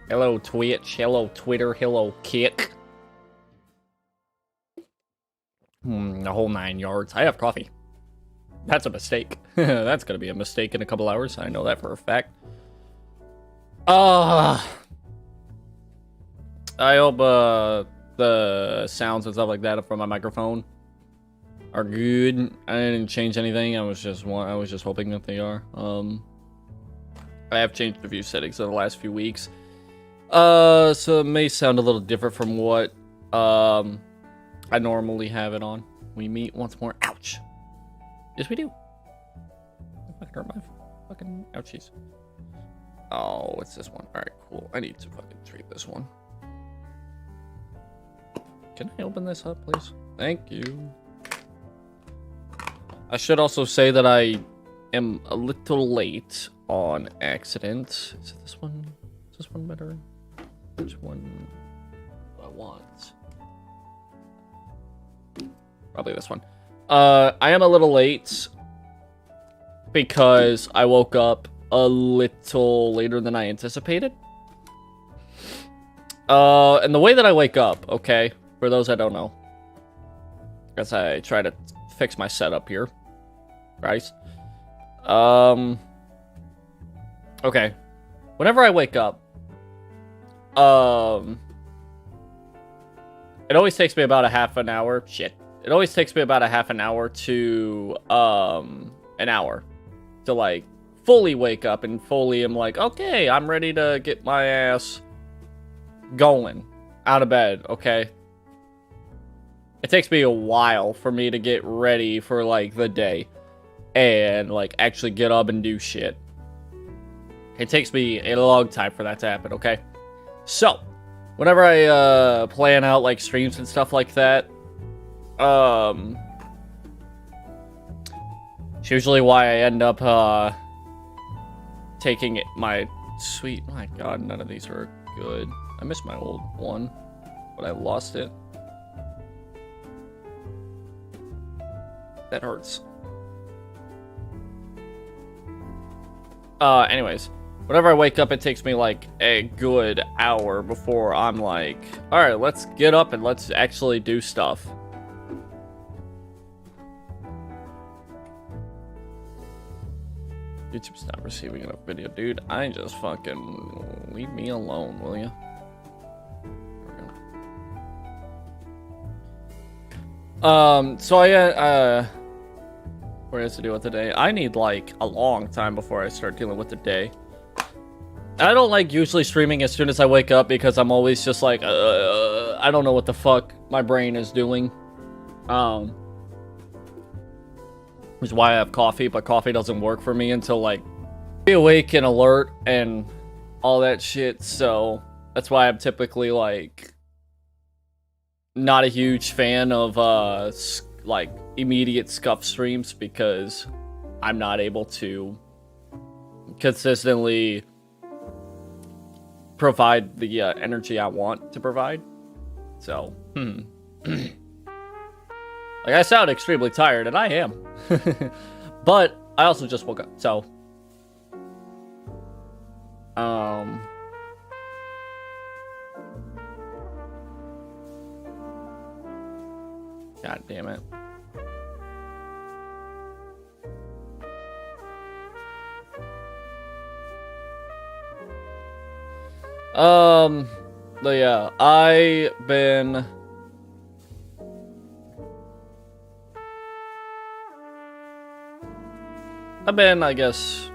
Hello, Twitch. Hello, Twitter. Hello, Kick. The whole 9 yards. I have coffee. That's a mistake. That's gonna be a mistake in a couple hours. I know that for a fact. I hope the sounds and stuff like that from my microphone are good. I didn't change anything. I was just hoping that they are. I have changed a few settings in the last few weeks. So it may sound a little different from what I normally have it on. We meet once more. Ouch. Yes, we do. I fucking hurt my fucking ouchies. Oh, what's this one? Alright, cool. I need to fucking treat this one. Can I open this up, please? Thank you. I should also say that I am a little late on accident. Is it this one? Is this one better? Which one do I want? Probably this one. I am a little late because I woke up a little later than I anticipated. And the way that I wake up, okay, for those that don't know, as I try to fix my setup here, right? Okay, whenever I wake up, it always takes me about a half an hour. Shit. It always takes me about a half an hour to, an hour to, like, fully wake up and fully am like, okay, I'm ready to get my ass going out of bed, okay? It takes me a while for me to get ready for, like, the day and, like, actually get up and do shit. It takes me a long time for that to happen, okay? So, whenever I, plan out, like, streams and stuff like that, it's usually why I end up, taking my sweet... My god, none of these are good. I missed my old one, but I lost it. That hurts. Anyways. Whenever I wake up, it takes me, like, a good hour before I'm like, alright, let's get up and let's actually do stuff. YouTube's not receiving enough video, dude. I just fucking... leave me alone, will ya? So what has to do with the day? I need, like, a long time before I start dealing with the day. I don't like usually streaming as soon as I wake up because I'm always just like, I don't know what the fuck my brain is doing. Which is why I have coffee, but coffee doesn't work for me until, like, be awake and alert and all that shit. So that's why I'm typically, like, not a huge fan of, like, immediate scuff streams because I'm not able to consistently provide the energy I want to provide. So, like, I sound extremely tired, and I am. But I also just woke up, so God damn it. But yeah, I've been I guess,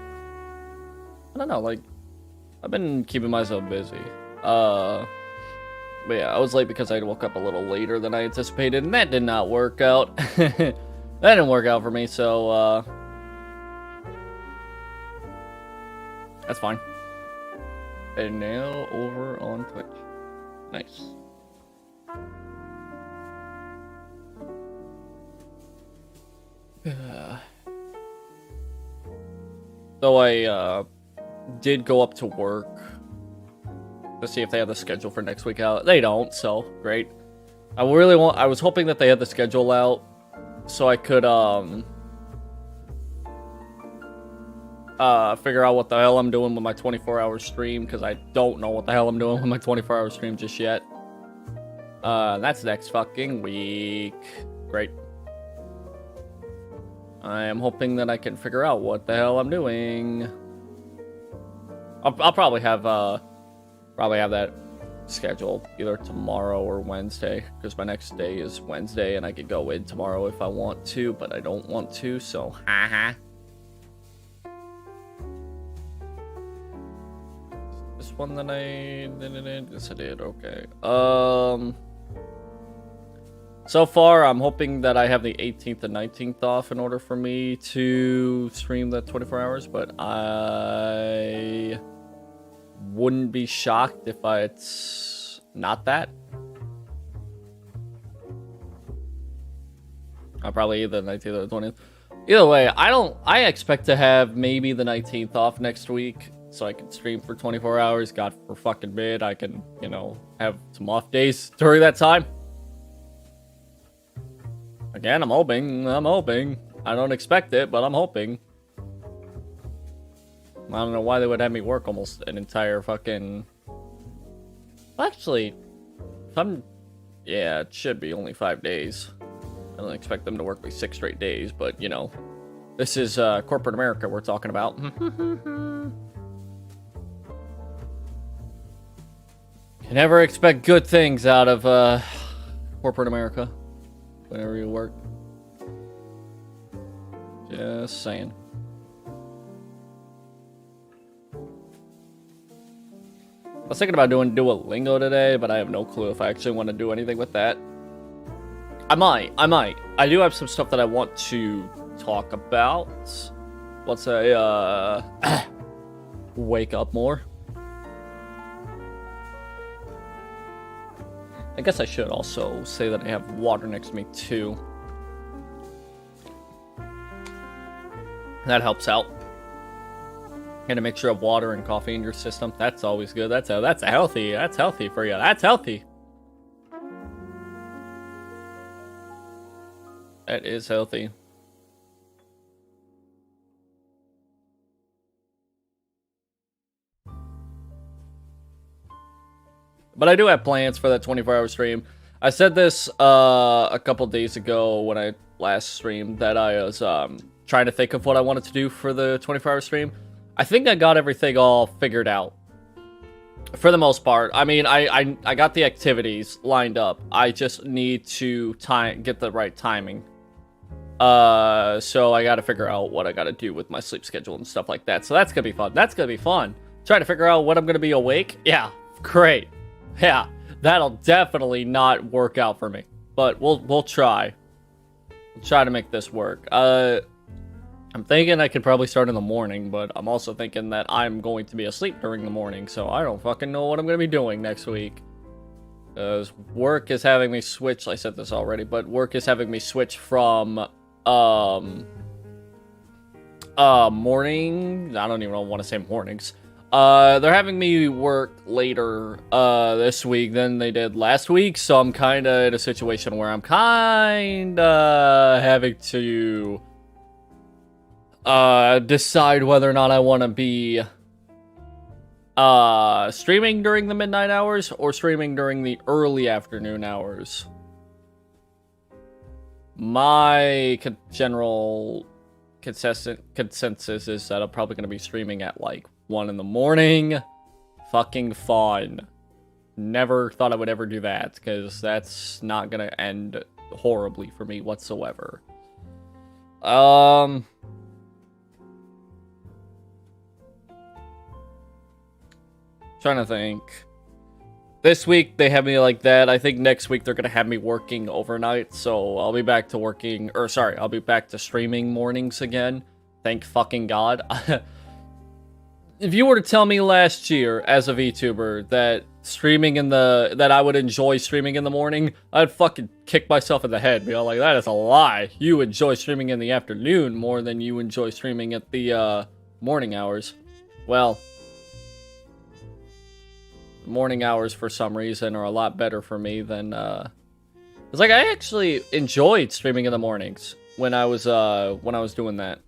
I don't know, like, I've been keeping myself busy. But yeah, I was late because I woke up a little later than I anticipated, and that did not work out. That didn't work out for me, so, that's fine. And now over on Twitch. Nice. So I did go up to work to see if they have the schedule for next week out. They don't, so great. I was hoping that they had the schedule out so I could figure out what the hell I'm doing with my 24-hour stream, because I don't know what the hell I'm doing with my 24-hour stream just yet. That's next fucking week. Great. I am hoping that I can figure out what the hell I'm doing. I'll probably have that scheduled either tomorrow or Wednesday, because my next day is Wednesday, and I could go in tomorrow if I want to, but I don't want to, so haha. This one that I did, yes I did, okay. So far, I'm hoping that I have the 18th and 19th off in order for me to stream the 24 hours, but I wouldn't be shocked if it's not that. I'll probably either the 19th or the 20th. Either way, I expect to have maybe the 19th off next week, so I can stream for 24 hours. God for fucking bid, I can, you know, have some off days during that time. Again, I'm hoping. I don't expect it, but I'm hoping. I don't know why they would have me work almost an entire fucking... Well, actually, if I'm... Yeah, it should be only 5 days. I don't expect them to work me 6 straight days, but, you know. This is corporate America we're talking about. You never expect good things out of corporate America. Whenever you work. Just saying. I was thinking about doing Duolingo today, but I have no clue if I actually want to do anything with that. I might. I do have some stuff that I want to talk about. Let's say, wake up more. I guess I should also say that I have water next to me, too. That helps out. And to make sure you have water and coffee in your system. That's always good. That's healthy. That's healthy for you. That's healthy. That is healthy. But I do have plans for that 24-hour stream. I said this a couple days ago when I last streamed that I was trying to think of what I wanted to do for the 24-hour stream. I think I got everything all figured out. For the most part. I mean, I got the activities lined up. I just need to get the right timing. So I got to figure out what I got to do with my sleep schedule and stuff like that. So that's going to be fun. That's going to be fun. Trying to figure out when I'm going to be awake. Yeah, great. Yeah, that'll definitely not work out for me, but we'll try. We'll try to make this work. I'm thinking I could probably start in the morning, but I'm also thinking that I'm going to be asleep during the morning, so I don't fucking know what I'm going to be doing next week. Because work is having me switch, I said this already, but work is having me switch from, morning, I don't even want to say mornings. They're having me work later, this week than they did last week, so I'm kinda in a situation where I'm kinda having to, decide whether or not I want to be, streaming during the midnight hours or streaming during the early afternoon hours. My general consensus is that I'm probably going to be streaming at like 1 in the morning. Fucking fun. Never thought I would ever do that, because that's not going to end horribly for me whatsoever. Trying to think. This week they have me like that. I think next week they're gonna have me working overnight, so I'll be back to working, or sorry, I'll be back to streaming mornings again. Thank fucking God. If you were to tell me last year as a VTuber that that I would enjoy streaming in the morning, I'd fucking kick myself in the head. Be all like, that is a lie. You enjoy streaming in the afternoon more than you enjoy streaming at the morning hours. Well, morning hours for some reason are a lot better for me than it's like I actually enjoyed streaming in the mornings when I was doing that.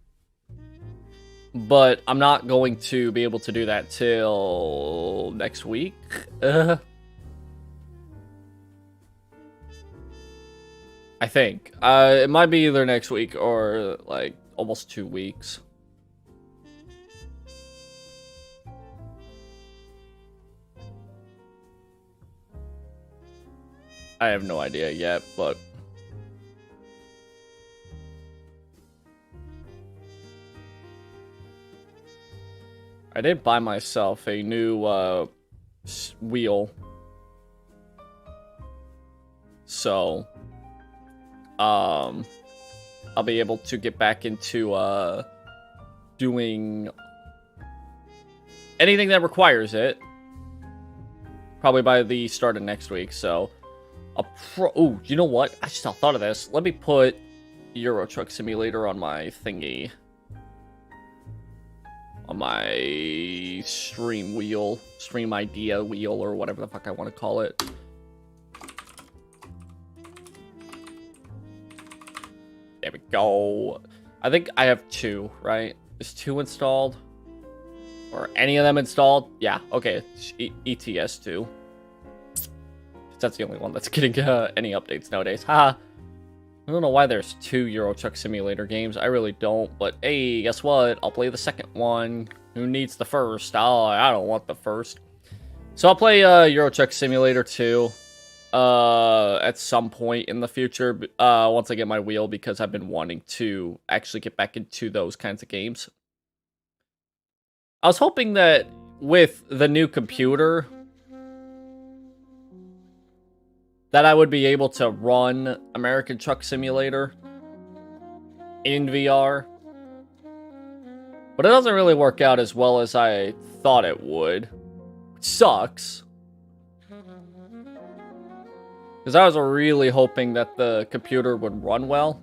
but I'm not going to be able to do that till next week. I think. It might be either next week or, like, almost 2 weeks. I have no idea yet, but... I did buy myself a new, wheel. So... I'll be able to get back into, doing anything that requires it. Probably by the start of next week, so... Ooh, you know what? I just thought of this. Let me put Euro Truck Simulator on my thingy. On my stream wheel. Stream idea wheel, or whatever the fuck I want to call it. There we go. I think I have 2, right? Is 2 installed? Or any of them installed? Yeah, okay. ETS 2. That's the only one that's getting any updates nowadays. Haha. I don't know why there's 2 Euro Truck Simulator games. I really don't. But hey, guess what? I'll play the second one. Who needs the first? Oh, I don't want the first. So I'll play Euro Truck Simulator 2 at some point in the future. Once I get my wheel, because I've been wanting to actually get back into those kinds of games. I was hoping that with the new computer... that I would be able to run American Truck Simulator in VR. But it doesn't really work out as well as I thought it would. Which sucks. Because I was really hoping that the computer would run well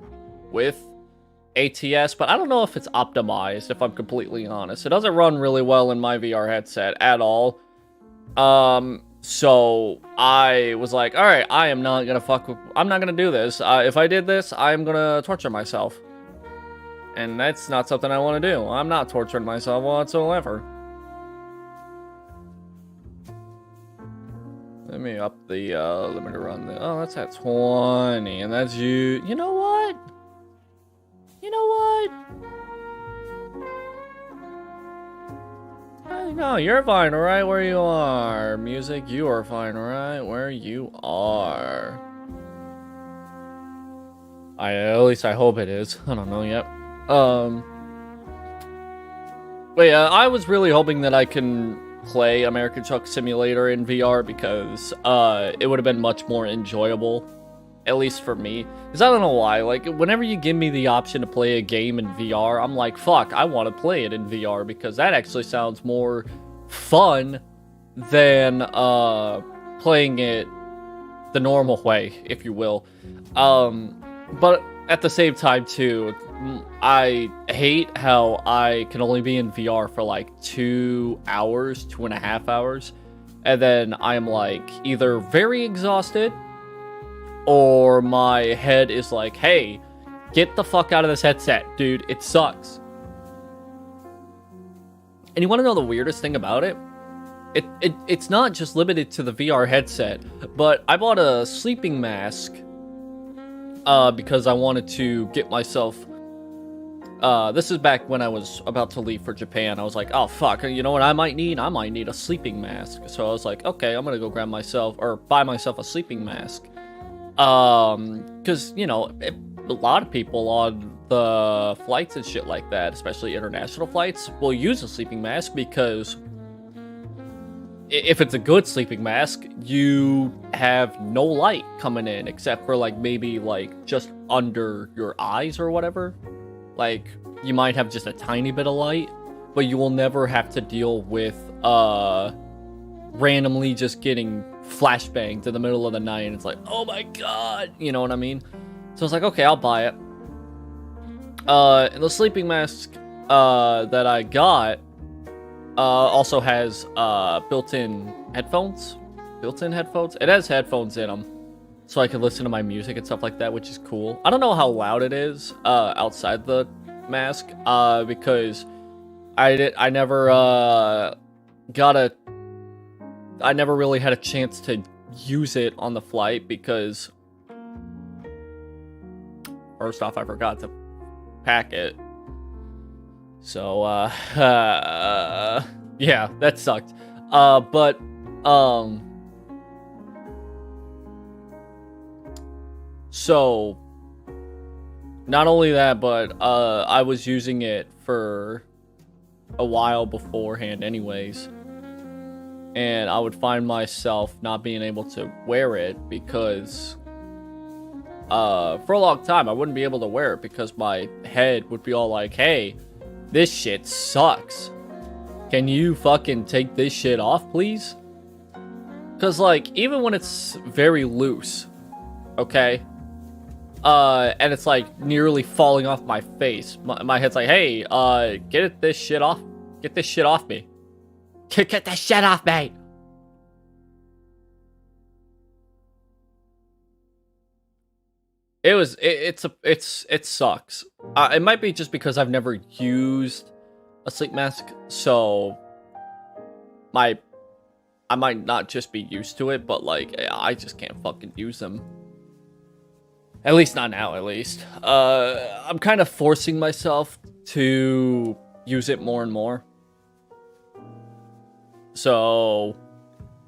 with ATS, but I don't know if it's optimized, if I'm completely honest. It doesn't run really well in my VR headset at all. So I was like, all right, I am not gonna I'm not gonna do this. If I did this, I'm gonna torture myself. And that's not something I want to do. I'm not torturing myself whatsoever. Let me up the limiter on the... Oh, that's at 20, and that's you. You know what? You know what? No, you're fine, alright, where you are. Music, you are fine, alright, where you are. At least I hope it is. I don't know yet. But yeah, I was really hoping that I can play American Truck Simulator in VR because it would have been much more enjoyable. At least for me. Because I don't know why, like, whenever you give me the option to play a game in VR, I'm like, fuck, I want to play it in VR, because that actually sounds more fun than playing it the normal way, if you will. But at the same time, too, I hate how I can only be in VR for, like, 2 hours, 2.5 hours, and then I'm, like, either very exhausted, or my head is like, hey, get the fuck out of this headset, dude. It sucks. And you want to know the weirdest thing about it? It's not just limited to the VR headset, but I bought a sleeping mask because I wanted to get myself... this is back when I was about to leave for Japan. I was like, oh, fuck, you know what I might need? I might need a sleeping mask. So I was like, okay, I'm going to go grab myself, or buy myself a sleeping mask. Because, you know, a lot of people on the flights and shit like that, especially international flights, will use a sleeping mask because if it's a good sleeping mask, you have no light coming in except for, like, maybe, like, just under your eyes or whatever. Like, you might have just a tiny bit of light, but you will never have to deal with, randomly just getting flashbangs in the middle of the night, and it's like, oh my god, you know what I mean? So I was like, okay, I'll buy it. And the sleeping mask that I got also has built-in headphones. It has headphones in them, so I can listen to my music and stuff like that, which is cool. I don't know how loud it is outside the mask, because I never I never really had a chance to use it on the flight because first off, I forgot to pack it. So, yeah, that sucked. But, so, not only that, but, I was using it for a while beforehand anyways. And I would find myself not being able to wear it because, for a long time, I wouldn't be able to wear it because my head would be all like, hey, this shit sucks. Can you fucking take this shit off, please? Because, like, even when it's very loose, okay? And it's, like, nearly falling off my face. My head's like, hey, get this shit off. Get this shit off me. Get this shit off, mate. It sucks. It might be just because I've never used a sleep mask, so I might not just be used to it, but like I just can't fucking use them. At least not now, at least. I'm kind of forcing myself to use it more and more. So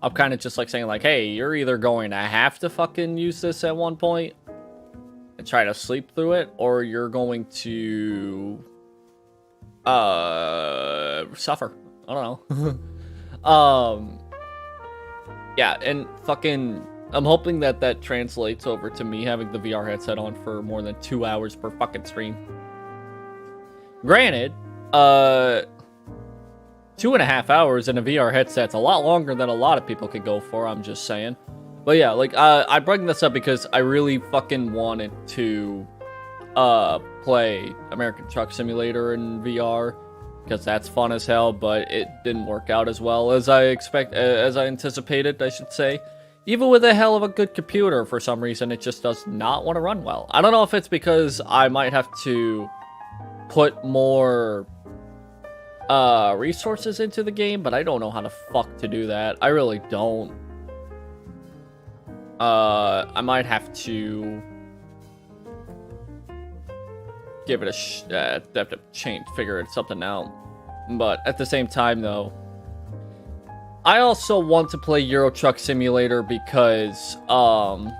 I'm kind of just like saying like, hey, you're either going to have to fucking use this at one point and try to sleep through it, or you're going to suffer. I don't know. Yeah, and fucking I'm hoping that that translates over to me having the VR headset on for more than 2 hours per fucking stream. Granted, 2.5 hours in a VR headset's a lot longer than a lot of people could go for, I'm just saying. But yeah, like, I bring this up because I really fucking wanted to, play American Truck Simulator in VR, because that's fun as hell, but it didn't work out as well as I anticipated, I should say. Even with a hell of a good computer, for some reason, it just does not want to run well. I don't know if it's because I might have to put more, resources into the game, but I don't know how the fuck to do that. I really don't. I might have to give it a have to figure something out. But at the same time, though, I also want to play Euro Truck Simulator because I'm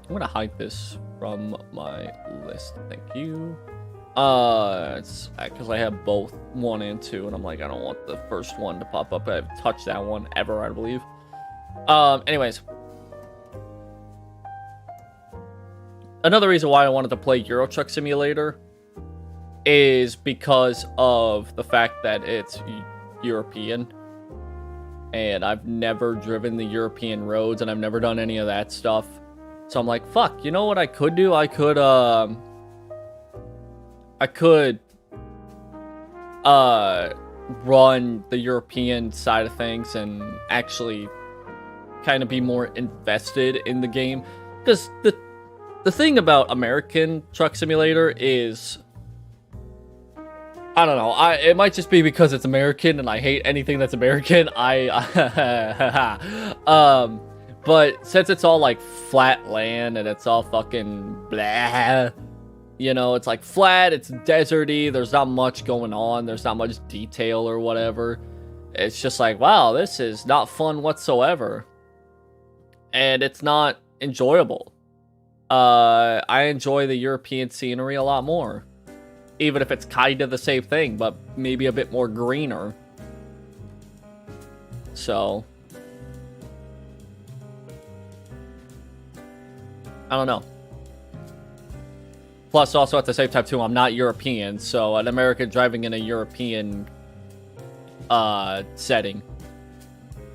gonna hide this from my list. Thank you. It's because I have both 1 and 2, and I'm like, I don't want the first one to pop up. I haven't touched that one ever, I believe. Anyways. Another reason why I wanted to play Euro Truck Simulator is because of the fact that it's European. And I've never driven the European roads, and I've never done any of that stuff. So I'm like, fuck, you know what I could do? I could run the European side of things and actually kind of be more invested in the game. Because the thing about American Truck Simulator is, I don't know, it might just be because it's American and I hate anything that's American. But since it's all like flat land and it's all fucking blah, you know, it's like flat, it's deserty, there's not much going on, there's not much detail or whatever. It's just like, wow, this is not fun whatsoever. And it's not enjoyable. I enjoy the European scenery a lot more. Even if it's kind of the same thing, but maybe a bit more greener. So, I don't know. Plus, also at the same time, too, I'm not European, so an American driving in a European setting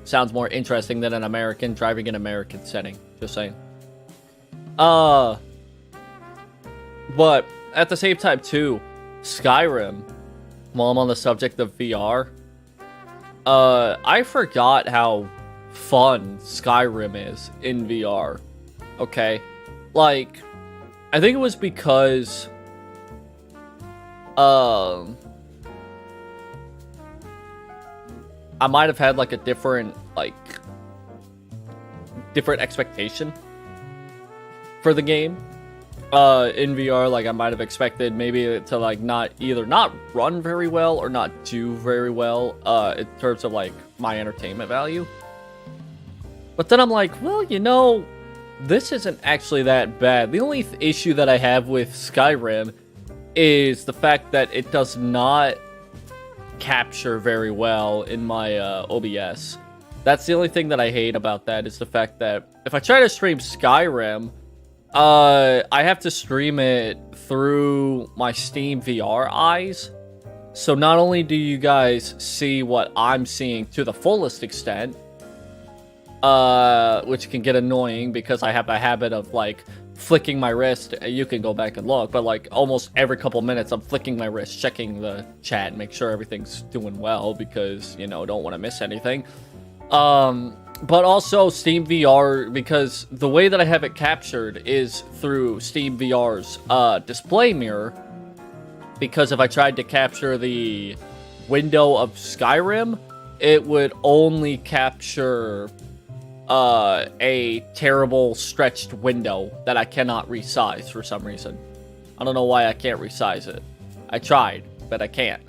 sounds more interesting than an American driving in an American setting. Just saying. But at the same time, too, Skyrim, while I'm on the subject of VR, I forgot how fun Skyrim is in VR. Okay? Like, I think it was because, I might have had like a different expectation for the game in VR. Like I might have expected maybe it to like not run very well or not do very well in terms of like my entertainment value. But then I'm like, well, you know, this isn't actually that bad. The only issue that I have with Skyrim is the fact that it does not capture very well in my OBS. That's the only thing that I hate about that, is the fact that if I try to stream Skyrim, I have to stream it through my Steam VR eyes. So not only do you guys see what I'm seeing to the fullest extent, which can get annoying because I have a habit of like flicking my wrist. You can go back and look, but like almost every couple minutes I'm flicking my wrist, checking the chat, make sure everything's doing well, because, you know, don't want to miss anything. But also Steam VR, because the way that I have it captured is through Steam VR's display mirror, because if I tried to capture the window of Skyrim, it would only capture a terrible stretched window that I cannot resize for some reason. I don't know why I can't resize it. I tried, but I can't.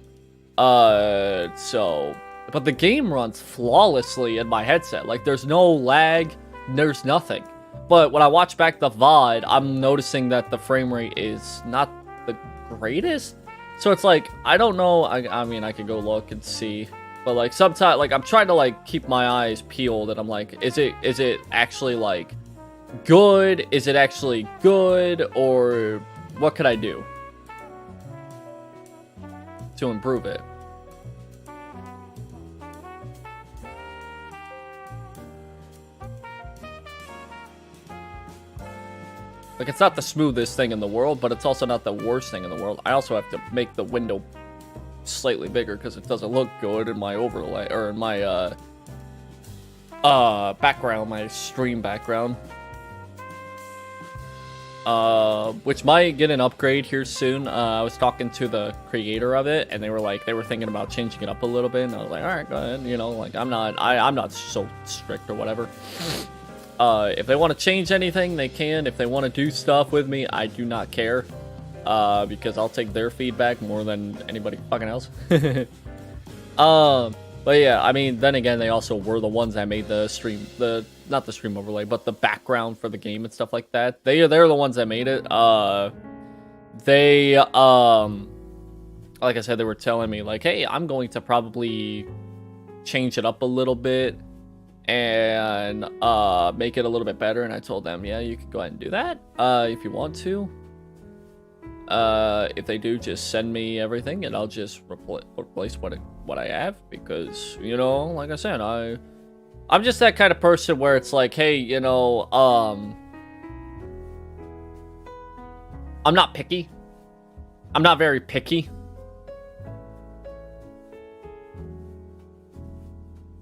But the game runs flawlessly in my headset. Like, there's no lag, there's nothing. But when I watch back the VOD, I'm noticing that the frame rate is not the greatest. So it's like, I don't know. I mean, I could go look and see. But like sometimes, like I'm trying to like keep my eyes peeled, and I'm like, is it actually like good? Is it actually good, or what could I do to improve it? Like, it's not the smoothest thing in the world, but it's also not the worst thing in the world. I also have to make the window slightly bigger because it doesn't look good in my overlay, or in my background, my stream background, which might get an upgrade here soon. I was talking to the creator of it, and they were thinking about changing it up a little bit, and I was like, all right, go ahead. You know, like I'm not so strict or whatever. If they want to change anything, they can. If they want to do stuff with me, I do not care. Because I'll take their feedback more than anybody fucking else. But yeah, I mean, then again, they also were the ones that made the stream, not the stream overlay, but the background for the game and stuff like that. They're the ones that made it. Like I said, they were telling me like, hey, I'm going to probably change it up a little bit and make it a little bit better. And I told them, yeah, you can go ahead and do that if you want to. If they do, just send me everything and I'll just replace what I have, because, you know, like I said, I'm just that kind of person where it's like, hey, you know, I'm not picky. I'm not very picky.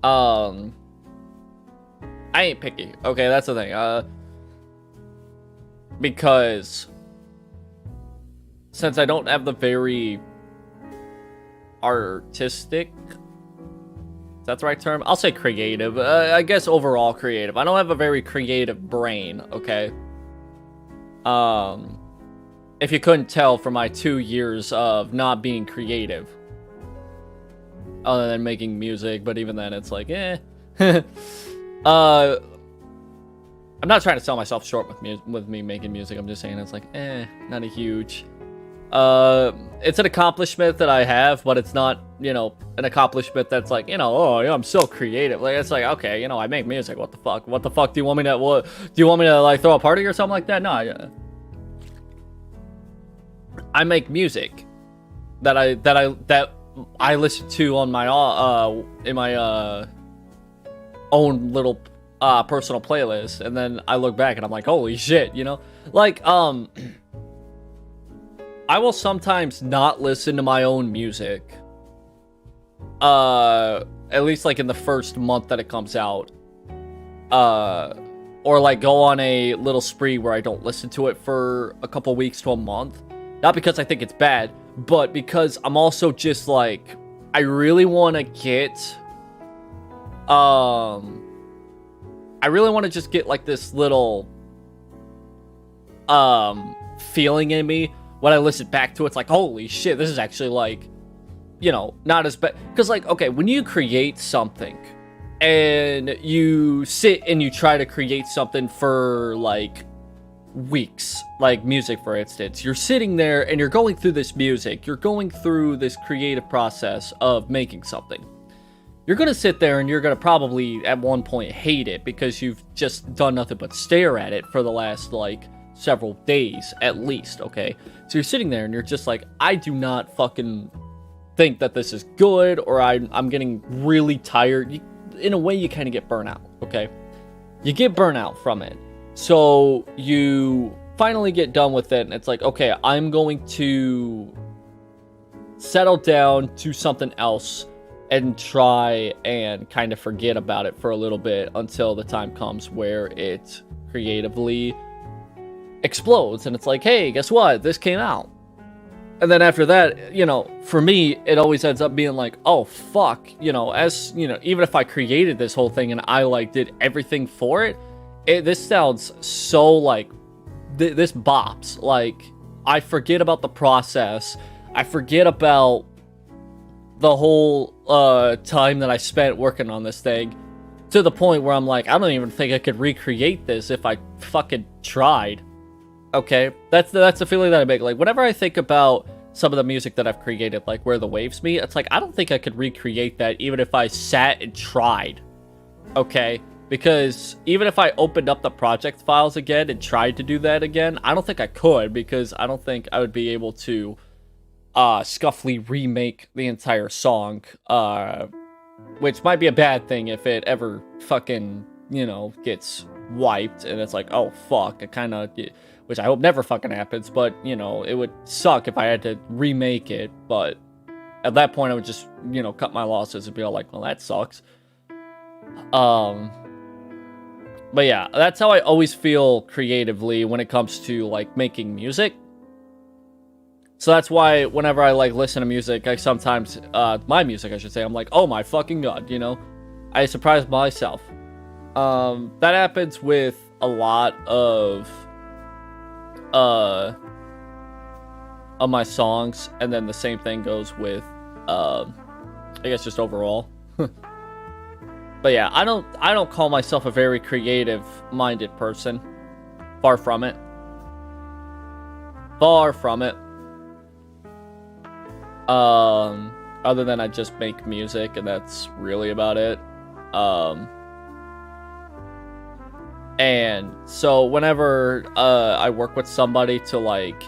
I ain't picky. Okay, that's the thing. Because since I don't have the very artistic, is that the right term? I'll say creative. I guess overall creative. I don't have a very creative brain, okay? If you couldn't tell from my 2 years of not being creative. Other than making music, but even then it's like, eh. I'm not trying to sell myself short with me making music. I'm just saying it's like, not a huge... it's an accomplishment that I have, but it's not, you know, an accomplishment that's like, you know, oh, yeah, I'm so creative. Like, it's like, okay, you know, I make music. What the fuck? What the fuck do you want me to? What do you want me to like throw a party or something like that? No, I make music that I listen to on my in my own little personal playlist, and then I look back and I'm like, holy shit, you know, like I will sometimes not listen to my own music, at least like in the first month that it comes out, or like go on a little spree where I don't listen to it for a couple weeks to a month. Not because I think it's bad, but because I'm also just like, I really want to get I really want to just get like this little feeling in me when I listen back to it. It's like, holy shit, this is actually like, you know, not as bad. Because like, okay, when you create something and you sit and you try to create something for like weeks, like music for instance, you're sitting there and you're going through this music, you're going through this creative process of making something. You're gonna sit there and you're gonna probably at one point hate it because you've just done nothing but stare at it for the last like several days at least, okay? So you're sitting there and you're just like, I do not fucking think that this is good, or I'm getting really tired. In a way, you kind of get burnout, okay? You get burnout from it. So you finally get done with it, and it's like, okay, I'm going to settle down to something else and try and kind of forget about it for a little bit until the time comes where it creatively explodes. And it's like, hey, guess what? This came out. And then after that, you know, for me, it always ends up being like, oh, fuck, you know, as, you know, even if I created this whole thing and I, like, did everything for it, this sounds so, like, this bops. Like, I forget about the process. I forget about the whole time that I spent working on this thing, to the point where I'm like, I don't even think I could recreate this if I fucking tried. Okay, that's the feeling that I make. Like, whenever I think about some of the music that I've created, like Where the Waves Meet, it's like, I don't think I could recreate that even if I sat and tried. Okay, because even if I opened up the project files again and tried to do that again, I don't think I could, because I don't think I would be able to scuffly remake the entire song, which might be a bad thing if it ever fucking, you know, gets wiped and it's like, oh fuck, it kind of, which I hope never fucking happens, but, you know, it would suck if I had to remake it. But at that point I would just, you know, cut my losses and be all like, well, that sucks. But yeah, that's how I always feel creatively when it comes to like making music. So that's why whenever I like listen to music, I sometimes, my music I should say, I'm like, oh my fucking god, you know, I surprise myself. That happens with a lot of my songs, and then the same thing goes with I guess just overall. But yeah, I don't call myself a very creative minded person. Far from it. Far from it. Other than I just make music, and that's really about it. And so whenever I work with somebody to like,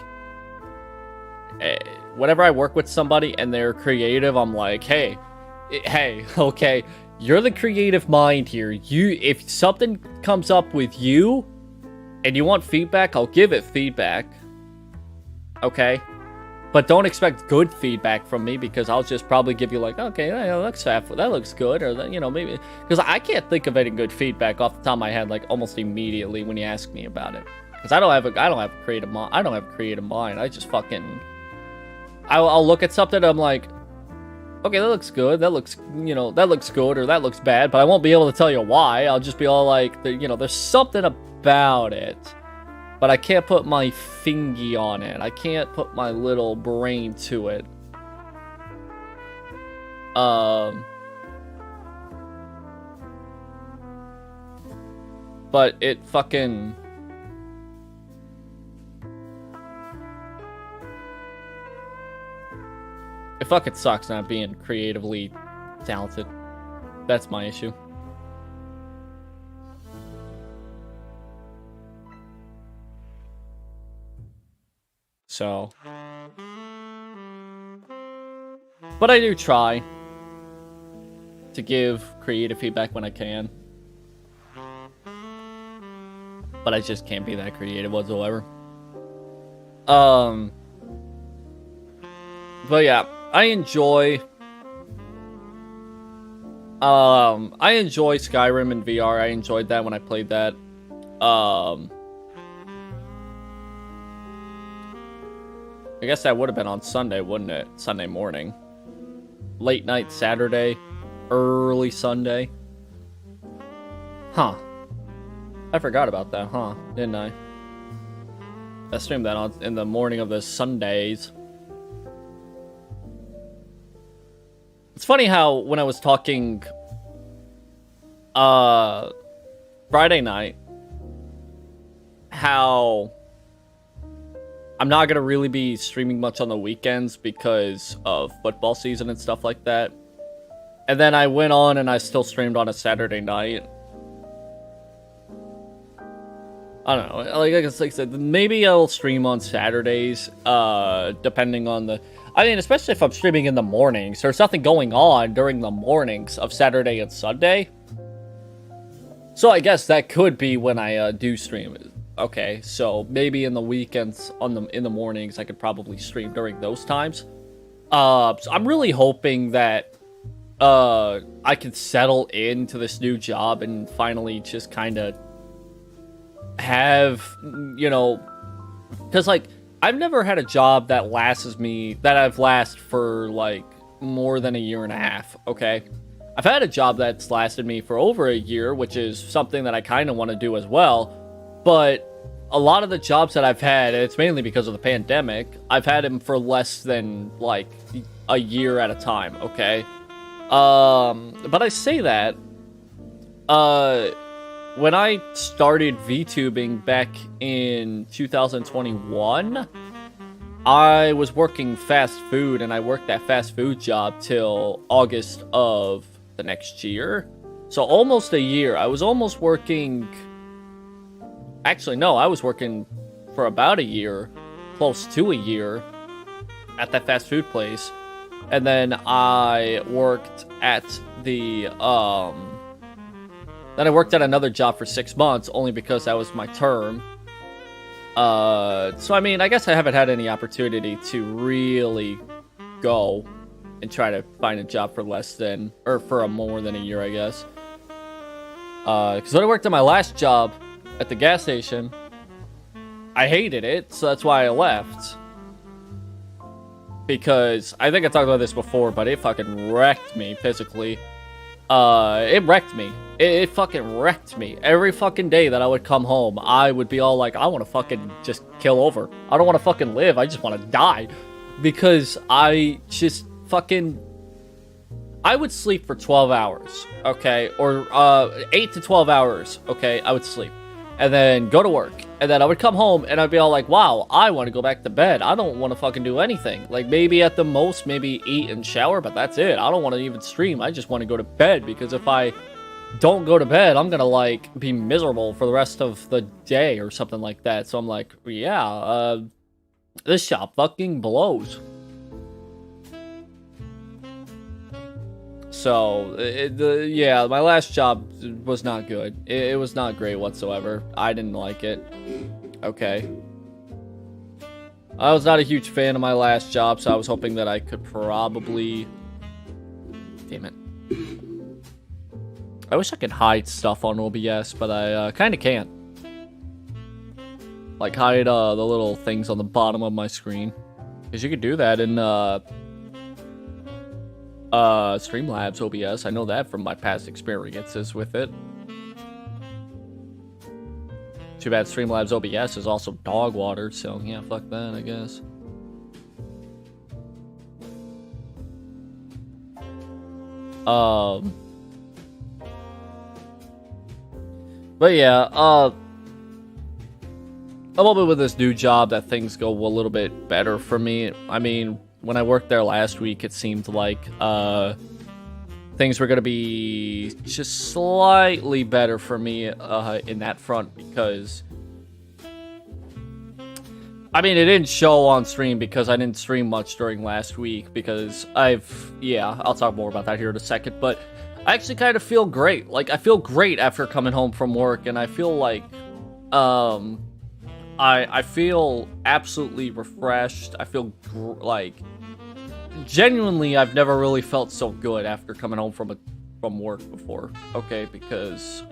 whenever I work with somebody and they're creative, I'm like, hey, okay, you're the creative mind here. If something comes up with you and you want feedback, I'll give it feedback. Okay? But don't expect good feedback from me, because I'll just probably give you like, okay, that looks good, or you know, maybe, because I can't think of any good feedback off the top of my head like almost immediately when you ask me about it, because I don't have a creative mind. I just fucking, I'll look at something and I'm like, okay, that looks good, that looks, you know, that looks good, or that looks bad, but I won't be able to tell you why. I'll just be all like, you know, there's something about it, but I can't put my fingy on it. I can't put my little brain to it. But it fucking... It fucking sucks not being creatively talented. That's my issue. So, but I do try to give creative feedback when I can, but I just can't be that creative whatsoever. But yeah, I enjoy Skyrim in VR. I enjoyed that when I played that. I guess that would have been on Sunday, wouldn't it? Sunday morning. Late night Saturday. Early Sunday. Huh. I forgot about that, huh? Didn't I? I streamed that in the morning of the Sundays. It's funny how when I was talking Friday night, how I'm not gonna really be streaming much on the weekends because of football season and stuff like that. And then I went on and I still streamed on a Saturday night. I don't know. Like I said, maybe I'll stream on Saturdays, depending on the... I mean, especially if I'm streaming in the mornings. There's nothing going on during the mornings of Saturday and Sunday. So I guess that could be when I do stream. Okay, so maybe in the weekends, in the mornings, I could probably stream during those times. So I'm really hoping that I can settle into this new job and finally just kind of have, you know, because like I've never had a job that I've lasted for like more than a year and a half. Okay, I've had a job that's lasted me for over a year, which is something that I kind of want to do as well. But a lot of the jobs that I've had, and it's mainly because of the pandemic, I've had them for less than like a year at a time. Okay, but I say that when I started VTubing back in 2021, I was working fast food, and I worked that fast food job till August of the next year. So almost a year. I was almost working... Actually, no, I was working for about a year, close to a year, at that fast food place. And then I worked at the... Then I worked at another job for 6 months, only because that was my term. So, I mean, I guess I haven't had any opportunity to really go and try to find a job for less than, or for more than a year, I guess. Because when I worked at my last job at the gas station, I hated it, so that's why I left. Because, I think I talked about this before, but it fucking wrecked me physically. It wrecked me. It fucking wrecked me. Every fucking day that I would come home, I would be all like, I want to fucking just kill over. I don't want to fucking live. I just want to die. Because I just fucking... I would sleep for 12 hours, okay? Or 8 to 12 hours, okay? I would sleep. And then go to work. And then I would come home and I'd be all like, wow, I want to go back to bed. I don't want to fucking do anything. Like, maybe at the most, maybe eat and shower, but that's it. I don't want to even stream. I just want to go to bed, because if I don't go to bed, I'm gonna, like, be miserable for the rest of the day or something like that. So I'm like, yeah, this shop fucking blows. So, yeah, my last job was not good. It was not great whatsoever. I didn't like it. Okay. I was not a huge fan of my last job, so I was hoping that I could probably... Damn it. I wish I could hide stuff on OBS, but I kind of can't. Like, hide the little things on the bottom of my screen. Because you could do that in... Streamlabs OBS. I know that from my past experiences with it. Too bad Streamlabs OBS is also dog water, so yeah, fuck that, I guess. But yeah, I'm hoping with this new job that things go a little bit better for me. I mean, when I worked there last week, it seemed like things were going to be just slightly better for me in that front, because I mean, it didn't show on stream because I didn't stream much during last week, because I'll talk more about that here in a second, but I actually kind of feel great. Like, I feel great after coming home from work, and I feel like I feel absolutely refreshed. I feel like, genuinely, I've never really felt so good after coming home from work before. Okay, because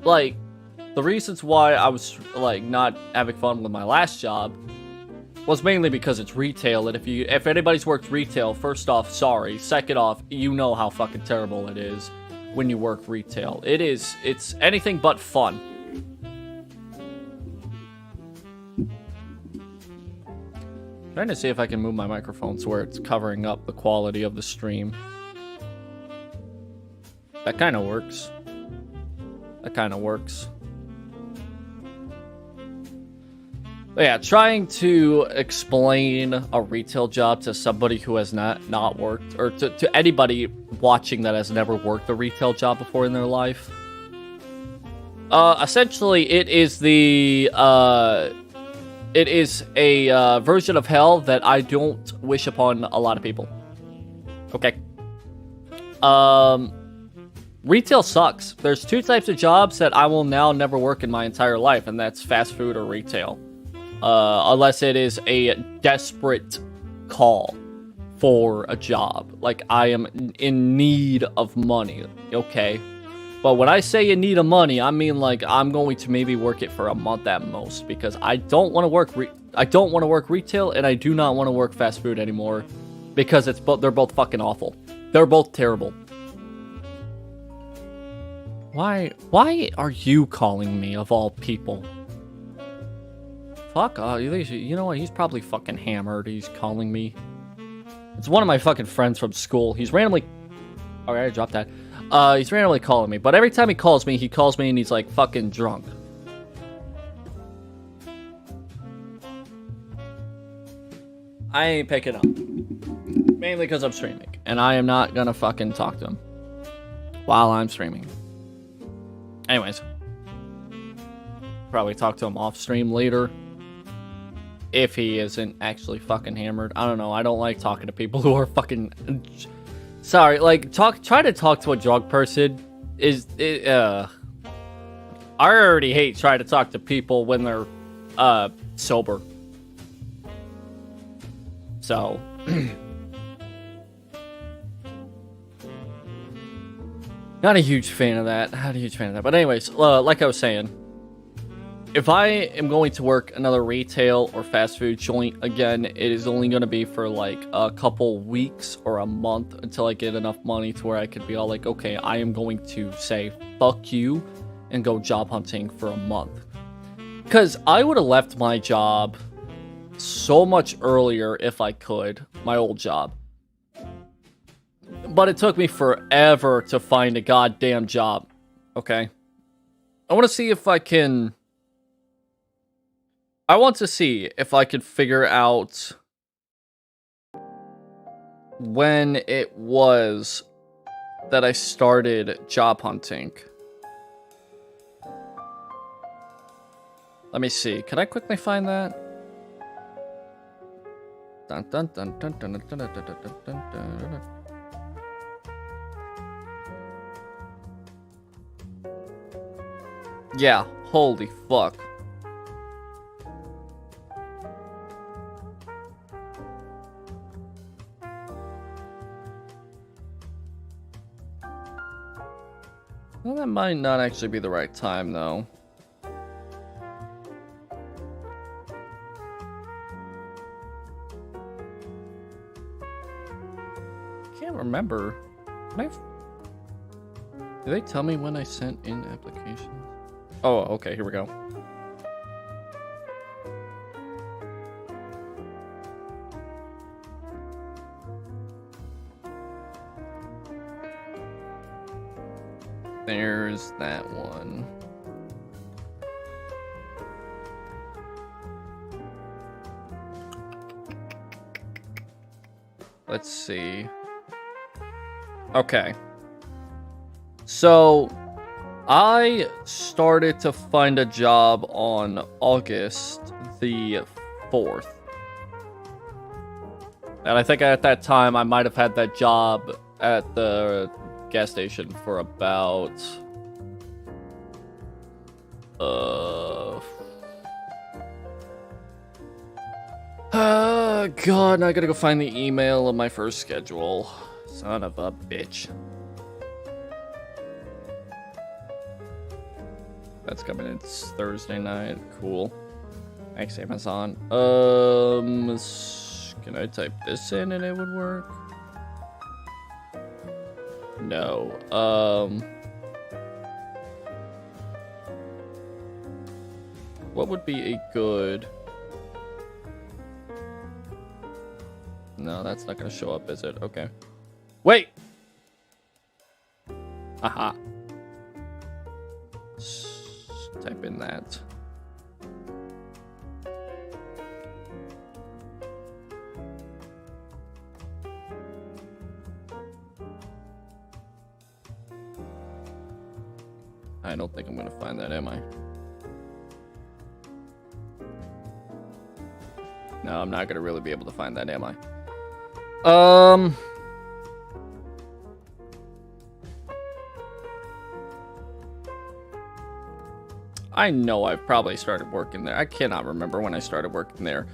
like, the reasons why I was like not having fun with my last job Well, it's mainly because it's retail, and if anybody's worked retail, first off, sorry. Second off, you know how fucking terrible it is when you work retail. It's anything but fun. Trying to see if I can move my microphone so where it's covering up the quality of the stream. That kind of works. That kind of works. But yeah, trying to explain a retail job to somebody who has not worked, or to anybody watching that has never worked a retail job before in their life. Essentially, it is a version of hell that I don't wish upon a lot of people. Okay. Retail sucks. There's two types of jobs that I will now never work in my entire life, and that's fast food or retail. Unless it is a desperate call for a job. Like, I am in need of money. Okay. But when I say in need of money, I mean, like, I'm going to maybe work it for a month at most, because I don't want to work retail, and I do not want to work fast food anymore, because they're both fucking awful. They're both terrible. Why are you calling me, of all people? Fuck, you know what? He's probably fucking hammered. He's calling me. It's one of my fucking friends from school. He's randomly... Alright, I dropped that. He's randomly calling me. But every time he calls me and he's like fucking drunk. I ain't picking up. Mainly because I'm streaming. And I am not gonna fucking talk to him while I'm streaming. Anyways. Probably talk to him off stream later. If he isn't actually fucking hammered. I don't know. I don't like talking to people who are fucking... Sorry, like, try to talk to a drunk person I already hate trying to talk to people when they're, sober. So... Not a huge fan of that. But anyways, like I was saying, if I am going to work another retail or fast food joint again, it is only going to be for like a couple weeks or a month until I get enough money to where I could be all like, okay, I am going to say fuck you and go job hunting for a month. Because I would have left my job so much earlier if I could, my old job. But it took me forever to find a goddamn job. Okay? I want to see if I can figure out when it was that I started job hunting. Let me see. Can I quickly find that? Dun, dun, dun, dun, dun, dun, dun, dun, dun, dun, dun, dun. Yeah, holy fuck. Well, that might not actually be the right time, though. Can't remember. Did they tell me when I sent in applications? Oh, okay, here we go. There's that one. Let's see. Okay. So, I started to find a job on August the 4th. And I think at that time, I might have had that job at the gas station for about... God, now I gotta go find the email of my first schedule. Son of a bitch. That's coming in Thursday night. Cool. Thanks, Amazon. Can I type this in and it would work? No. What would be a good... No, that's not gonna show up, is it? Okay. Wait! Aha. Type in that. I don't think I'm gonna find that, am I? No, I'm not gonna really be able to find that, am I? I know I've probably started working there. I cannot remember when I started working there.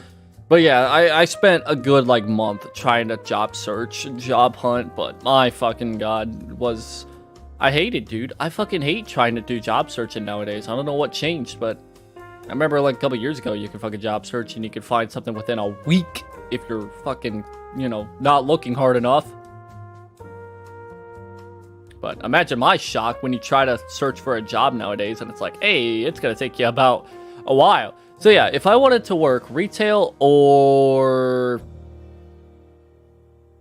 But yeah, I spent a good, like, month trying to job search, job hunt, but my fucking god, was... I hate it, dude. I fucking hate trying to do job searching nowadays. I don't know what changed, but I remember, like, a couple years ago, you could fucking job search and you could find something within a week if you're fucking, you know, not looking hard enough. But imagine my shock when you try to search for a job nowadays and it's like, hey, it's gonna take you about a while. So yeah, if I wanted to work retail or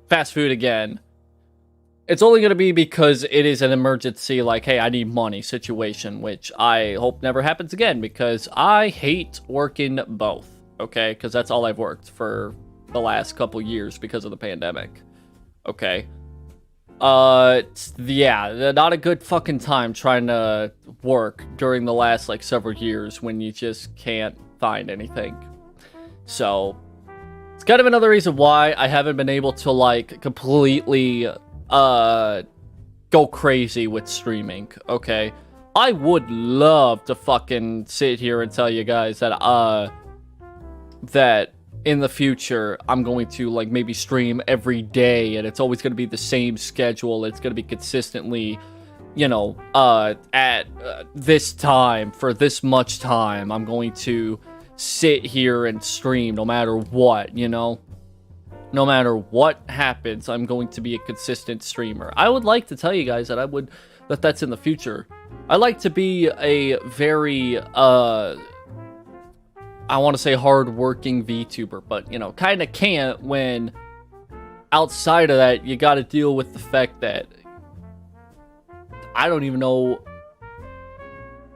fast food again, it's only going to be because it is an emergency, like, hey, I need money situation, which I hope never happens again because I hate working both, okay? Because that's all I've worked for the last couple years because of the pandemic, okay? Yeah, not a good fucking time trying to work during the last, like, several years when you just can't find anything. So, it's kind of another reason why I haven't been able to, like, completely... go crazy with streaming, okay? I would love to fucking sit here and tell you guys that, that in the future, I'm going to, like, maybe stream every day, and it's always going to be the same schedule. It's going to be consistently, you know, at this time, for this much time, I'm going to sit here and stream no matter what, you know? No matter what happens, I'm going to be a consistent streamer. I would like to tell you guys that that's in the future. I like to be a very, I want to say hard-working VTuber, but, you know, kind of can't when outside of that, you got to deal with the fact that I don't even know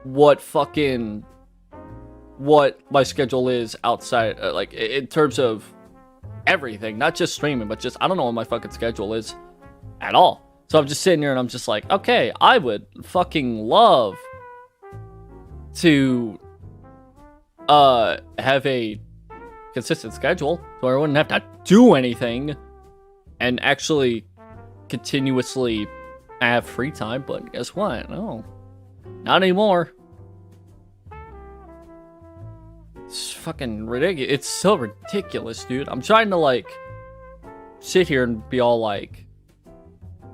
what my schedule is outside, like, in terms of everything, not just streaming, but just I don't know what my fucking schedule is at all. So I'm just sitting here and I'm just like, okay, I would fucking love to have a consistent schedule so I wouldn't have to do anything and actually continuously have free time. But guess what? No, not anymore. It's fucking ridiculous. It's so ridiculous, dude. I'm trying to, like, sit here and be all, like,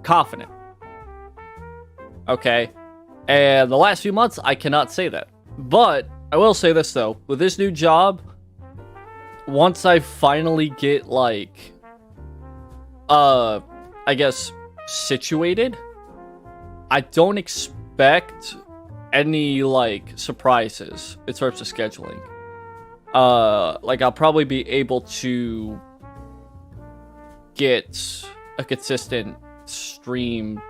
confident. Okay? And the last few months, I cannot say that. But, I will say this, though. With this new job, once I finally get, like, I guess, situated, I don't expect any, like, surprises in terms of scheduling. Like, I'll probably be able to get a consistent stream,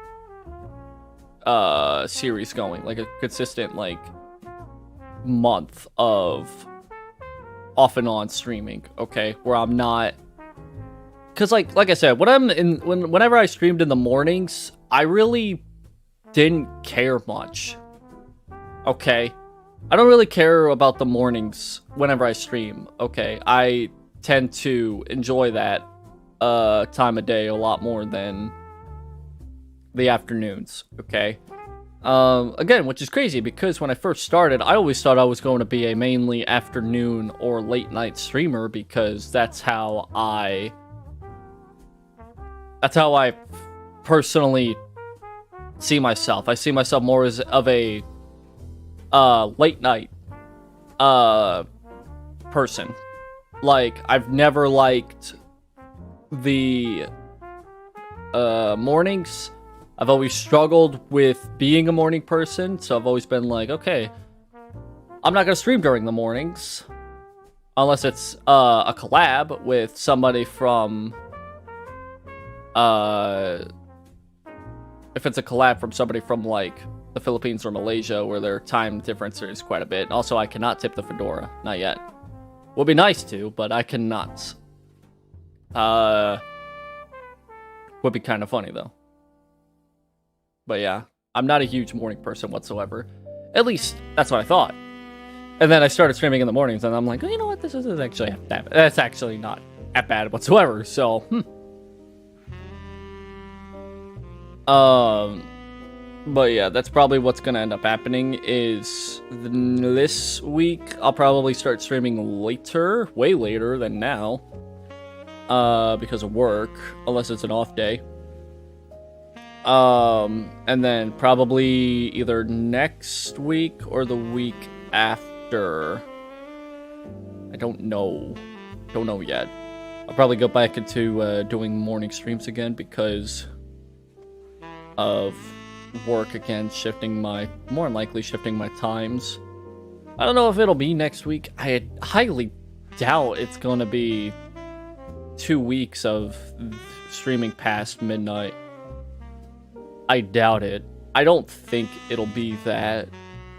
series going. Like, a consistent, like, month of off and on streaming, okay? Where I'm not... Because, like I said, whenever I streamed in the mornings, I really didn't care much, okay? I don't really care about the mornings whenever I stream, okay? I tend to enjoy that time of day a lot more than the afternoons, okay? Again, which is crazy because when I first started, I always thought I was going to be a mainly afternoon or late night streamer because that's how I personally see myself. I see myself more as of a late night person. Like, I've never liked the mornings. I've always struggled with being a morning person, so I've always been like, okay, I'm not gonna stream during the mornings unless it's a collab with somebody from if it's a collab from somebody from like the Philippines or Malaysia, where their time difference is quite a bit. Also, I cannot tip the fedora, not yet. Would be nice to, but I cannot. Would be kind of funny though. But yeah, I'm not a huge morning person whatsoever. At least that's what I thought. And then I started streaming in the mornings, and I'm like, oh, you know what? This isn't actually that bad. That's actually not that bad whatsoever. So, but yeah, that's probably what's gonna end up happening. Is this week I'll probably start streaming later, way later than now, because of work, unless it's an off day. And then probably either next week or the week after. I don't know yet. I'll probably go back into doing morning streams again because of work again, more than likely shifting my times. I don't know if it'll be next week. I highly doubt it's gonna be 2 weeks of streaming past midnight. I doubt it. I don't think it'll be that,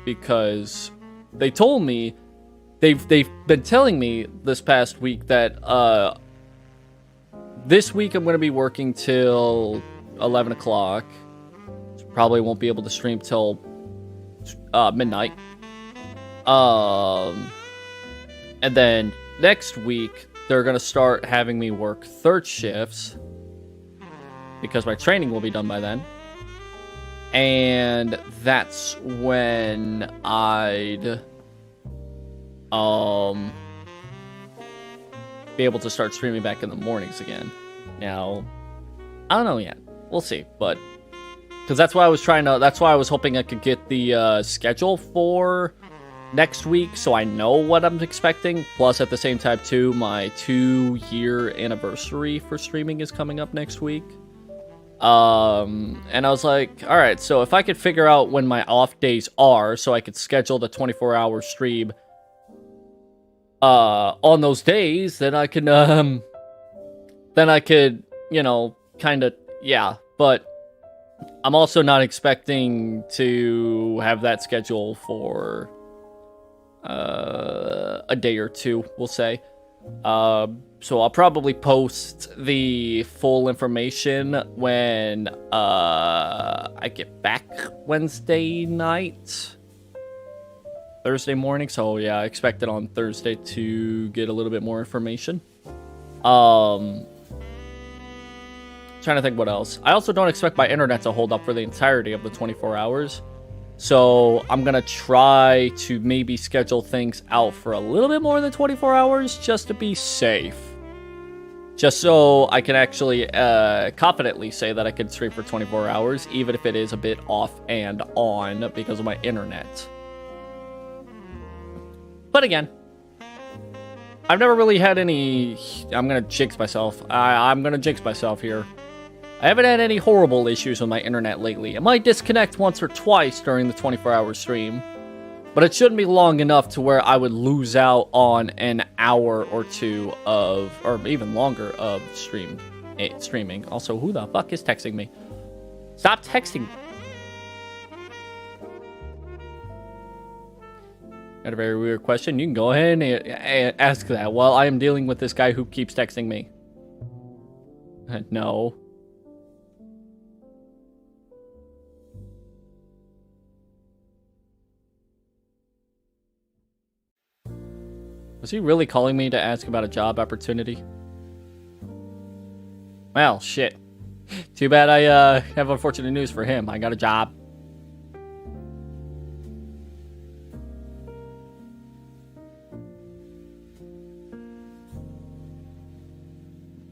because they told me they've been telling me this past week that this week I'm going to be working till 11 o'clock. Probably won't be able to stream till midnight. And then next week they're going to start having me work third shifts because my training will be done by then. And that's when I'd be able to start streaming back in the mornings again. Now, I don't know yet. We'll see, but because that's why I was hoping I could get the schedule for next week, so I know what I'm expecting. Plus, at the same time, too, my 2-year anniversary for streaming is coming up next week. And I was like, all right, so if I could figure out when my off days are, so I could schedule the 24-hour stream, on those days, then I could, you know, kind of, yeah, but I'm also not expecting to have that schedule for, a day or two, we'll say. So I'll probably post the full information when I get back Wednesday night, Thursday morning. So yeah, I expect it on Thursday to get a little bit more information. Trying to think what else. I also don't expect my internet to hold up for the entirety of the 24 hours. So I'm going to try to maybe schedule things out for a little bit more than 24 hours just to be safe. Just so I can actually confidently say that I can stream for 24 hours, even if it is a bit off and on because of my internet. But again, I've never really had any... I'm going to jinx myself. I'm going to jinx myself here. I haven't had any horrible issues with my internet lately. It might disconnect once or twice during the 24-hour stream, but it shouldn't be long enough to where I would lose out on an hour or two of, or even longer of streaming. Also, who the fuck is texting me? Stop texting me. Got a very weird question. You can go ahead and ask that while I am dealing with this guy who keeps texting me. No. Was he really calling me to ask about a job opportunity? Well, shit. Too bad I have unfortunate news for him. I got a job.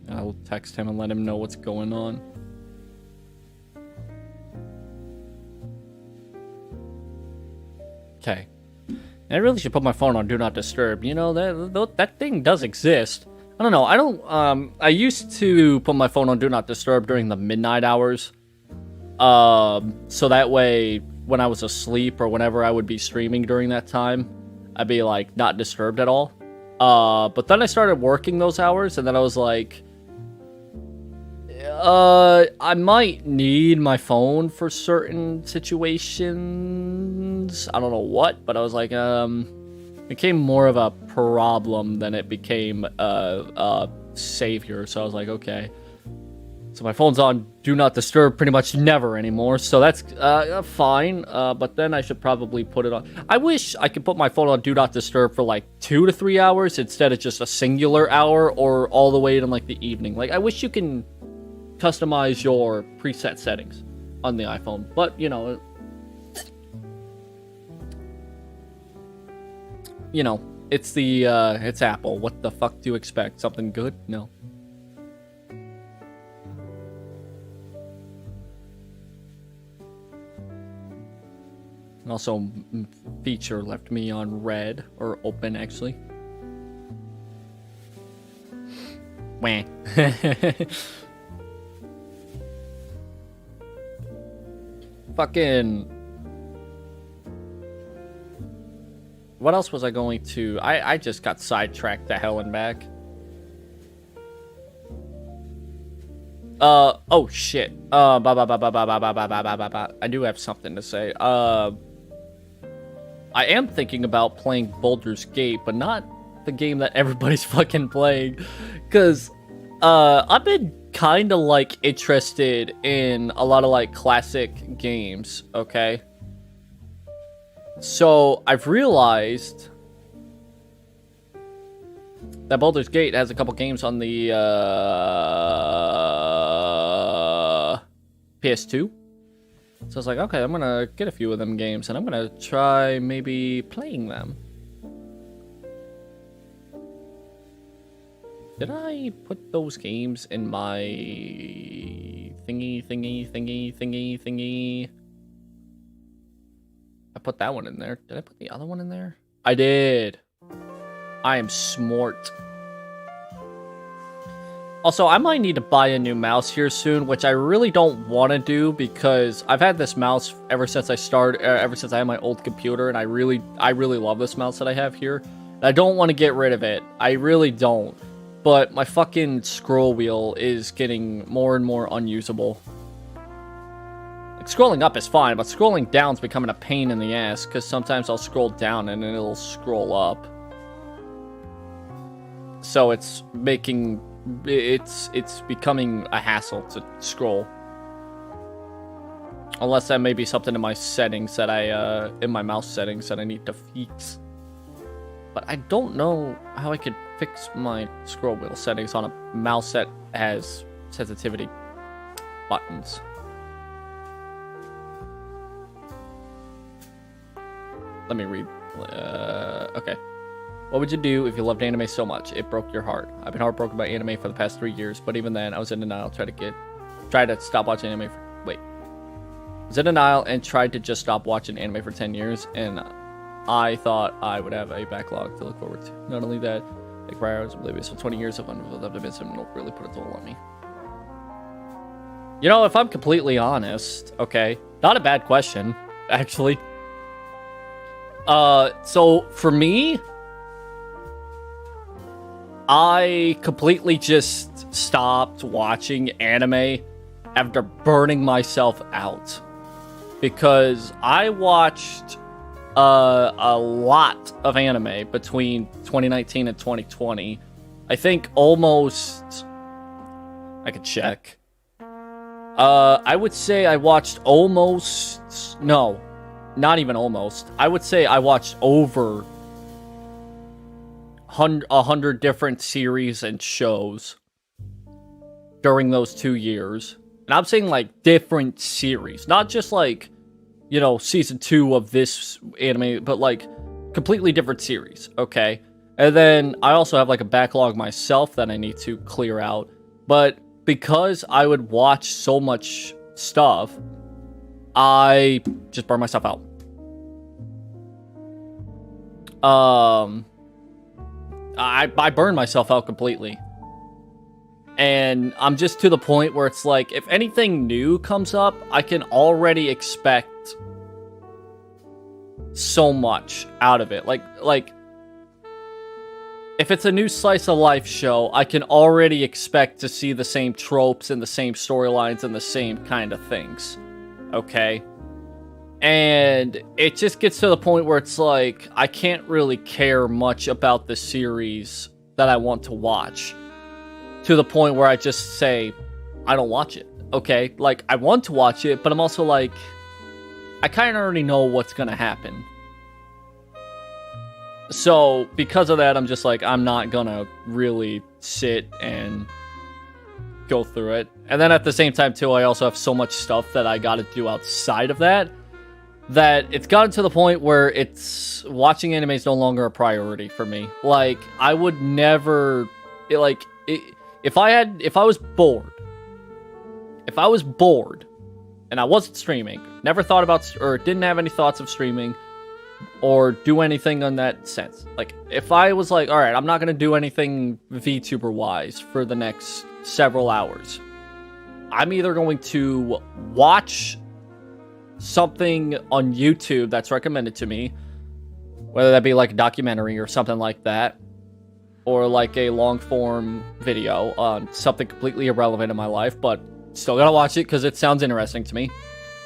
I'll text him and let him know what's going on. Okay. I really should put my phone on Do Not Disturb. You know, that thing does exist. I don't know. I used to put my phone on Do Not Disturb during the midnight hours. So that way, when I was asleep or whenever I would be streaming during that time, I'd be, like, not disturbed at all. But then I started working those hours, and then I was like, I might need my phone for certain situations. I don't know what, but I was like, it became more of a problem than it became a savior. So I was like, okay. So my phone's on Do Not Disturb pretty much never anymore. So that's fine. But then I should probably put it on. I wish I could put my phone on Do Not Disturb for like 2 to 3 hours instead of just a singular hour or all the way in like the evening. Like, I wish you can customize your preset settings on the iPhone, but you know, it's it's Apple. What the fuck do you expect? Something good? No. And also, feature left me on red or open actually. Wah. Fucking... What else was I going to... I just got sidetracked to hell and back. Oh shit. I do have something to say. I am thinking about playing Baldur's Gate, but not the game that everybody's fucking playing. Because, I've been kind of like interested in a lot of like classic games, okay? So I've realized that Baldur's Gate has a couple games on the PS2. So I was like, okay, I'm gonna get a few of them games and I'm gonna try maybe playing them. Did I put those games in my thingy? I put that one in there. Did I put the other one in there? I did. I am smart. Also, I might need to buy a new mouse here soon, which I really don't want to do because I've had this mouse ever since I had my old computer, and I really love this mouse that I have here. And I don't want to get rid of it. I really don't. But my fucking scroll wheel is getting more and more unusable. Like, scrolling up is fine, but scrolling down is becoming a pain in the ass, because sometimes I'll scroll down and then it'll scroll up. So it's making... It's becoming a hassle to scroll. Unless that may be something in my settings that in my mouse settings that I need to fix. But I don't know how I could fix my scroll wheel settings on a mouse that has sensitivity buttons. Let me read. Okay. What would you do if you loved anime so much it broke your heart? I've been heartbroken by anime for the past 3 years, but even then, I was in denial. Tried to stop watching anime. I was in denial and tried to just stop watching anime for 10 years, and I thought I would have a backlog to look forward to. Not only that, like prior, I was oblivious for 20 years of optimism and really put a toll on me. You know, if I'm completely honest, okay, not a bad question, actually. So for me, I completely just stopped watching anime after burning myself out. Because I watched a lot of anime between 2019 and 2020. I think almost... I could check. I would say I watched almost... No, not even almost. I would say I watched over 100 different series and shows during those 2 years. And I'm saying, like, different series. Not just, like, you know, season 2 of this anime, but, like, completely different series, okay? And then I also have, like, a backlog myself that I need to clear out. But because I would watch so much stuff, I just burned myself out. I burned myself out completely. And I'm just to the point where it's like, if anything new comes up, I can already expect so much out of it. Like, if it's a new slice of life show, I can already expect to see the same tropes and the same storylines and the same kind of things. Okay? And it just gets to the point where it's like, I can't really care much about the series that I want to watch. To the point where I just say, I don't watch it. Okay? Like, I want to watch it, but I'm also like, I kind of already know what's going to happen. So, because of that, I'm just like, I'm not going to really sit and go through it. And then at the same time, too, I also have so much stuff that I got to do outside of that, that it's gotten to the point where it's watching anime is no longer a priority for me. Like, I would never, if I was bored and I wasn't streaming, never thought about, or didn't have any thoughts of streaming or do anything on that sense. Like, if I was like, all right, I'm not going to do anything VTuber wise for the next several hours, I'm either going to watch something on YouTube that's recommended to me, whether that be like a documentary or something like that, or like a long form video on something completely irrelevant in my life, but still gotta watch it because it sounds interesting to me.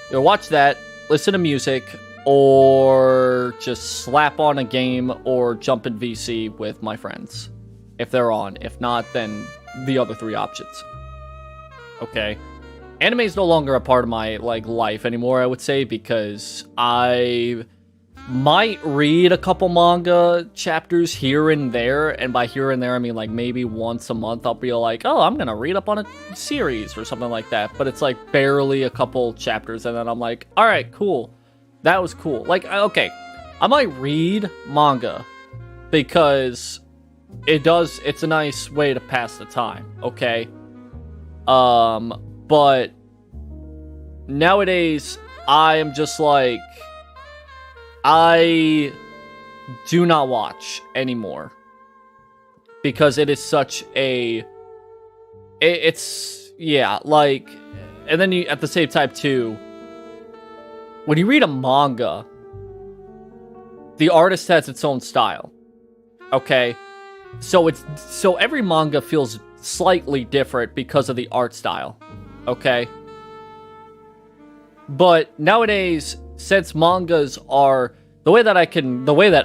Either watch that, listen to music, or just slap on a game or jump in VC with my friends if they're on. If not, then the other three options. Okay. Anime is no longer a part of my life anymore, I would say, because I might read a couple manga chapters here and there, and by here and there I mean like maybe once a month I'll be like, oh, I'm gonna read up on a series or something like that, but it's like barely a couple chapters, and then I'm like, all right, cool, that was cool. Like, okay, I might read manga because it's a nice way to pass the time, okay? But nowadays I am just like, I do not watch anymore because it is such a, yeah, like, and then you, at the same time too, when you read a manga, the artist has its own style, okay? So every manga feels slightly different because of the art style, okay? But nowadays, since mangas are the way that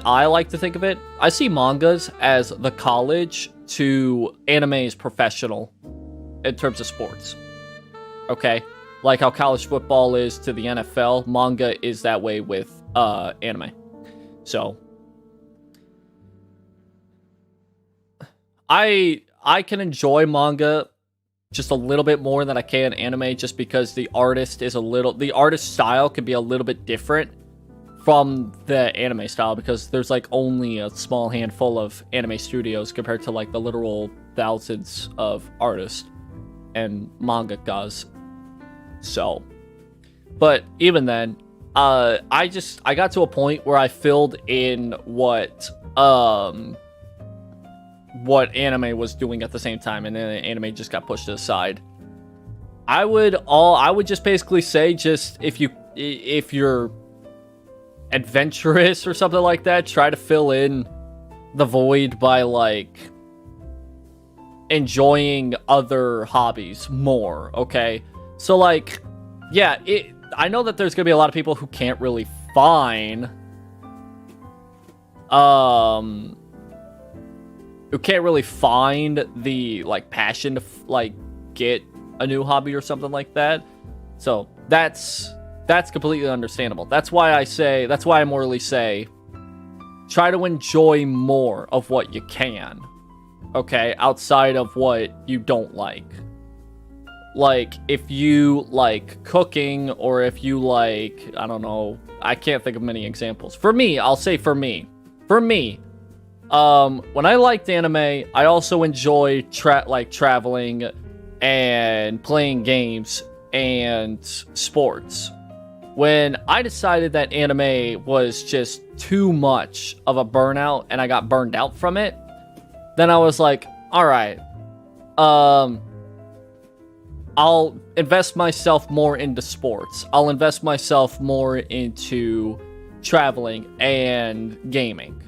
I like to think of it, I see mangas as the college to anime's professional in terms of sports. Okay? Like how college football is to the NFL, manga is that way with anime. So I can enjoy manga just a little bit more than I can anime, just because the artist style can be a little bit different from the anime style, because there's like only a small handful of anime studios compared to like the literal thousands of artists and mangakas. So, but even then, I got to a point where I filled in what anime was doing at the same time, and then anime just got pushed to the side. I would just basically say, just if you're adventurous or something like that, try to fill in the void by like enjoying other hobbies more, okay? So like, yeah, I know that there's gonna be a lot of people who can't really find the like passion to like get a new hobby or something like that. So that's completely understandable. That's why I morally say, try to enjoy more of what you can, okay, outside of what you don't like. Like, if you like cooking, or if you like, I don't know, I can't think of many examples. For me, I'll say for me, when I liked anime, I also enjoy traveling and playing games and sports, When I decided that anime was just too much of a burnout and I got burned out from it, then I was like, all right, I'll invest myself more into sports. I'll invest myself more into traveling and gaming.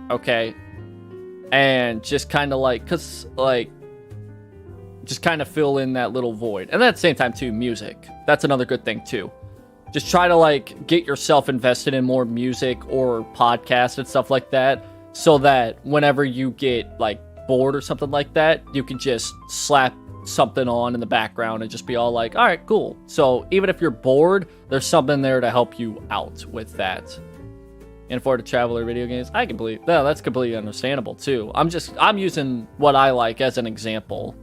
Okay? And just kind of like, just kind of fill in that little void. And at the same time, too, music. That's another good thing, too. Just try to, like, get yourself invested in more music or podcasts and stuff like that, so that whenever you get, like, bored or something like that, you can just slap something on in the background and just be all like, all right, cool. So even if you're bored, there's something there to help you out with that. And for to travel or video games, that's completely understandable, too. I'm using what I like as an example.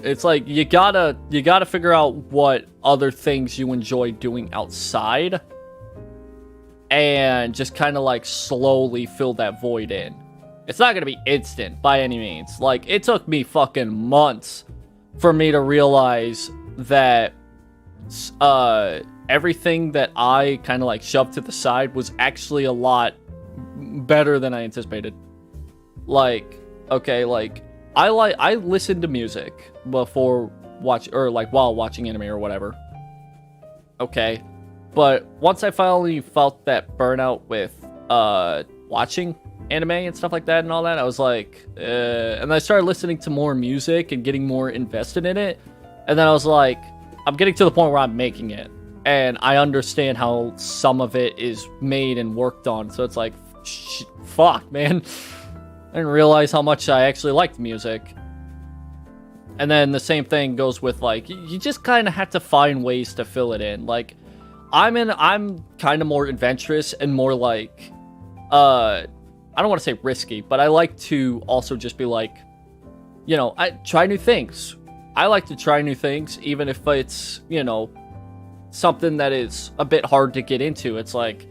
It's like you gotta figure out what other things you enjoy doing outside, and just kind of like slowly fill that void in. It's not gonna be instant by any means. Like, it took me fucking months for me to realize that everything that I kind of like shoved to the side was actually a lot better than I anticipated. Like, okay, like I listen to music before while watching anime or whatever. Okay. But once I finally felt that burnout with watching anime and stuff like that and all that, I was like, and I started listening to more music and getting more invested in it. And then I was like, I'm getting to the point where I'm making it. And I understand how some of it is made and worked on. So it's like, fuck, man. I didn't realize how much I actually liked music. And then the same thing goes with, like, you just kind of have to find ways to fill it in. Like, I'm kind of more adventurous and more like, I don't want to say risky, but I like to also just be like, you know, I try new things. I like to try new things, even if it's, you know, something that is a bit hard to get into. It's like,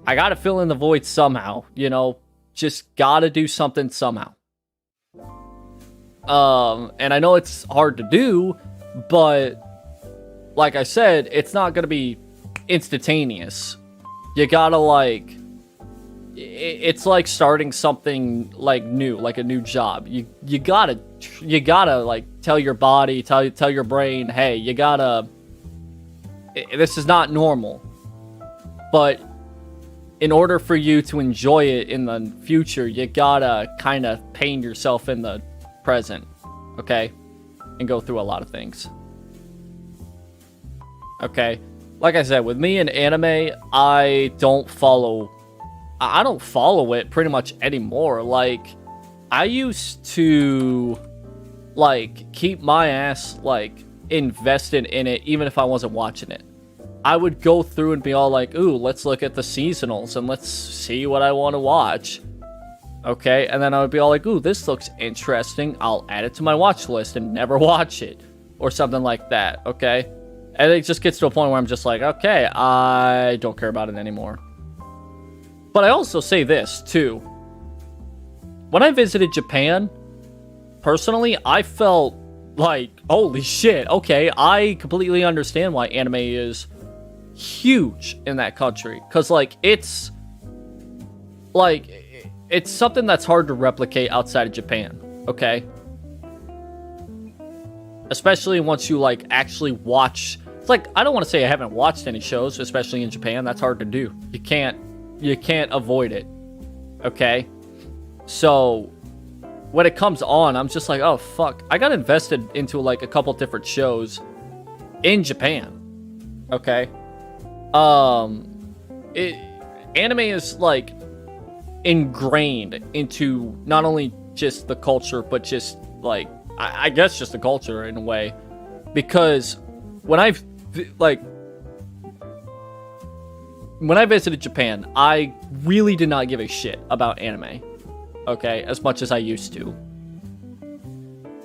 I gotta fill in the void somehow, you know, just gotta do something somehow. And I know it's hard to do, but like I said, it's not gonna be instantaneous. You gotta, like, it's like starting something like new, like a new job. You gotta like tell your body, tell your brain, hey, this is not normal. But in order for you to enjoy it in the future, you gotta kind of pain yourself in the present, okay? And go through a lot of things. Okay? Like I said, with me in anime, I don't follow it pretty much anymore. Like, I used to, like, keep my ass, like, invested in it even if I wasn't watching it. I would go through and be all like, ooh, let's look at the seasonals and let's see what I want to watch. Okay, and then I would be all like, ooh, this looks interesting. I'll add it to my watch list and never watch it. Or something like that, okay? And it just gets to a point where I'm just like, okay, I don't care about it anymore. But I also say this, too. When I visited Japan, personally, I felt like, holy shit, okay, I completely understand why anime is huge in that country. Because, like, it's something that's hard to replicate outside of Japan, okay? Especially once you, like, actually watch. It's like, I don't want to say I haven't watched any shows, especially in Japan. That's hard to do. You can't avoid it, okay? So when it comes on, I'm just like, oh, fuck. I got invested into, like, a couple different shows in Japan, okay? Anime is, like, ingrained into not only just the culture, but just, like, I guess just the culture in a way. Because when I visited Japan, I really did not give a shit about anime, okay, as much as I used to.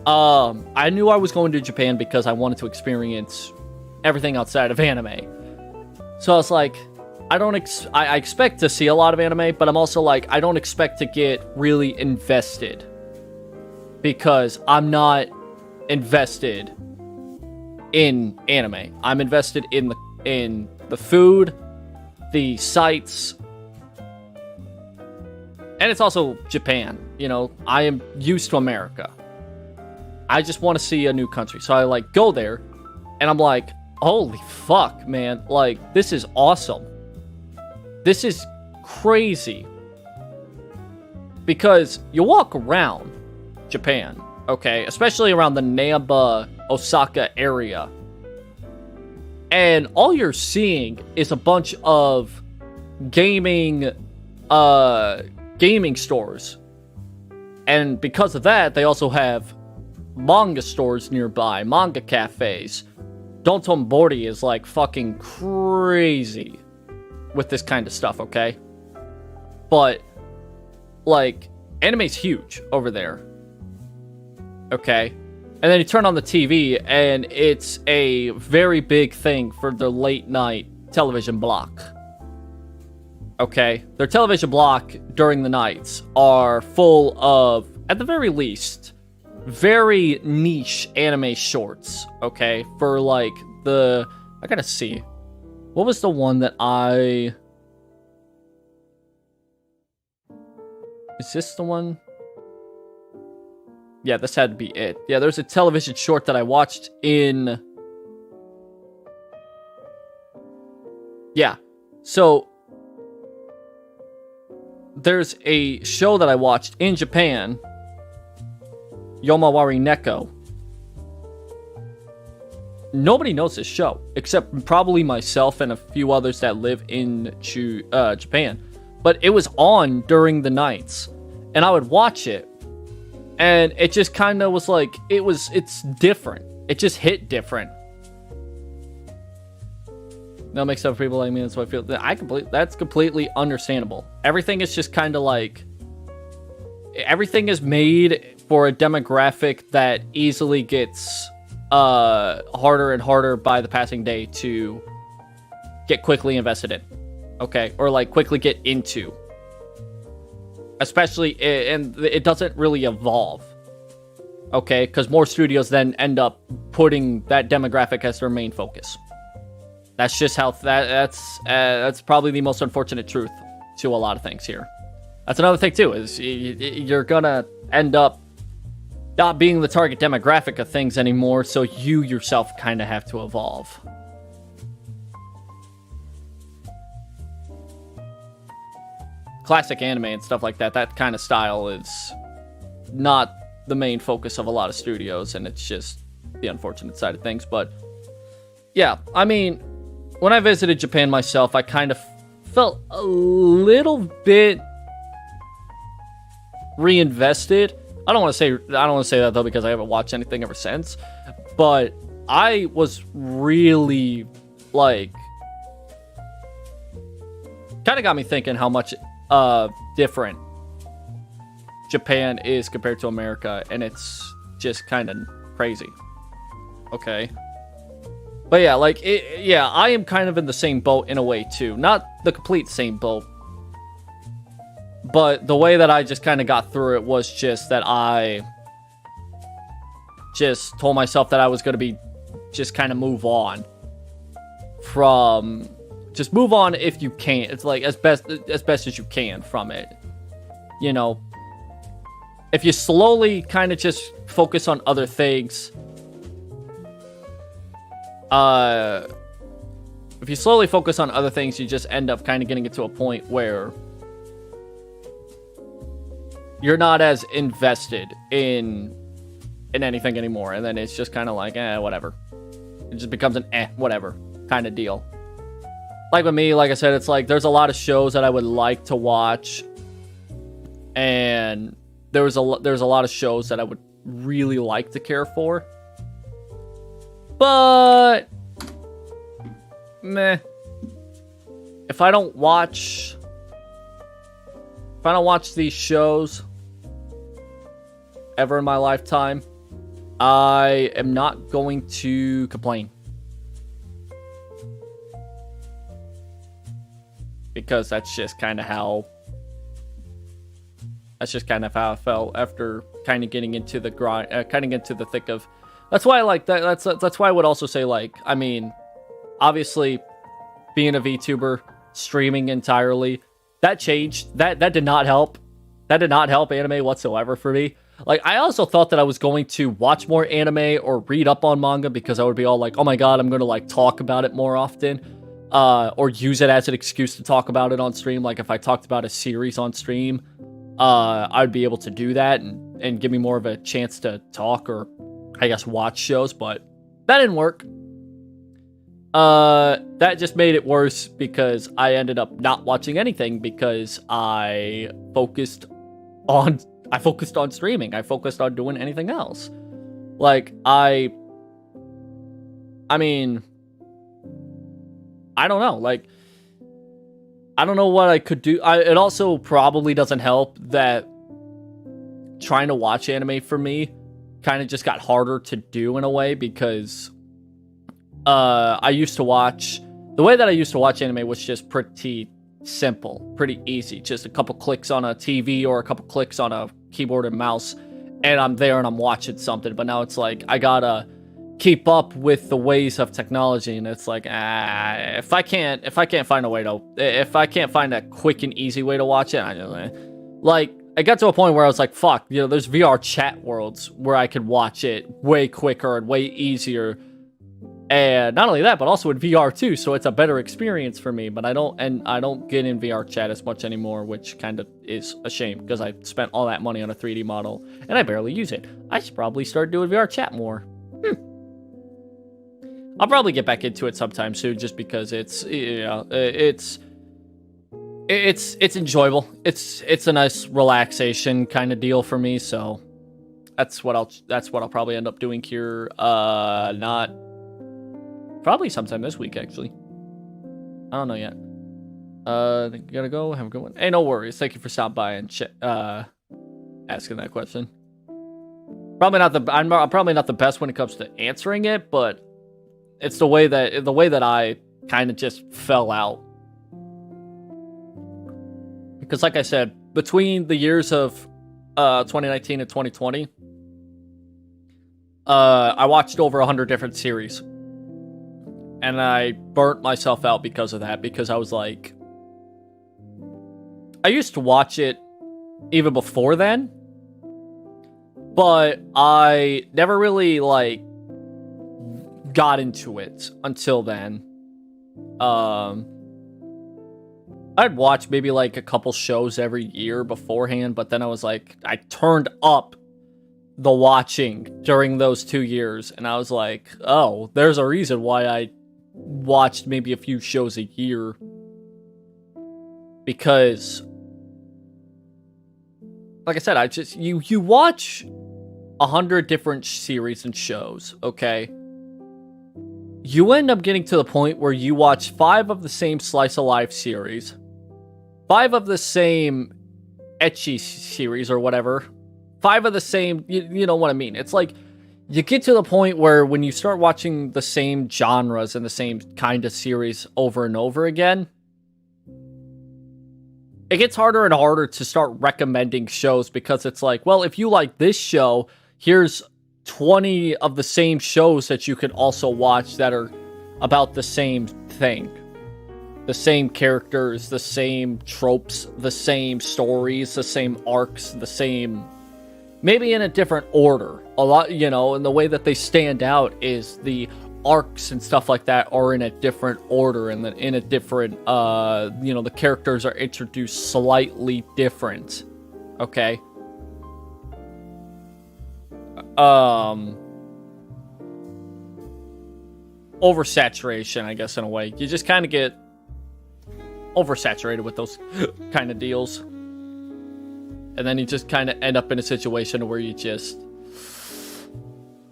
I knew I was going to Japan because I wanted to experience everything outside of anime. So I was like, I expect to see a lot of anime, but I'm also like, I don't expect to get really invested. Because I'm not invested in anime. I'm invested in the food, the sights, and it's also Japan. You know, I am used to America. I just want to see a new country. So I like go there and I'm like, holy fuck, man. Like, this is awesome. This is crazy. Because you walk around Japan, okay, especially around the Namba, Osaka area, and all you're seeing is a bunch of gaming stores. And because of that, they also have manga stores nearby, manga cafes. Dotonbori is like fucking crazy with this kind of stuff, okay? But like, anime's huge over there, okay? And then you turn on the TV and it's a very big thing for the late night television block. Okay, their television block during the nights are full of, at the very least, very niche anime shorts, okay? For like I gotta see. What was the one that is this the one? Yeah, this had to be it. Yeah, there's a television short that I watched in... Yeah, so there's a show that I watched in Japan, Yomawari Neko. Nobody knows this show, except probably myself and a few others that live in Japan. But it was on during the nights, and I would watch it, and it just kind of was like, it's different. It just hit different. That makes up for people like me. That's what I feel. That's completely understandable. Everything is just kind of like, everything is made for a demographic that easily gets harder and harder by the passing day to get quickly invested in. Okay, or like quickly get into. Especially, and it doesn't really evolve. Okay, because more studios then end up putting that demographic as their main focus. That's just how that's probably the most unfortunate truth to a lot of things here. That's another thing too, is you're gonna end up not being the target demographic of things anymore, so you yourself kind of have to evolve. Classic anime and stuff like that, that kind of style is not the main focus of a lot of studios, and it's just the unfortunate side of things. But yeah, I mean, when I visited Japan myself, I kind of felt a little bit reinvested. I don't want to say that though, because I haven't watched anything ever since. But I was really like, kind of got me thinking how much different Japan is compared to America, and it's just kind of crazy. Okay. But yeah, like, yeah, I am kind of in the same boat in a way too. Not the complete same boat, but the way that I just kind of got through it was just that I just told myself that I was going to be just kind of move on from, just move on if you can. It's like as best as you can from it. You know, if you slowly kind of just focus on other things, if you slowly focus on other things, you just end up kind of getting it to a point where you're not as invested in anything anymore, and then it's just kind of like, whatever. It just becomes an whatever kind of deal. Like with me, like I said, it's like there's a lot of shows that I would like to watch, and there's a lot of shows that I would really like to care for, but meh. If I don't watch these shows ever in my lifetime, I am not going to complain. Because that's just kind of how I felt after kind of getting into the grind, kind of into the thick of That's why I like that. That's why I would also say, like, I mean, obviously, being a VTuber, streaming entirely, that changed. That did not help. That did not help anime whatsoever for me. Like, I also thought that I was going to watch more anime or read up on manga because I would be all like, oh my god, I'm going to, like, talk about it more often. Or use it as an excuse to talk about it on stream. Like, if I talked about a series on stream, I'd be able to do that and give me more of a chance to talk or, I guess, watch shows. But that didn't work. That just made it worse because I ended up not watching anything because I focused on streaming. I focused on doing anything else. Like, I mean, I don't know. Like, I don't know what I could do. It also probably doesn't help that trying to watch anime for me kind of just got harder to do in a way because I used to watch... The way that I used to watch anime was just pretty simple, pretty easy. Just a couple clicks on a TV or a couple clicks on a keyboard and mouse, and I'm there and I'm watching something. But now it's like, I gotta keep up with the ways of technology, and it's like, if I can't find a quick and easy way to watch it, I got to a point where I was like, fuck, you know, there's VR chat worlds where I could watch it way quicker and way easier. And not only that, but also in VR too, so it's a better experience for me. But I don't get in VR chat as much anymore, which kind of is a shame because I spent all that money on a 3D model and I barely use it. I should probably start doing VR chat more. I'll probably get back into it sometime soon, just because it's, you know, it's enjoyable. It's a nice relaxation kind of deal for me. So that's what I'll probably end up doing here. Probably sometime this week, actually. I don't know yet. Gotta go. Have a good one. Hey, no worries. Thank you for stopping by and asking that question. I'm probably not the best when it comes to answering it, but it's the way that I kind of just fell out. Because, like I said, between the years of 2019 and 2020, I watched over 100 different series. And I burnt myself out because of that, because I was like... I used to watch it even before then, but I never really, like, got into it until then. I'd watch maybe like a couple shows every year beforehand, but then I was like, I turned up the watching during those 2 years, and I was like, oh, there's a reason why I watched maybe a few shows a year. Because, like I said, you watch 100 different series and shows, okay? You end up getting to the point where you watch 5 of the same slice of life series, 5 of the same ecchi series or whatever, 5 of the same, you know what I mean? It's like, you get to the point where when you start watching the same genres and the same kind of series over and over again, it gets harder and harder to start recommending shows, because it's like, well, if you like this show, here's 20 of the same shows that you could also watch that are about the same thing. The same characters, the same tropes, the same stories, the same arcs, the same... Maybe in a different order. A lot, you know, and the way that they stand out is the arcs and stuff like that are in a different order, and then in a different, you know, the characters are introduced slightly different. Okay? Oversaturation, I guess, in a way. You just kind of get oversaturated with those kind of deals. And then you just kind of end up in a situation where you just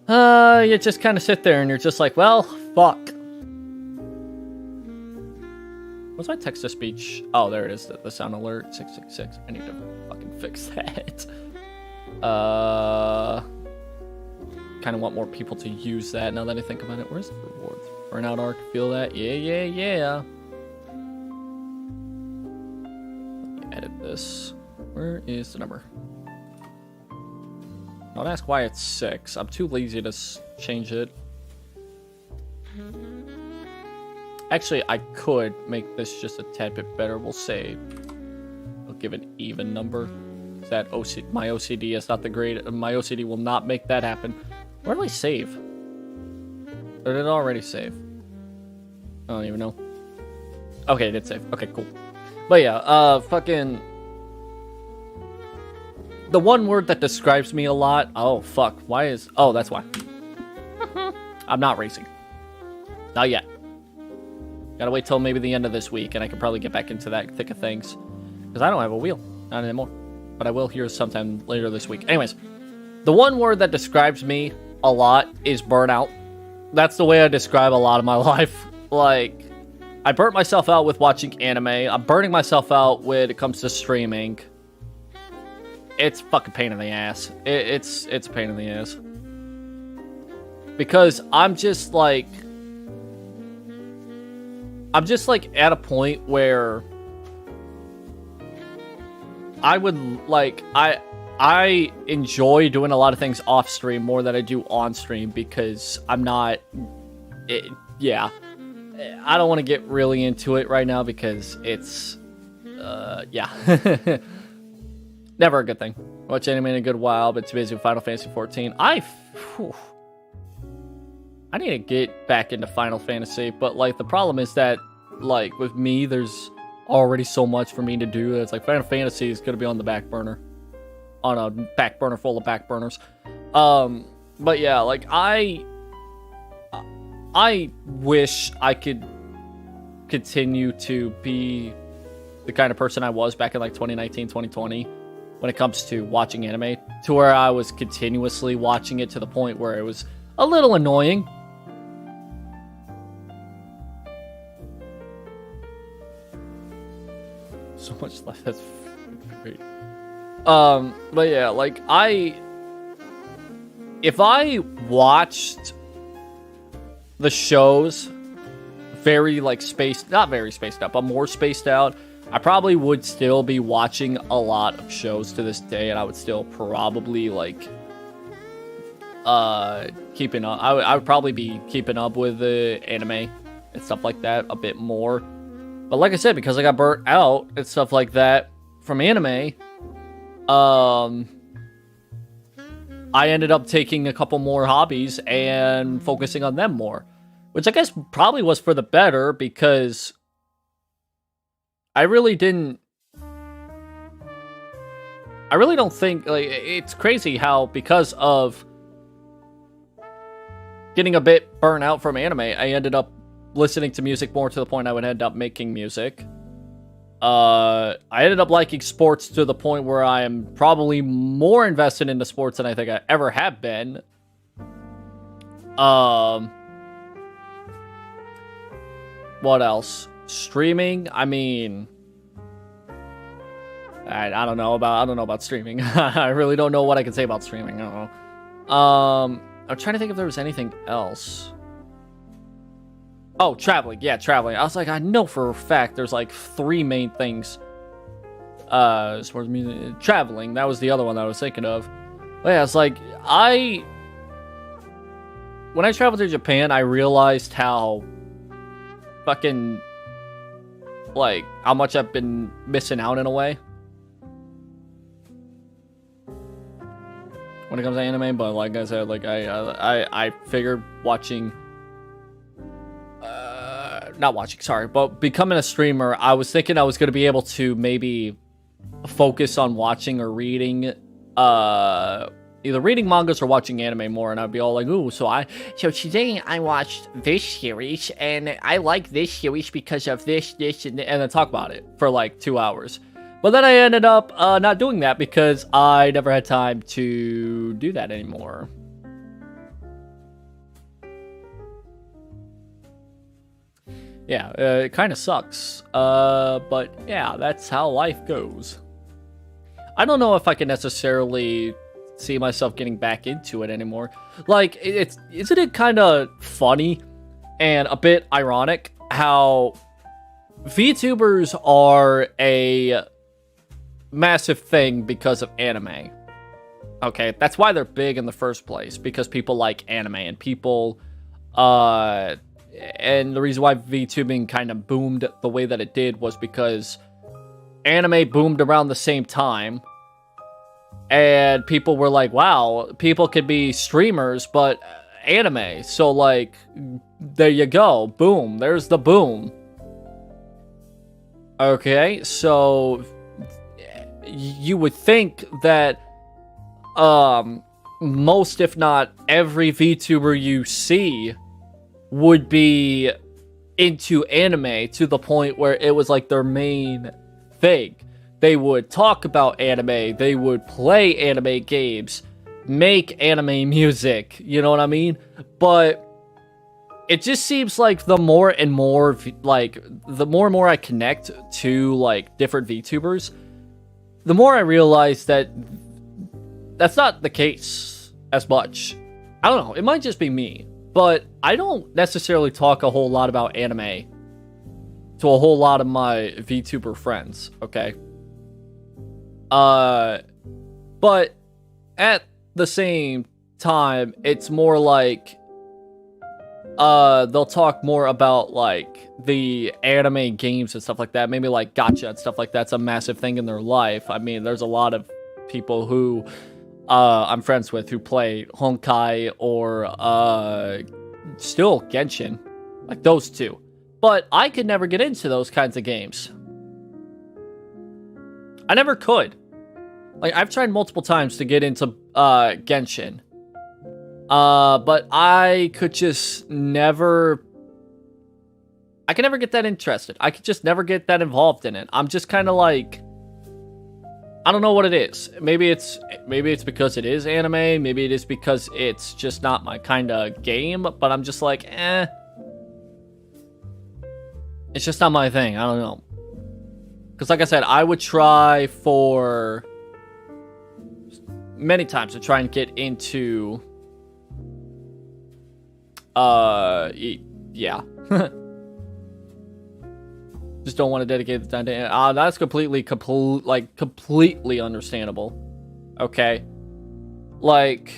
kind of sit there and you're just like, well, fuck. What's my text-to-speech? Oh, there it is, the sound alert, 666. I need to fucking fix that. Kind of want more people to use that now that I think about it. Where's the rewards? Burnout arc, feel that? Yeah. Let me edit this. Where is the number? Don't ask why it's 6. I'm too lazy to change it. Actually, I could make this just a tad bit better. We'll say, I'll give an even number. That my OCD is not the great. My OCD will not make that happen. Where do I save? Or did it already save? I don't even know. Okay, it did save. Okay, cool. But yeah, fucking... The one word that describes me a lot... Oh, fuck. Why is... Oh, that's why. I'm not racing. Not yet. Gotta wait till maybe the end of this week, and I can probably get back into that thick of things. Because I don't have a wheel. Not anymore. But I will here sometime later this week. Anyways, the one word that describes me a lot is burnout. That's the way I describe a lot of my life. Like, I burnt myself out with watching anime. I'm burning myself out when it comes to streaming. It's fucking pain in the ass. It's a pain in the ass. Because I'm just like at a point where I would like I enjoy doing a lot of things off stream more than I do on stream because I'm not yeah. I don't want to get really into it right now because it's yeah. Never a good thing. Watch anime in a good while, but too busy with Final Fantasy 14. I need to get back into Final Fantasy, but like the problem is that like with me, there's already so much for me to do. It's like Final Fantasy is gonna be on the back burner, on a back burner full of back burners. But yeah, like I wish I could continue to be the kind of person I was back in like 2019, 2020 when it comes to watching anime, to where I was continuously watching it to the point where it was a little annoying. So much left. That's great. But yeah, like if I watched the shows very like not very spaced out, but more spaced out, I probably would still be watching a lot of shows to this day, and I would still probably like keeping up. I would probably be keeping up with the anime and stuff like that a bit more. But like I said, because I got burnt out and stuff like that from anime, I ended up taking a couple more hobbies and focusing on them more, which I guess probably was for the better because I really don't think, like, it's crazy how because of getting a bit burnt out from anime, I ended up listening to music more to the point I would end up making music. I ended up liking sports to the point where I am probably more invested into sports than I think I ever have been. What else? Streaming? I mean, I don't know about streaming. I really don't know what I can say about streaming. I don't know. I'm trying to think if there was anything else. Oh, traveling. Yeah, traveling. I was like, I know for a fact there's like 3 main things. As far as music, traveling. That was the other one that I was thinking of. But yeah, it's like when I traveled to Japan, I realized how fucking like how much I've been missing out in a way when it comes to anime. But like I said, like I figured watching. Not watching, sorry, but becoming a streamer, I was thinking I was going to be able to maybe focus on watching or reading, either reading mangas or watching anime more, and I'd be all like, ooh, so today I watched this series, and I like this series because of this, and then talk about it for like 2 hours. But then I ended up not doing that because I never had time to do that anymore. Yeah, it kind of sucks. But yeah, that's how life goes. I don't know if I can necessarily see myself getting back into it anymore. Like, isn't it kind of funny and a bit ironic how VTubers are a massive thing because of anime? Okay, that's why they're big in the first place, because people like anime, and people, and the reason why VTubing kind of boomed the way that it did was because anime boomed around the same time, and people were like, wow, people could be streamers, but anime, so like, there you go, boom, there's the boom. Okay, so you would think that most, if not every VTuber you see would be into anime to the point where it was like their main thing. They would talk about anime, they would play anime games, make anime music, you know what I mean? But it just seems like the more and more I connect to like different VTubers, the more I realize that that's not the case as much. I don't know, it might just be me, but I don't necessarily talk a whole lot about anime to a whole lot of my VTuber friends, okay? But at the same time, it's more like they'll talk more about like the anime games and stuff like that. Maybe like gacha and stuff like that's a massive thing in their life. I mean, there's a lot of people who I'm friends with who play Honkai or still Genshin, like those two. But I could never get into those kinds of games. I never could. Like, I've tried multiple times to get into Genshin. But I could just never... I could never get that interested. I could just never get that involved in it. I'm just kind of like... I don't know what it is. Maybe it's because it is anime. Maybe it is because it's just not my kind of game. But I'm just like, eh. It's just not my thing. I don't know. Because like I said, I would try for... many times to try and get into... yeah. Just don't want to dedicate the time to... that's completely understandable. Okay? Like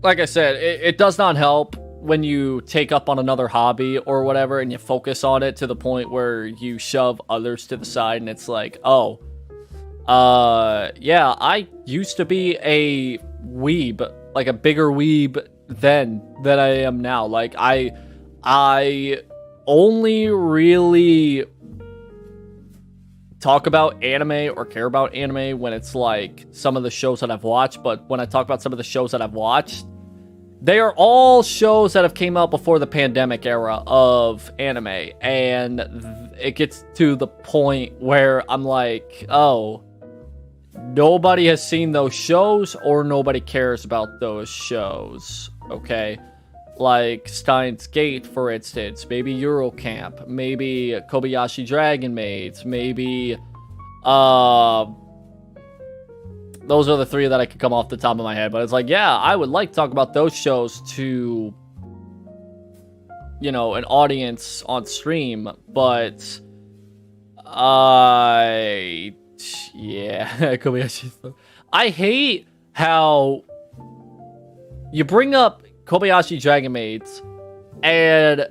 I said, it does not help when you take up on another hobby or whatever and you focus on it to the point where you shove others to the side and it's like, oh, yeah, I used to be a weeb, like a bigger weeb then than I am now. Like, I only really talk about anime or care about anime when it's like some of the shows that I've watched, but when I talk about some of the shows that I've watched, they are all shows that have came out before the pandemic era of anime, and it gets to the point where I'm like, oh, nobody has seen those shows or nobody cares about those shows, okay? Like Steins Gate, for instance, maybe Eurocamp, maybe Kobayashi Dragon Maids, maybe, those are the three that I could come off the top of my head. But it's like, yeah, I would like to talk about those shows to, you know, an audience on stream. But, yeah, Kobayashi. I hate how you bring up Kobayashi Dragon Maids and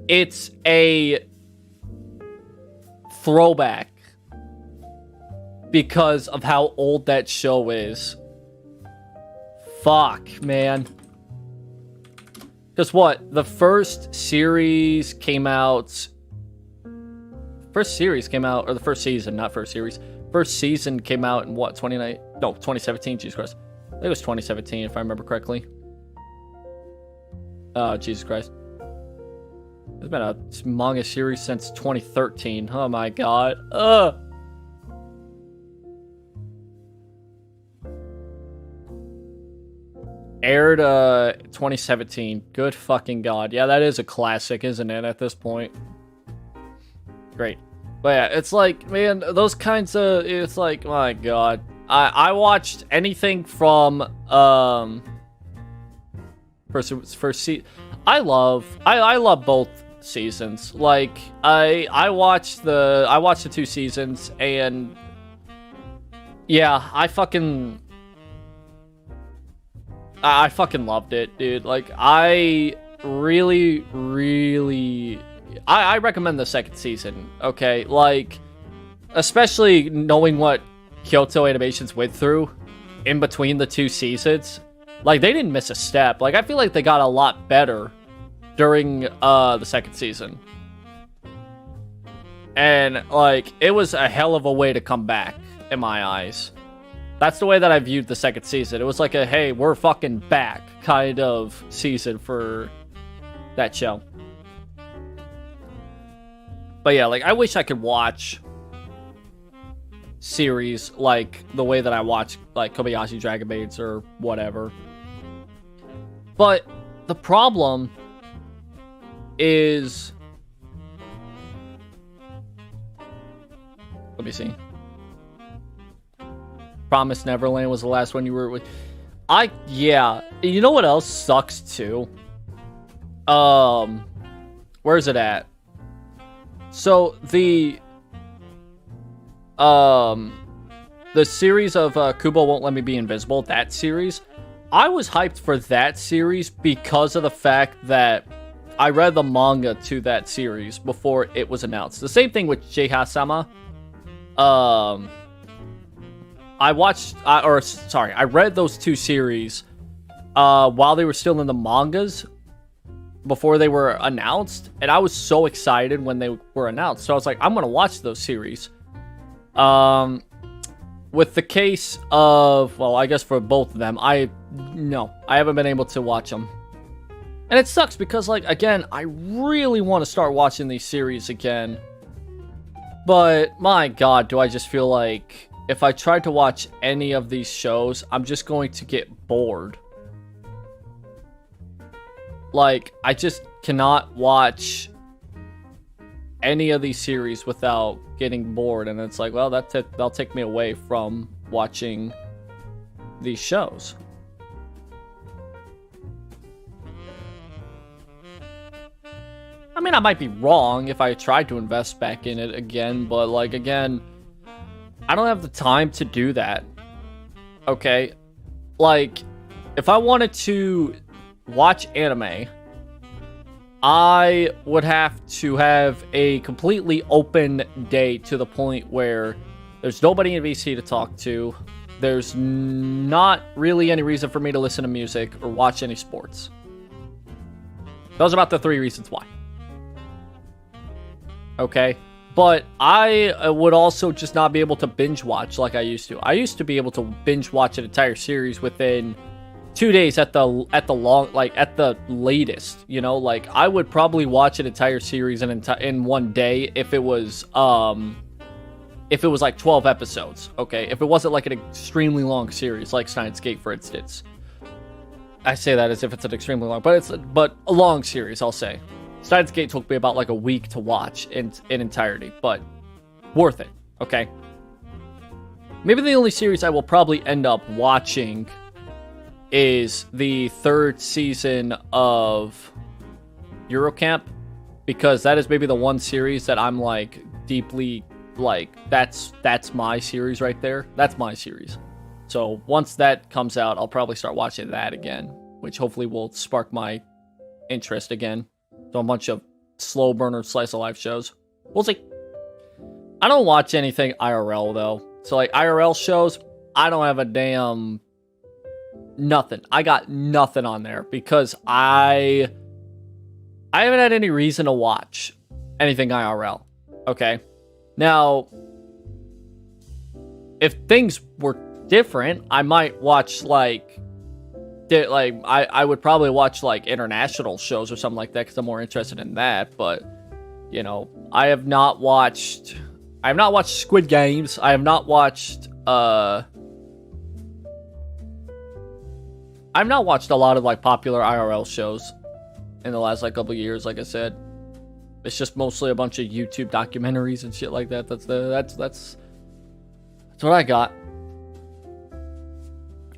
it's a throwback because of how old that show is. Fuck, man. Because what? The first series came out... or the first season, not first series. First season came out in what, 2017, Jesus Christ. I think it was 2017, if I remember correctly. Oh, Jesus Christ. It's been a manga series since 2013. Oh my god. Ugh. Aired 2017. Good fucking god. Yeah, that is a classic, isn't it, at this point? Great. But yeah, it's like, man, those kinds of... It's like, my god. I watched anything from... First season. I love both seasons. Like, I watched the 2 seasons, and yeah, I fucking loved it, dude. Like, I really I recommend the 2nd season, okay? Like, especially knowing what Kyoto Animations went through in between the 2 seasons. Like, they didn't miss a step. Like, I feel like they got a lot better during the 2nd season. And, like, it was a hell of a way to come back, in my eyes. That's the way that I viewed the 2nd season. It was like a, hey, we're fucking back kind of season for that show. But yeah, like, I wish I could watch series like the way that I watch, like, Kobayashi Dragon Maids or whatever. But the problem is... Let me see. Promised Neverland was the last one you were with. Yeah. You know what else sucks too? Where's it at? So the series of Kubo Won't Let Me Be Invisible, that series, I was hyped for that series because of the fact that I read the manga to that series before it was announced. The same thing with Jeha-sama. I read those 2 series while they were still in the mangas before they were announced, and I was so excited when they were announced. So I was like, I'm gonna watch those series. With the case of, well, I guess for both of them, I haven't been able to watch them. And it sucks because, like, again, I really want to start watching these series again. But, my god, do I just feel like if I try to watch any of these shows, I'm just going to get bored. Like, I just cannot watch any of these series without getting bored. And it's like, well, that'll take me away from watching these shows. I mean, I might be wrong if I tried to invest back in it again, but, like, again, I don't have the time to do that. Okay? Like, if I wanted to watch anime, I would have to have a completely open day to the point where there's nobody in VC to talk to. There's not really any reason for me to listen to music or watch any sports. Those are about the 3 reasons why. Okay? But I would also just not be able to binge watch like I used to. I used to be able to binge watch an entire series within 2 days at the latest, you know? Like, I would probably watch an entire series in one day if it was like 12 episodes, okay? If it wasn't like an extremely long series, like Steins Gate, for instance. I say that as if it's an extremely long, but a long series, I'll say. Steins Gate took me about like a week to watch in entirety, but worth it, okay? Maybe the only series I will probably end up watching is the 3rd season of Eurocamp, because that is maybe the one series that I'm like deeply like, that's my series right there. That's my series. So once that comes out, I'll probably start watching that again, which hopefully will spark my interest again. So a bunch of slow burner slice of life shows. We'll see. I don't watch anything IRL though. So like IRL shows, I don't have a damn nothing. I got nothing on there because I haven't had any reason to watch anything IRL. Okay. Now, if things were different, I might watch I would probably watch like international shows or something like that because I'm more interested in that. But you know, I have not watched Squid Games. I have not watched a lot of like popular IRL shows in the last like couple years. Like I said, it's just mostly a bunch of YouTube documentaries and shit like that. That's what I got.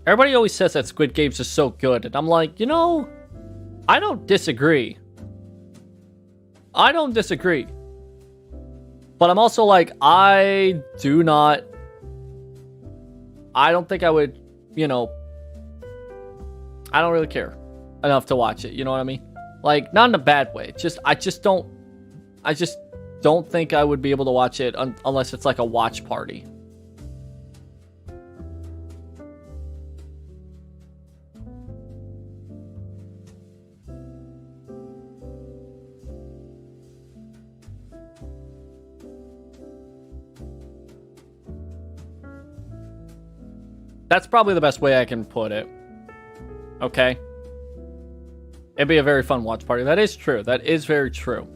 Everybody always says that Squid Games is so good, and I'm like, you know, I don't disagree. I don't disagree. But I'm also like, I don't think I would, you know, I don't really care enough to watch it, you know what I mean? Like, not in a bad way. I just don't think I would be able to watch it unless it's like a watch party. That's probably the best way I can put it. Okay? It'd be a very fun watch party. That is true. That is very true.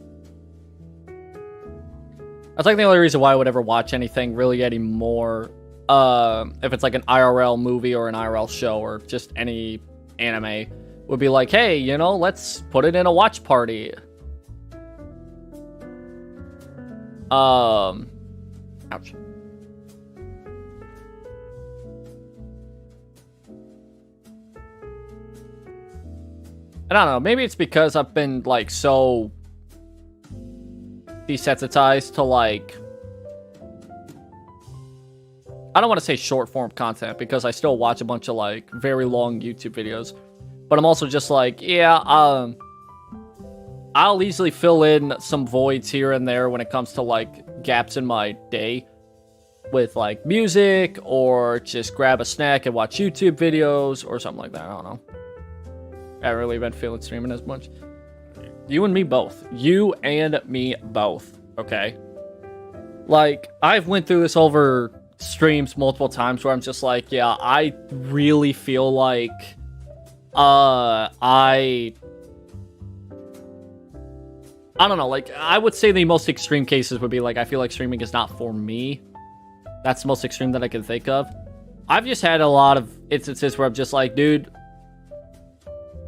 That's like the only reason why I would ever watch anything really anymore. If it's like an IRL movie or an IRL show or just any anime, would be like, hey, you know, let's put it in a watch party. Ouch. I don't know, maybe it's because I've been, like, so desensitized to, like, I don't want to say short form content because I still watch a bunch of, like, very long YouTube videos, but I'm also just like, yeah, I'll easily fill in some voids here and there when it comes to, like, gaps in my day with, like, music or just grab a snack and watch YouTube videos or something like that. I don't know. I haven't really been feeling streaming as much. You and me both. You and me both. Okay? Like, I've went through this over streams multiple times where I'm just like, yeah, I really feel like I don't know, like, I would say the most extreme cases would be like, I feel like streaming is not for me. That's the most extreme that I can think of. I've just had a lot of instances where I'm just like, dude,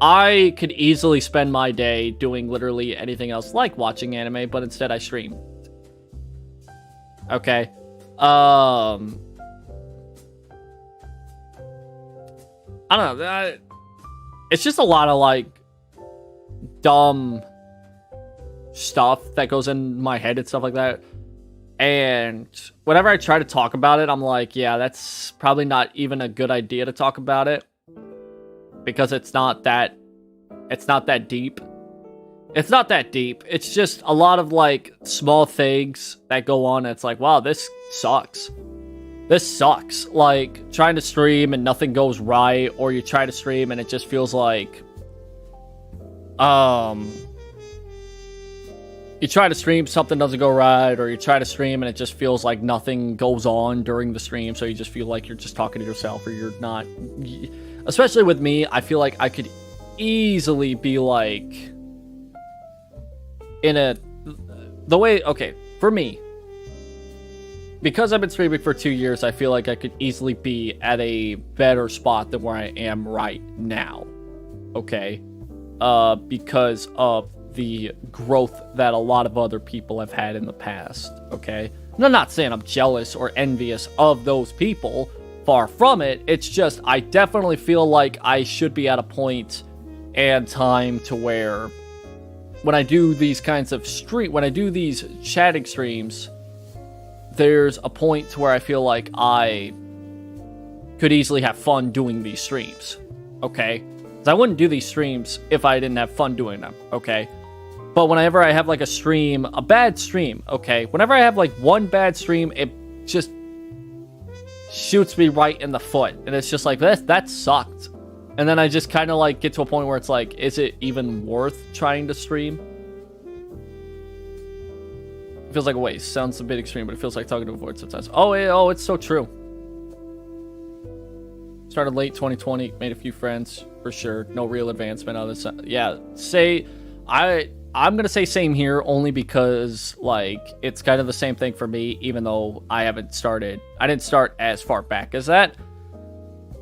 I could easily spend my day doing literally anything else, like watching anime, but instead I stream. Okay. I don't know. It's just a lot of, like, dumb stuff that goes in my head and stuff like that. And whenever I try to talk about it, I'm like, yeah, that's probably not even a good idea to talk about it. Because it's not that deep. It's not that deep. It's just a lot of, like, small things that go on. And it's like, wow, this sucks. This sucks. Like, trying to stream and nothing goes right, or you try to stream and it just feels like, you try to stream, something doesn't go right, or you try to stream and it just feels like nothing goes on during the stream, so you just feel like you're just talking to yourself, or you're not. Especially with me, I feel like I could easily be like, okay, for me, because I've been streaming for 2 years, I feel like I could easily be at a better spot than where I am right now, okay? Because of the growth that a lot of other people have had in the past, okay? And I'm not saying I'm jealous or envious of those people, far from it. It's just, I definitely feel like I should be at a point and time to where when I do these kinds of when I do these chatting streams, there's a point to where I feel like I could easily have fun doing these streams, okay? Because I wouldn't do these streams if I didn't have fun doing them, okay? But whenever I have, like, a bad stream, okay? Whenever I have, like, one bad stream, it just shoots me right in the foot. And it's just like, that sucked. And then I just kind of, like, get to a point where it's like, is it even worth trying to stream? It feels like a waste. Sounds a bit extreme, but it feels like talking to a void sometimes. Oh, it's so true. Started late 2020, made a few friends, for sure. No real advancement on this. Yeah, I'm going to say same here, only because, like, it's kind of the same thing for me, even though I didn't start as far back as that.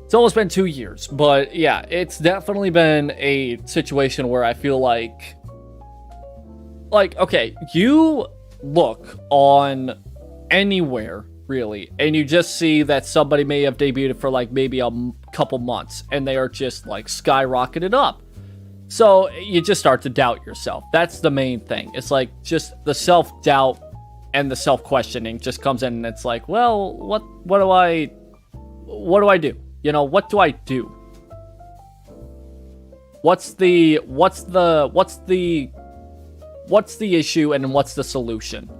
It's almost been 2 years, but yeah, it's definitely been a situation where I feel like, okay, you look on anywhere, really, and you just see that somebody may have debuted for, like, maybe a couple months, and they are just, like, skyrocketed up. So you just start to doubt yourself. That's the main thing. It's like just the self-doubt and the self-questioning just comes in, and it's like, well, what do I do? You know, what do I do? What's the issue, and what's the solution?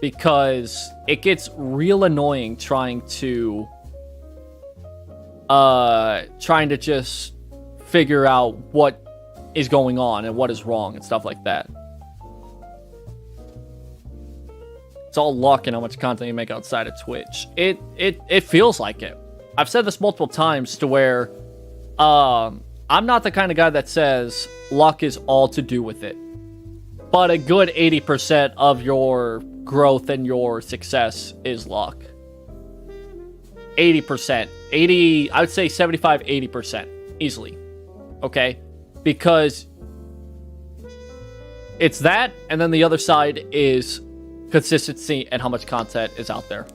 Because it gets real annoying trying to just figure out what is going on and what is wrong and stuff like that. It's all luck and how much content you make outside of Twitch. It feels like it. I've said this multiple times to where I'm not the kind of guy that says luck is all to do with it. But a good 80% of your growth and your success is luck. 80%. I would say 75, 80%. Easily. Okay? Because it's that, and then the other side is consistency and how much content is out there.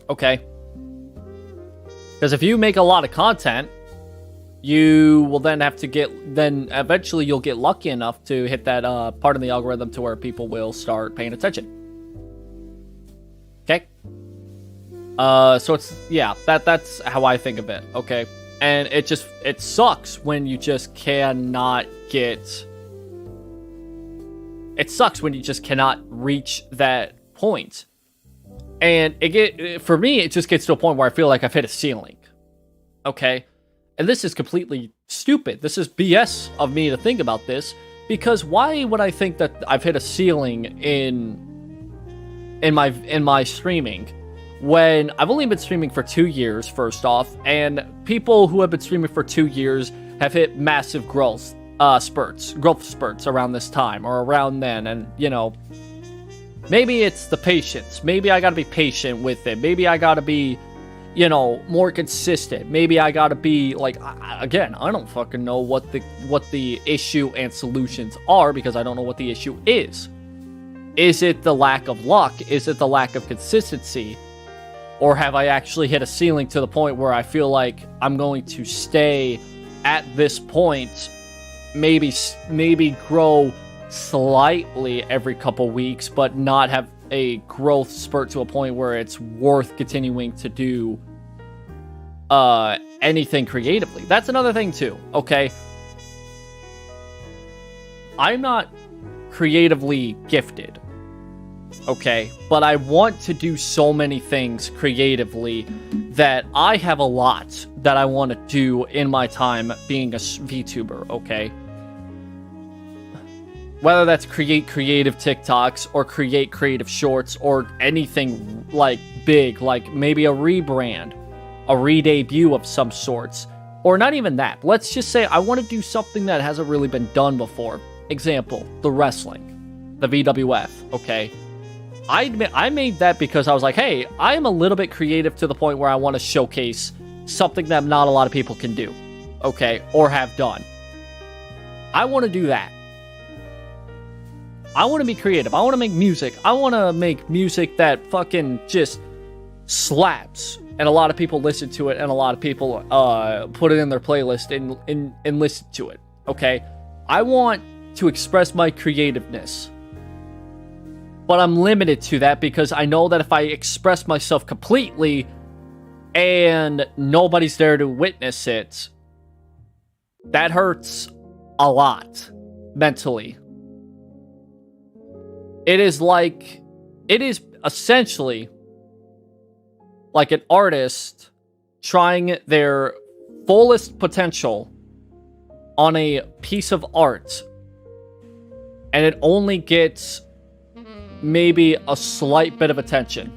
Okay? Because if you make a lot of content, you will then have to then eventually you'll get lucky enough to hit that part of the algorithm to where people will start paying attention. Okay? So it's, yeah, that's how I think of it, okay? And it sucks when you just cannot get... It sucks when you just cannot reach that point. And for me, it just gets to a point where I feel like I've hit a ceiling. Okay? And this is completely stupid. This is BS of me to think about this, because why would I think that I've hit a ceiling in my streaming when I've only been streaming for 2 years, first off, and people who have been streaming for 2 years have hit massive growth spurts around this time or around then, and you know, maybe it's the patience. Maybe I gotta be patient with it. Maybe I gotta be, you know, more consistent. Maybe I gotta be like, again, I don't fucking know what the issue and solutions are, because I don't know what the issue is. Is it the lack of luck? Is it the lack of consistency? Or have I actually hit a ceiling to the point where I feel like I'm going to stay at this point, maybe grow slightly every couple weeks, but not have a growth spurt to a point where it's worth continuing to do anything creatively. That's another thing too, okay? I'm not creatively gifted, okay? But I want to do so many things creatively that I have a lot that I want to do in my time being a VTuber, okay? Whether that's create creative TikToks or create creative shorts or anything like big, like maybe a rebrand, a re-debut of some sorts, or not even that. Let's just say I want to do something that hasn't really been done before. Example, the wrestling, the WWF, okay? I made that because I was like, hey, I am a little bit creative to the point where I want to showcase something that not a lot of people can do, okay, or have done. I want to do that. I want to be creative. I want to make music. I want to make music that fucking just slaps, and a lot of people listen to it, and a lot of people put it in their playlist and listen to it, okay? I want to express my creativeness, but I'm limited to that because I know that if I express myself completely and nobody's there to witness it, that hurts a lot mentally. It is essentially like an artist trying their fullest potential on a piece of art, and it only gets maybe a slight bit of attention,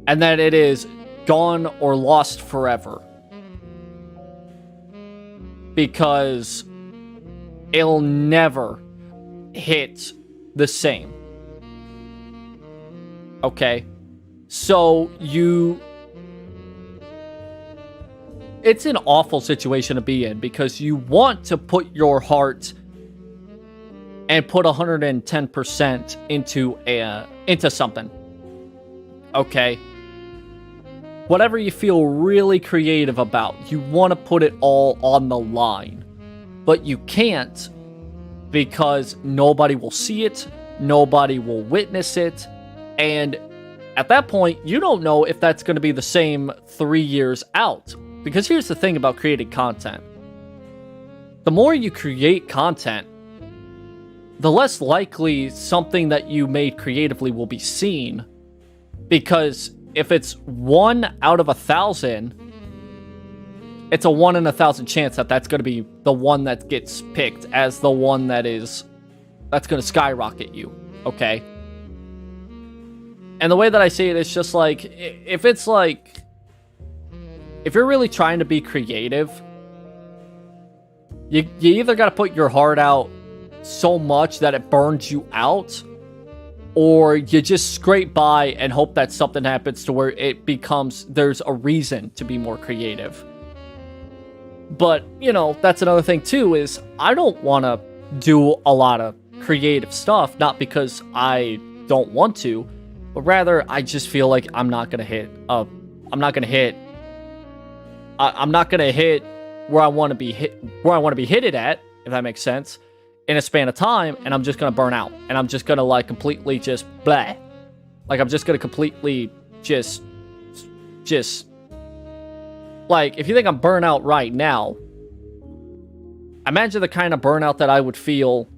and then it is gone or lost forever because it'll never hit the same. Okay? So it's an awful situation to be in because you want to put your heart and put 110% into something. Okay? whatever you feel really creative about, you want to put it all on the line. But you can't, because nobody will see it, nobody will witness it, and at that point, you don't know if that's going to be the same 3 years out. Because here's the thing about creating content. The more you create content, the less likely something that you made creatively will be seen. Because if it's 1 out of 1,000, it's a 1 in 1,000 chance that that's going to be the one that gets picked as the one that's going to skyrocket you, okay? And the way that I see it is just like, if you're really trying to be creative, you either got to put your heart out so much that it burns you out, or you just scrape by and hope that something happens to where there's a reason to be more creative. But, you know, that's another thing too, is I don't want to do a lot of creative stuff, not because I don't want to, but rather I just feel like I'm not going to hit where I want to be hit at, if that makes sense, in a span of time, and I'm just going to burn out, and I'm just going to like completely just blah. Like I'm just going to completely just like, if you think I'm burnt out right now, imagine the kind of burnout that I would feel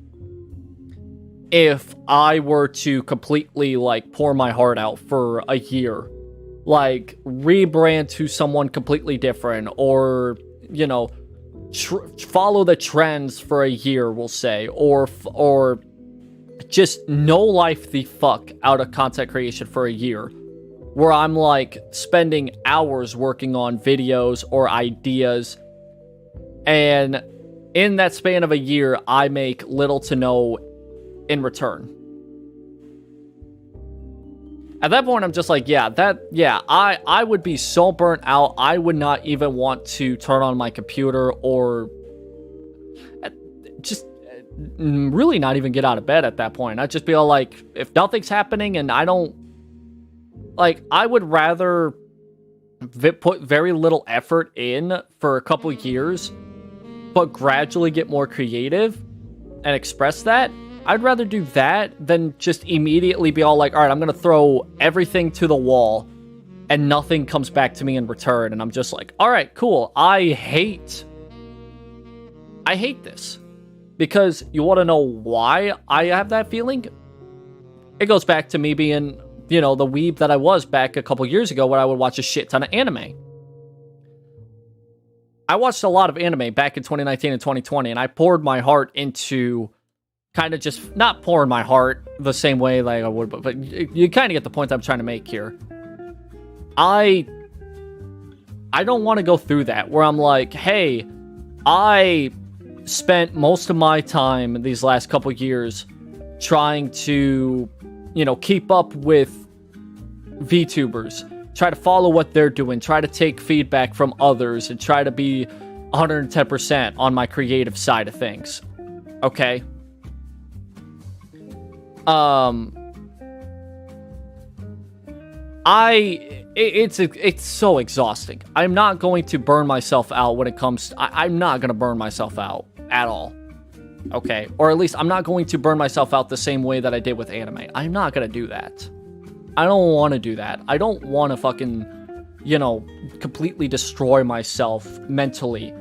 if I were to completely, like, pour my heart out for a year. Like, rebrand to someone completely different, or, you know, follow the trends for a year, we'll say, or just no life the fuck out of content creation for a year, where I'm like spending hours working on videos or ideas, and in that span of a year, I make little to no in return. At that point, I'm just like, I would be so burnt out, I would not even want to turn on my computer or just really not even get out of bed at that point. I'd just be all like, if nothing's happening and I don't, like, I would rather put very little effort in for a couple years, but gradually get more creative and express that. I'd rather do that than just immediately be all like, all right, I'm going to throw everything to the wall and nothing comes back to me in return. And I'm just like, all right, cool. I hate this. Because you want to know why I have that feeling? It goes back to me being, you know, the weeb that I was back a couple years ago, where I would watch a shit ton of anime. I watched a lot of anime back in 2019 and 2020, and I poured my heart into kind of just, not pouring my heart the same way like I would, but you kind of get the point I'm trying to make here. I don't want to go through that, where I'm like, hey, I spent most of my time these last couple years trying to, you know, keep up with VTubers, try to follow what they're doing, try to take feedback from others, and try to be 110% on my creative side of things. Okay? It's so exhausting. I'm not going to burn myself out when it comes to, I'm not going to burn myself out at all. Okay? Or at least I'm not going to burn myself out the same way that I did with anime. I'm not going to do that. I don't want to do that. I don't want to fucking, you know, completely destroy myself mentally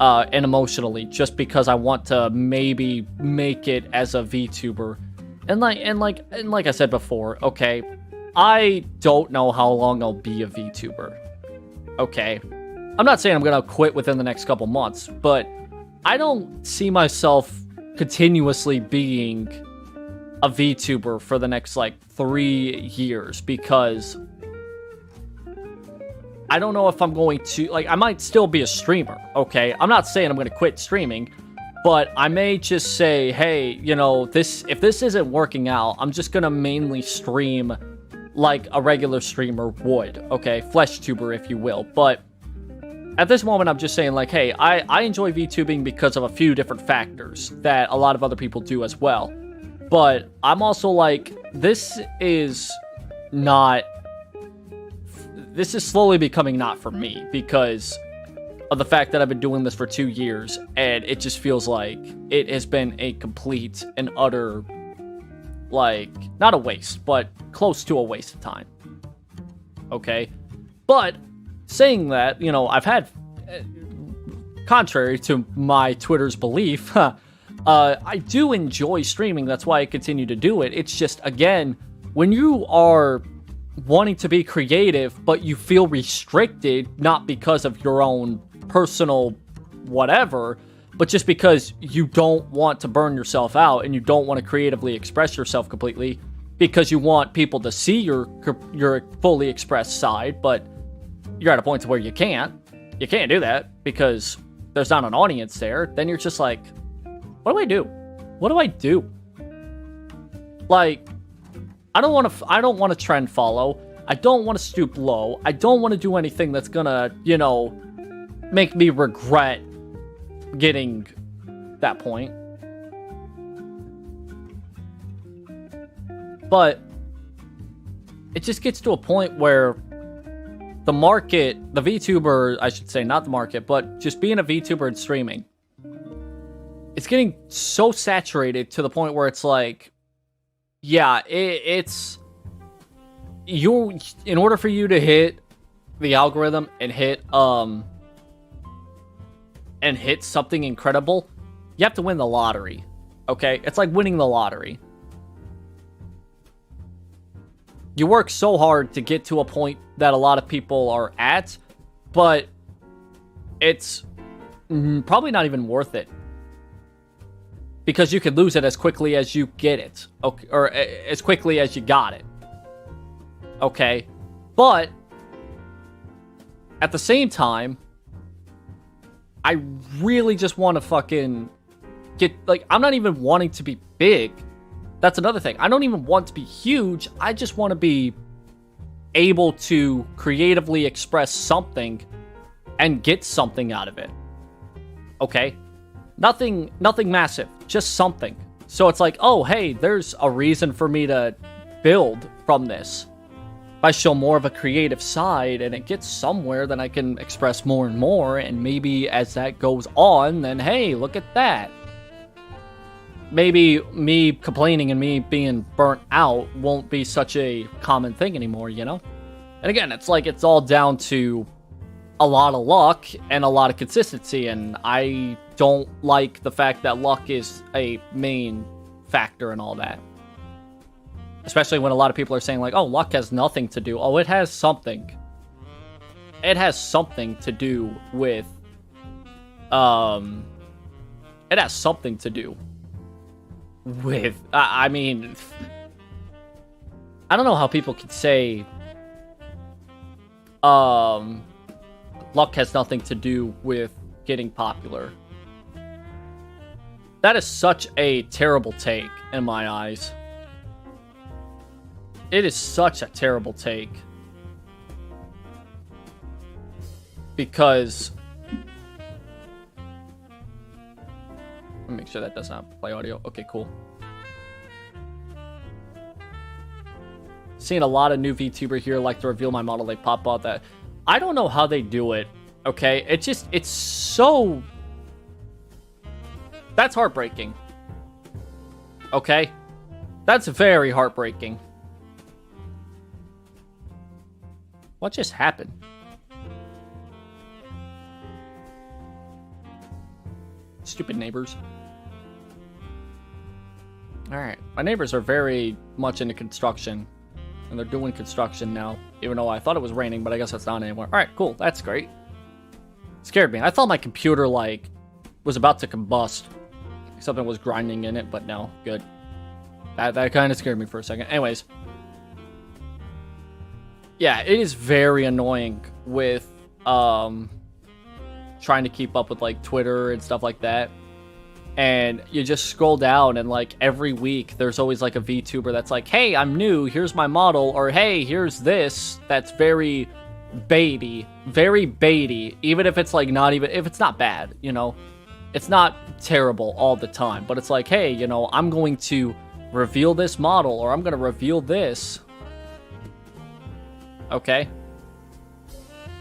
and emotionally just because I want to maybe make it as a VTuber. And like I said before, okay, I don't know how long I'll be a VTuber. Okay? I'm not saying I'm going to quit within the next couple months, but I don't see myself continuously being a VTuber for the next, like, 3 years, because I don't know if I'm going to, like, I might still be a streamer, okay? I'm not saying I'm going to quit streaming, but I may just say, hey, you know, if this isn't working out, I'm just going to mainly stream like a regular streamer would, okay? Flesh tuber, if you will. But at this moment, I'm just saying, like, hey, I enjoy VTubing because of a few different factors that a lot of other people do as well. But I'm also like, this is not this is slowly becoming not for me because of the fact that I've been doing this for 2 years, and it just feels like it has been a complete and utter, like, not a waste, but close to a waste of time. Okay? But, saying that, you know, I've had, contrary to my Twitter's belief, I do enjoy streaming, that's why I continue to do it. It's just, again, when you are wanting to be creative, but you feel restricted, not because of your own personal whatever, but just because you don't want to burn yourself out and you don't want to creatively express yourself completely because you want people to see your fully expressed side, but you're at a point to where you can't do that because there's not an audience there, then you're just like, what do I do? What do I do? Like, I don't want to trend follow. I don't want to stoop low. I don't want to do anything that's gonna, you know, make me regret getting that point. But it just gets to a point where the market, the VTuber, I should say, not the market, but just being a VTuber and streaming, it's getting so saturated to the point where it's like, yeah, it's you, in order for you to hit the algorithm and hit something incredible, you have to win the lottery. Okay? It's like winning the lottery. You work so hard to get to a point that a lot of people are at, but it's probably not even worth it. Because you could lose it as quickly as you get it. Okay, or as quickly as you got it. Okay? But at the same time, I really just want to fucking get, like, I'm not even wanting to be big. That's another thing. I don't even want to be huge. I just want to be able to creatively express something and get something out of it. Okay? Nothing massive. Just something. So it's like, oh, hey, there's a reason for me to build from this. If I show more of a creative side and it gets somewhere, then I can express more and more. And maybe as that goes on, then hey, look at that. Maybe me complaining and me being burnt out won't be such a common thing anymore, you know? And again, it's like it's all down to a lot of luck and a lot of consistency, and I don't like the fact that luck is a main factor in all that. Especially when a lot of people are saying like, oh, luck has nothing to do. Oh, it has something. It has something to do with, it has something to do with, I mean, I don't know how people could say, luck has nothing to do with getting popular. That is such a terrible take in my eyes. It is such a terrible take. Because... let me make sure that does not play audio. Okay, cool. Seeing a lot of new VTuber here like to reveal my model. They pop out that... I don't know how they do it. Okay? It's so... that's heartbreaking. Okay? That's very heartbreaking. What just happened? Stupid neighbors. Alright. My neighbors are very much into construction. And they're doing construction now. Even though I thought it was raining, but I guess it's not anymore. Alright, cool. That's great. Scared me. I thought my computer, like, was about to combust. Something was grinding in it, but no. Good. That kind of scared me for a second. Anyways. Yeah, it is very annoying with, trying to keep up with, like, Twitter and stuff like that. And you just scroll down and, like, every week there's always, like, a VTuber that's like, hey, I'm new, here's my model, or hey, here's this that's very baity. Very baity. Even if it's, like, not even... if it's not bad, you know? It's not terrible all the time, but it's like, hey, you know, I'm going to reveal this model, or I'm going to reveal this. Okay?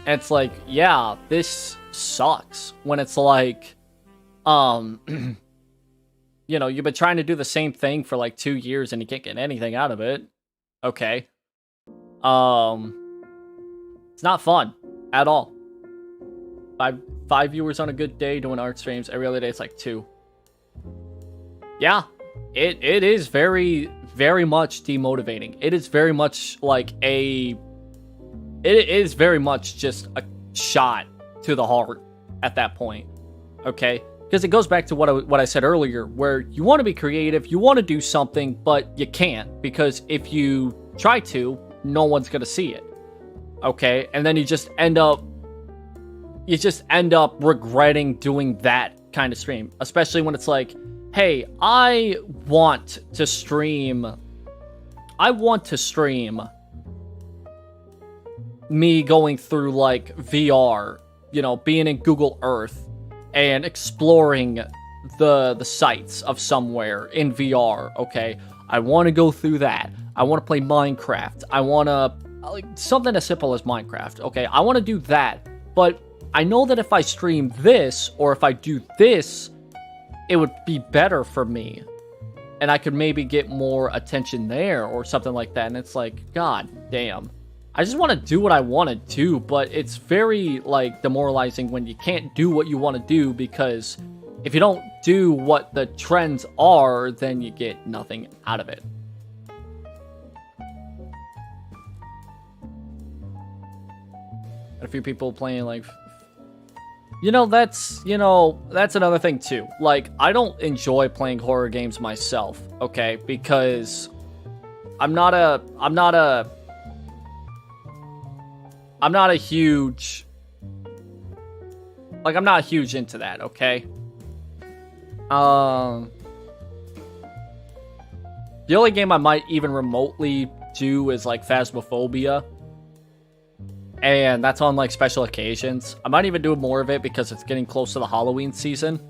And it's like, yeah, this sucks. When it's like, you know, you've been trying to do the same thing for like 2 years and you can't get anything out of it. Okay. It's not fun at all. Five viewers on a good day doing art streams. Every other day it's like 2. Yeah, it is very, very much demotivating. It is very much like it is very much just a shot to the heart at that point. Okay, because it goes back to what I said earlier, where you want to be creative, you want to do something, but you can't, because if you try to, no one's gonna see it. Okay, and then you just end up regretting doing that kind of stream, especially when it's like, hey, I want to stream me going through like VR, you know, being in Google Earth and exploring the sites of somewhere in VR. Okay, I want to go through that. I want to play Minecraft. I want to like something as simple as Minecraft. Okay, I want to do that, but I know that if I stream this, or if I do this, it would be better for me. And I could maybe get more attention there, or something like that. And it's like, god damn. I just want to do what I want to do, but it's very, like, demoralizing when you can't do what you want to do, because if you don't do what the trends are, then you get nothing out of it. A few people playing, like... that's another thing too. Like, I don't enjoy playing horror games myself, okay? Because I'm not a huge, like, I'm not huge into that, okay? The only game I might even remotely do is like Phasmophobia. And that's on, like, special occasions. I might even do more of it because it's getting close to the Halloween season.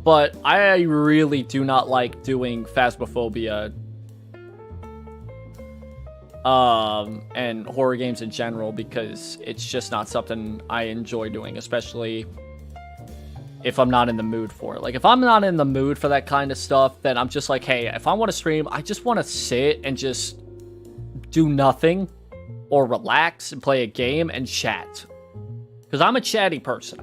But I really do not like doing Phasmophobia. And horror games in general, because it's just not something I enjoy doing, especially if I'm not in the mood for it. Like, if I'm not in the mood for that kind of stuff, then I'm just like, hey, if I want to stream, I just want to sit and just do nothing. Or relax and play a game and chat. Because I'm a chatty person.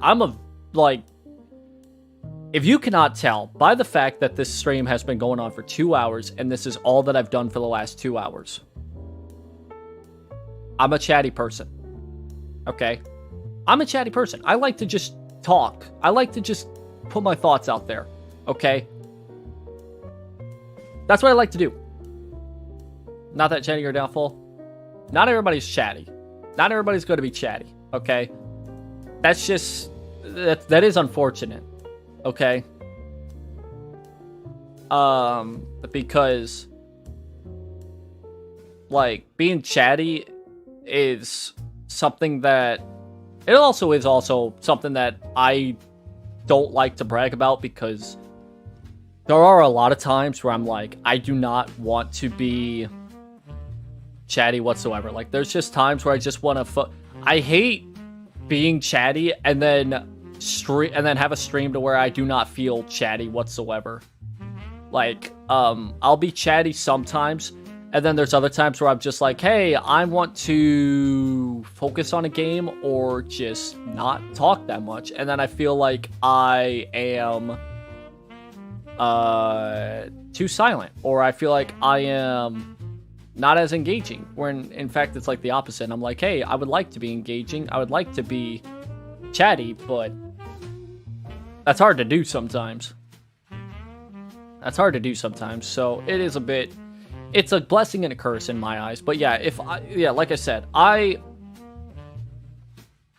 If you cannot tell by the fact that this stream has been going on for 2 hours and this is all that I've done for the last 2 hours. I'm a chatty person. Okay? I'm a chatty person. I like to just talk. I like to just put my thoughts out there. Okay? That's what I like to do. Not that chatty or downfall. Not everybody's chatty. Not everybody's going to be chatty, okay? That's just... That is unfortunate, okay? Because... like, being chatty is something that... It also is something that I don't like to brag about, because there are a lot of times where I'm like, I do not want to be... chatty whatsoever. Like, there's just times where I just want to I hate being chatty and then have a stream to where I do not feel chatty whatsoever. Like, I'll be chatty sometimes, and then there's other times where I'm just like, hey, I want to focus on a game or just not talk that much, and then I feel like I am too silent, or I feel like I am not as engaging, when in fact it's like the opposite. I'm like, hey, I would like to be engaging, I would like to be chatty, but that's hard to do sometimes. So it is it's a blessing and a curse in my eyes. But yeah, like I said,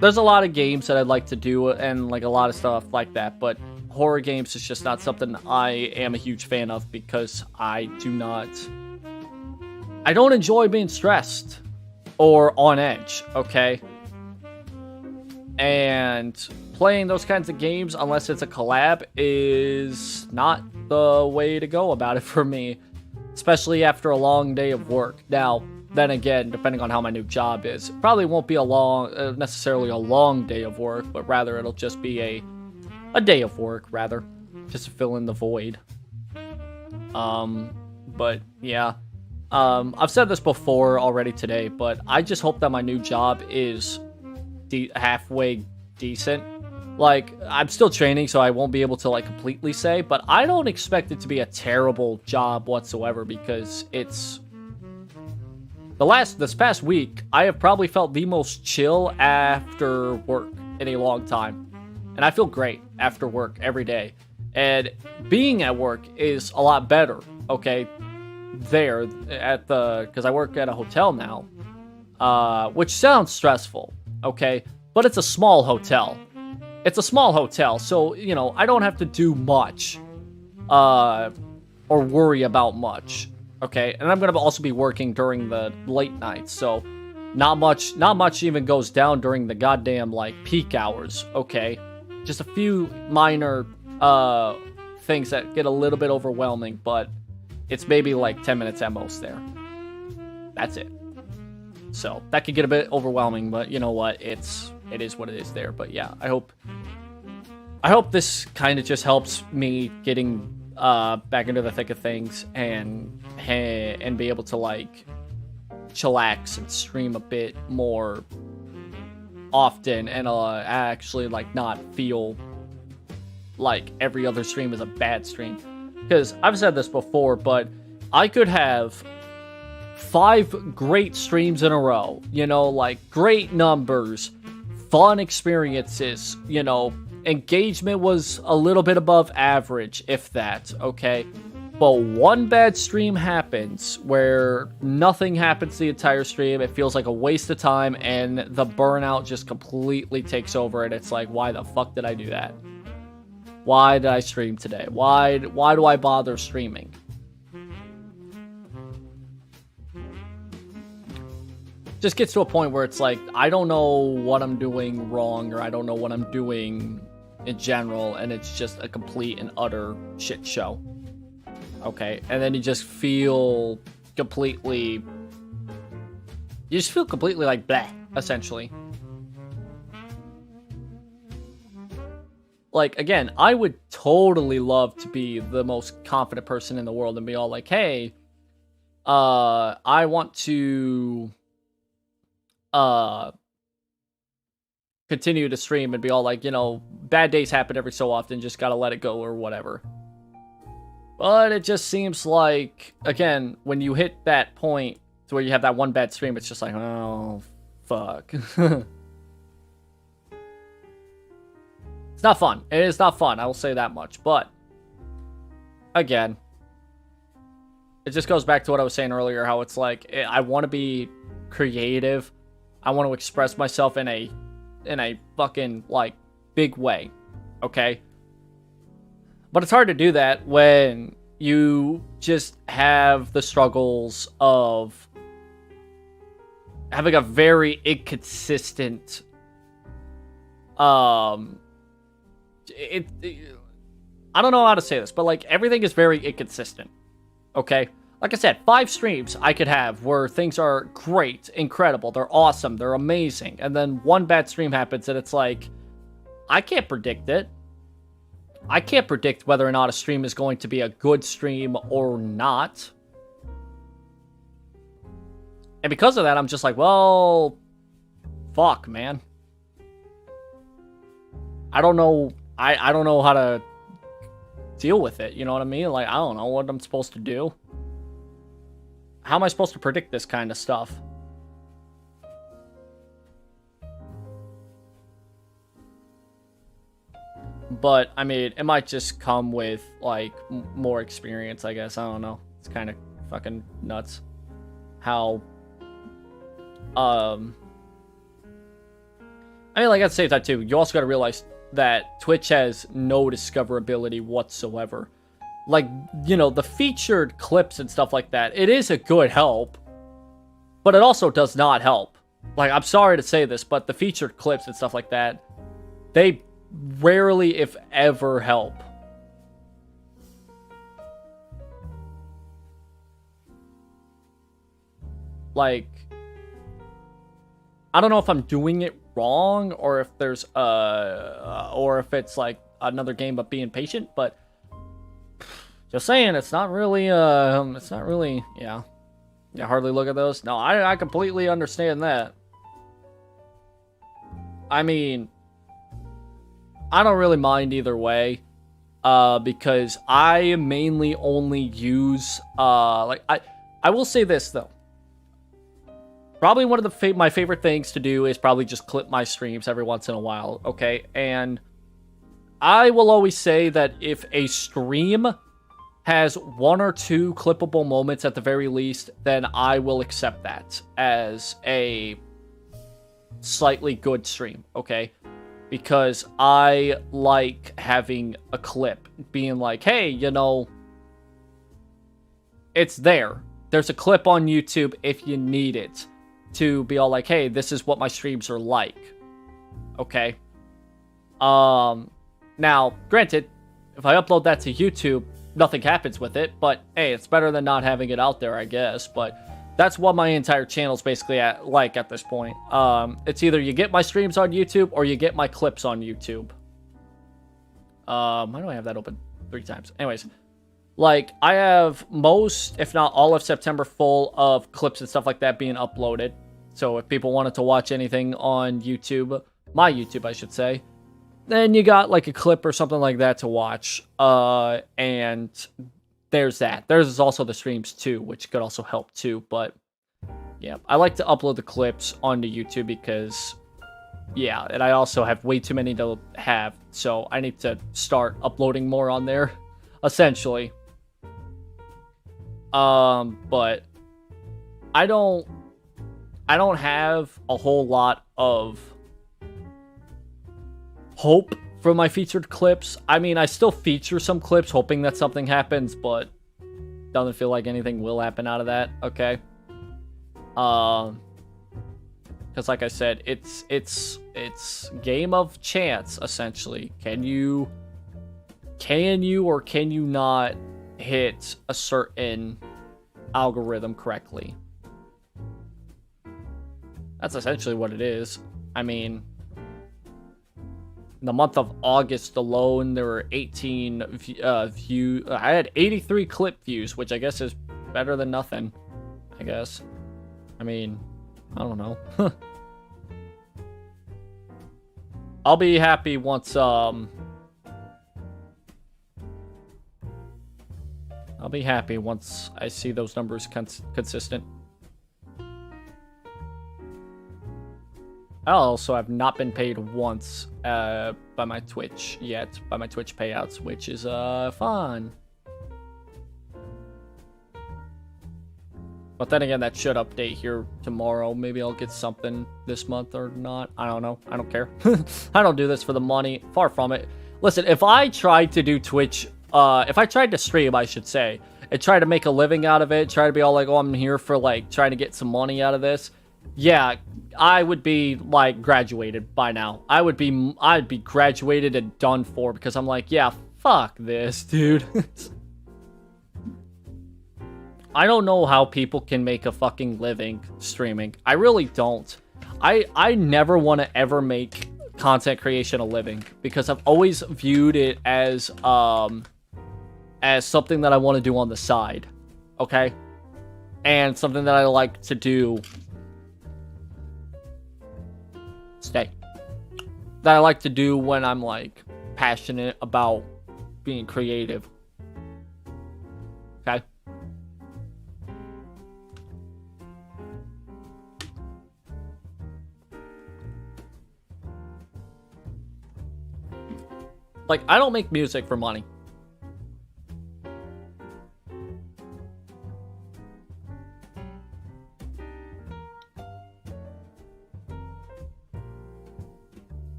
there's a lot of games that I'd like to do, and like a lot of stuff like that, but horror games is just not something I am a huge fan of, because I don't enjoy being stressed or on edge, okay? And playing those kinds of games, unless it's a collab, is not the way to go about it for me, especially after a long day of work. Now, then again, depending on how my new job is, probably won't be a long, necessarily a long day of work, but rather it'll just be a day of work, rather, just to fill in the void. But yeah, I've said this before already today, but I just hope that my new job is halfway decent. Like, I'm still training, so I won't be able to, like, completely say, but I don't expect it to be a terrible job whatsoever, because it's... This past week, I have probably felt the most chill after work in a long time. And I feel great after work every day. And being at work is a lot better, okay? There, because I work at a hotel now, which sounds stressful, okay? But it's a small hotel. It's a small hotel, so, you know, I don't have to do much, or worry about much, okay? And I'm gonna also be working during the late nights, so not much even goes down during the goddamn, like, peak hours, okay? Just a few minor, things that get a little bit overwhelming, but it's maybe, like, 10 minutes at most there. That's it. So, that could get a bit overwhelming, but you know what? It is what it is there. But yeah, I hope this kind of just helps me getting back into the thick of things and be able to, like, chillax and stream a bit more often and actually, like, not feel like every other stream is a bad stream. Because I've said this before, but I could have 5 great streams in a row, you know, like, great numbers, fun experiences, you know, engagement was a little bit above average, if that, okay? But one bad stream happens where nothing happens the entire stream, it feels like a waste of time, and the burnout just completely takes over, and it's like, why the fuck did I do that? Why did I stream today? Why do I bother streaming? Just gets to a point where it's like, I don't know what I'm doing wrong, or I don't know what I'm doing in general, and it's just a complete and utter shit show. Okay, and then you just feel completely like bleh, essentially. Like, again, I would totally love to be the most confident person in the world and be all like, hey, I want to continue to stream and be all like, you know, bad days happen every so often, just gotta let it go or whatever. But it just seems like, again, when you hit that point to where you have that one bad stream, it's just like, oh, fuck. It's not fun. It is not fun, I will say that much. But, again, it just goes back to what I was saying earlier, how it's like, I want to be creative. I want to express myself in a fucking, like, big way, okay? But it's hard to do that when you just have the struggles of having a very inconsistent, I don't know how to say this, but, like, everything is very inconsistent, okay? Like I said, 5 streams I could have where things are great, incredible, they're awesome, they're amazing, and then one bad stream happens and it's like, I can't predict it. I can't predict whether or not a stream is going to be a good stream or not. And because of that, I'm just like, well, fuck, man. I don't know, I don't know how to deal with it, you know what I mean? Like, I don't know what I'm supposed to do. How am I supposed to predict this kind of stuff? But, I mean, it might just come with, like, more experience, I guess. I don't know. It's kind of fucking nuts. How, I mean, like, I'd say that too. You also gotta realize that Twitch has no discoverability whatsoever. Like, you know, the featured clips and stuff like that, it is a good help, but it also does not help. Like, I'm sorry to say this, but the featured clips and stuff like that, they rarely, if ever, help. like, I don't know if I'm doing it wrong or if there's or if it's like another game of being patient, but just saying, it's not really yeah. You hardly look at those. No, I completely understand that. I mean, I don't really mind either way, because I mainly only use like I will say this though. Probably one of my favorite things to do is probably just clip my streams every once in a while, okay? And I will always say that if a stream has 1 or 2 clippable moments at the very least, then I will accept that as a slightly good stream, okay? Because I like having a clip, being like, hey, you know, it's there. There's a clip on YouTube if you need it. To be all like, hey, this is what my streams are like. Okay. Now, granted, if I upload that to YouTube, nothing happens with it, but hey, it's better than not having it out there, I guess. But that's what my entire channel's basically at this point. It's either you get my streams on YouTube or you get my clips on YouTube. Why do I have that open 3 times? Anyways, like, I have most, if not all of September full of clips and stuff like that being uploaded. So if people wanted to watch anything on YouTube, my YouTube, I should say, then you got, like, a clip or something like that to watch. And there's that. There's also the streams, too, which could also help, too. But, yeah, I like to upload the clips onto YouTube because, yeah, and I also have way too many to have. So I need to start uploading more on there, essentially. But I don't have a whole lot of hope for my featured clips. I mean, I still feature some clips hoping that something happens, but doesn't feel like anything will happen out of that, okay? Because like I said, it's game of chance, essentially. Can you or can you not hit a certain algorithm correctly? That's essentially what it is. I mean, in the month of August alone, there were 18 views. I had 83 clip views, which I guess is better than nothing, I guess. I mean, I don't know. I'll be happy once, I'll be happy once I see those numbers consistent. I also have not been paid once by my Twitch yet, by my Twitch payouts, which is fun. But then again, that should update here tomorrow. Maybe I'll get something this month or not. I don't know. I don't care. I don't do this for the money. Far from it. Listen, if I tried to do Twitch, if I tried to stream, I should say, and try to make a living out of it, try to be all like, oh, I'm here for, like, trying to get some money out of this, yeah, I would be, like, graduated by now. I'd be graduated and done for, because I'm like, yeah, fuck this, dude. I don't know how people can make a fucking living streaming. I really don't. I never want to ever make content creation a living, because I've always viewed it as something that I want to do on the side, okay? And something that I like to do. That I like to do when I'm, like, passionate about being creative. Okay? Like, I don't make music for money.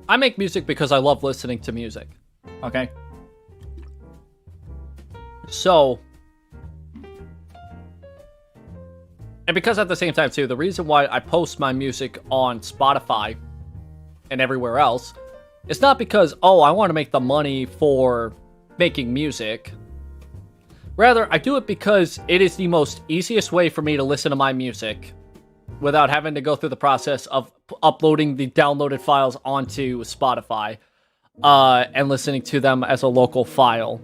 I make music because I love listening to music, okay? So, and because at the same time, too, the reason why I post my music on Spotify and everywhere else, it's not because, oh, I want to make the money for making music. Rather, I do it because it is the most easiest way for me to listen to my music without having to go through the process of uploading the downloaded files onto Spotify and listening to them as a local file.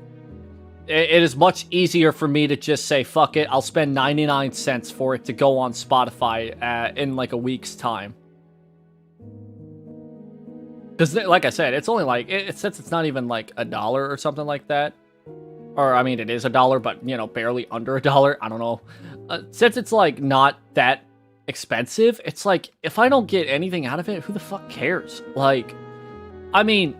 It is much easier for me to just say, fuck it, I'll spend 99 cents for it to go on Spotify in like a week's time. Because, like I said, it's only like, since it's not even like $1 or something like that. Or, I mean, it is $1, but, you know, barely under $1. I don't know. Since it's like not that expensive, it's like, if I don't get anything out of it, who the fuck cares? Like, I mean,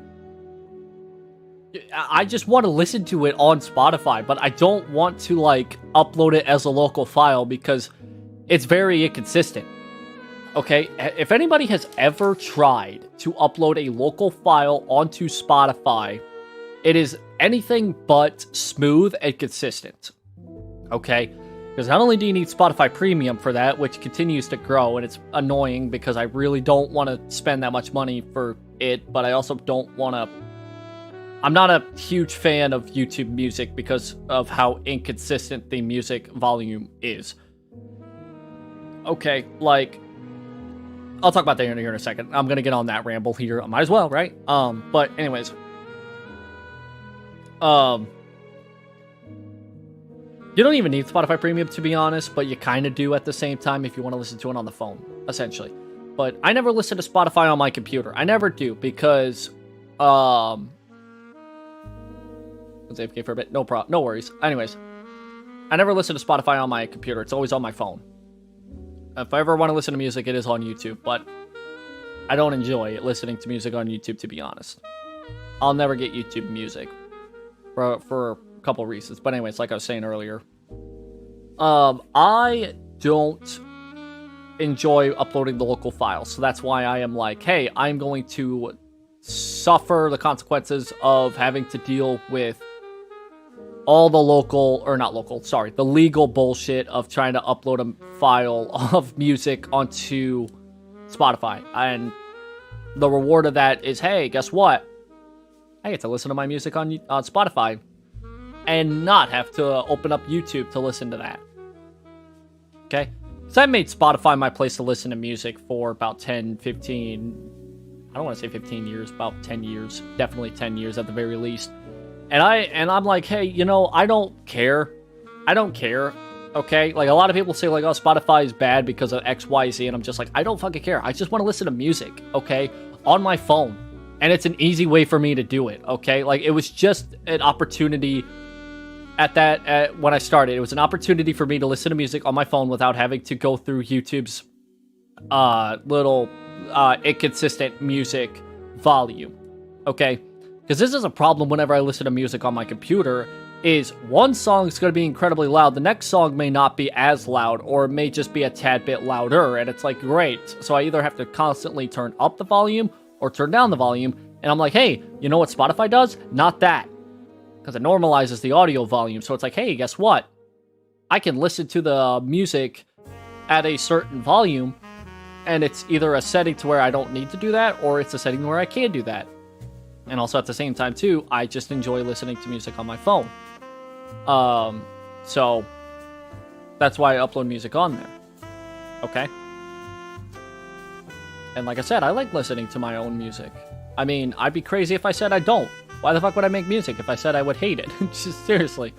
I just want to listen to it on Spotify, but I don't want to, like, upload it as a local file because it's very inconsistent. Okay, if anybody has ever tried to upload a local file onto Spotify, it is anything but smooth and consistent. Okay, because not only do you need Spotify Premium for that, which continues to grow, and it's annoying because I really don't want to spend that much money for it, but I also don't want to... I'm not a huge fan of YouTube Music because of how inconsistent the music volume is. Okay, like... I'll talk about that here in a second. I'm gonna get on that ramble here. I might as well, right? But anyways. You don't even need Spotify Premium, to be honest, but you kind of do at the same time if you want to listen to it on the phone, essentially. But I never listen to Spotify on my computer. I never do, because, let's AFK for a bit. No worries. Anyways. I never listen to Spotify on my computer. It's always on my phone. If I ever want to listen to music, it is on YouTube, but I don't enjoy listening to music on YouTube, to be honest. I'll never get YouTube Music for a couple reasons. But anyways, like I was saying earlier, I don't enjoy uploading the local files, so that's why I am like, hey, I'm going to suffer the consequences of having to deal with all the the legal bullshit of trying to upload a file of music onto Spotify. And the reward of that is, hey, guess what? I get to listen to my music on Spotify and not have to open up YouTube to listen to that. Okay? So I made Spotify my place to listen to music for about 10, 15... I don't want to say 15 years, about 10 years. Definitely 10 years at the very least. And I'm like, hey, you know, I don't care. I don't care, okay? Like, a lot of people say, like, oh, Spotify is bad because of X, Y, Z, and I'm just like, I don't fucking care. I just want to listen to music, okay? On my phone. And it's an easy way for me to do it, okay? Like, it was just an opportunity when I started. It was an opportunity for me to listen to music on my phone without having to go through YouTube's little inconsistent music volume, okay? Because this is a problem whenever I listen to music on my computer, is one song is going to be incredibly loud, the next song may not be as loud, or it may just be a tad bit louder, and it's like, great. So I either have to constantly turn up the volume, or turn down the volume, and I'm like, hey, you know what Spotify does? Not that. Because it normalizes the audio volume, so it's like, hey, guess what? I can listen to the music at a certain volume, and it's either a setting to where I don't need to do that, or it's a setting where I can do that. And also at the same time, too, I just enjoy listening to music on my phone. So that's why I upload music on there. Okay? And like I said, I like listening to my own music. I mean, I'd be crazy if I said I don't. Why the fuck would I make music if I said I would hate it? Just seriously.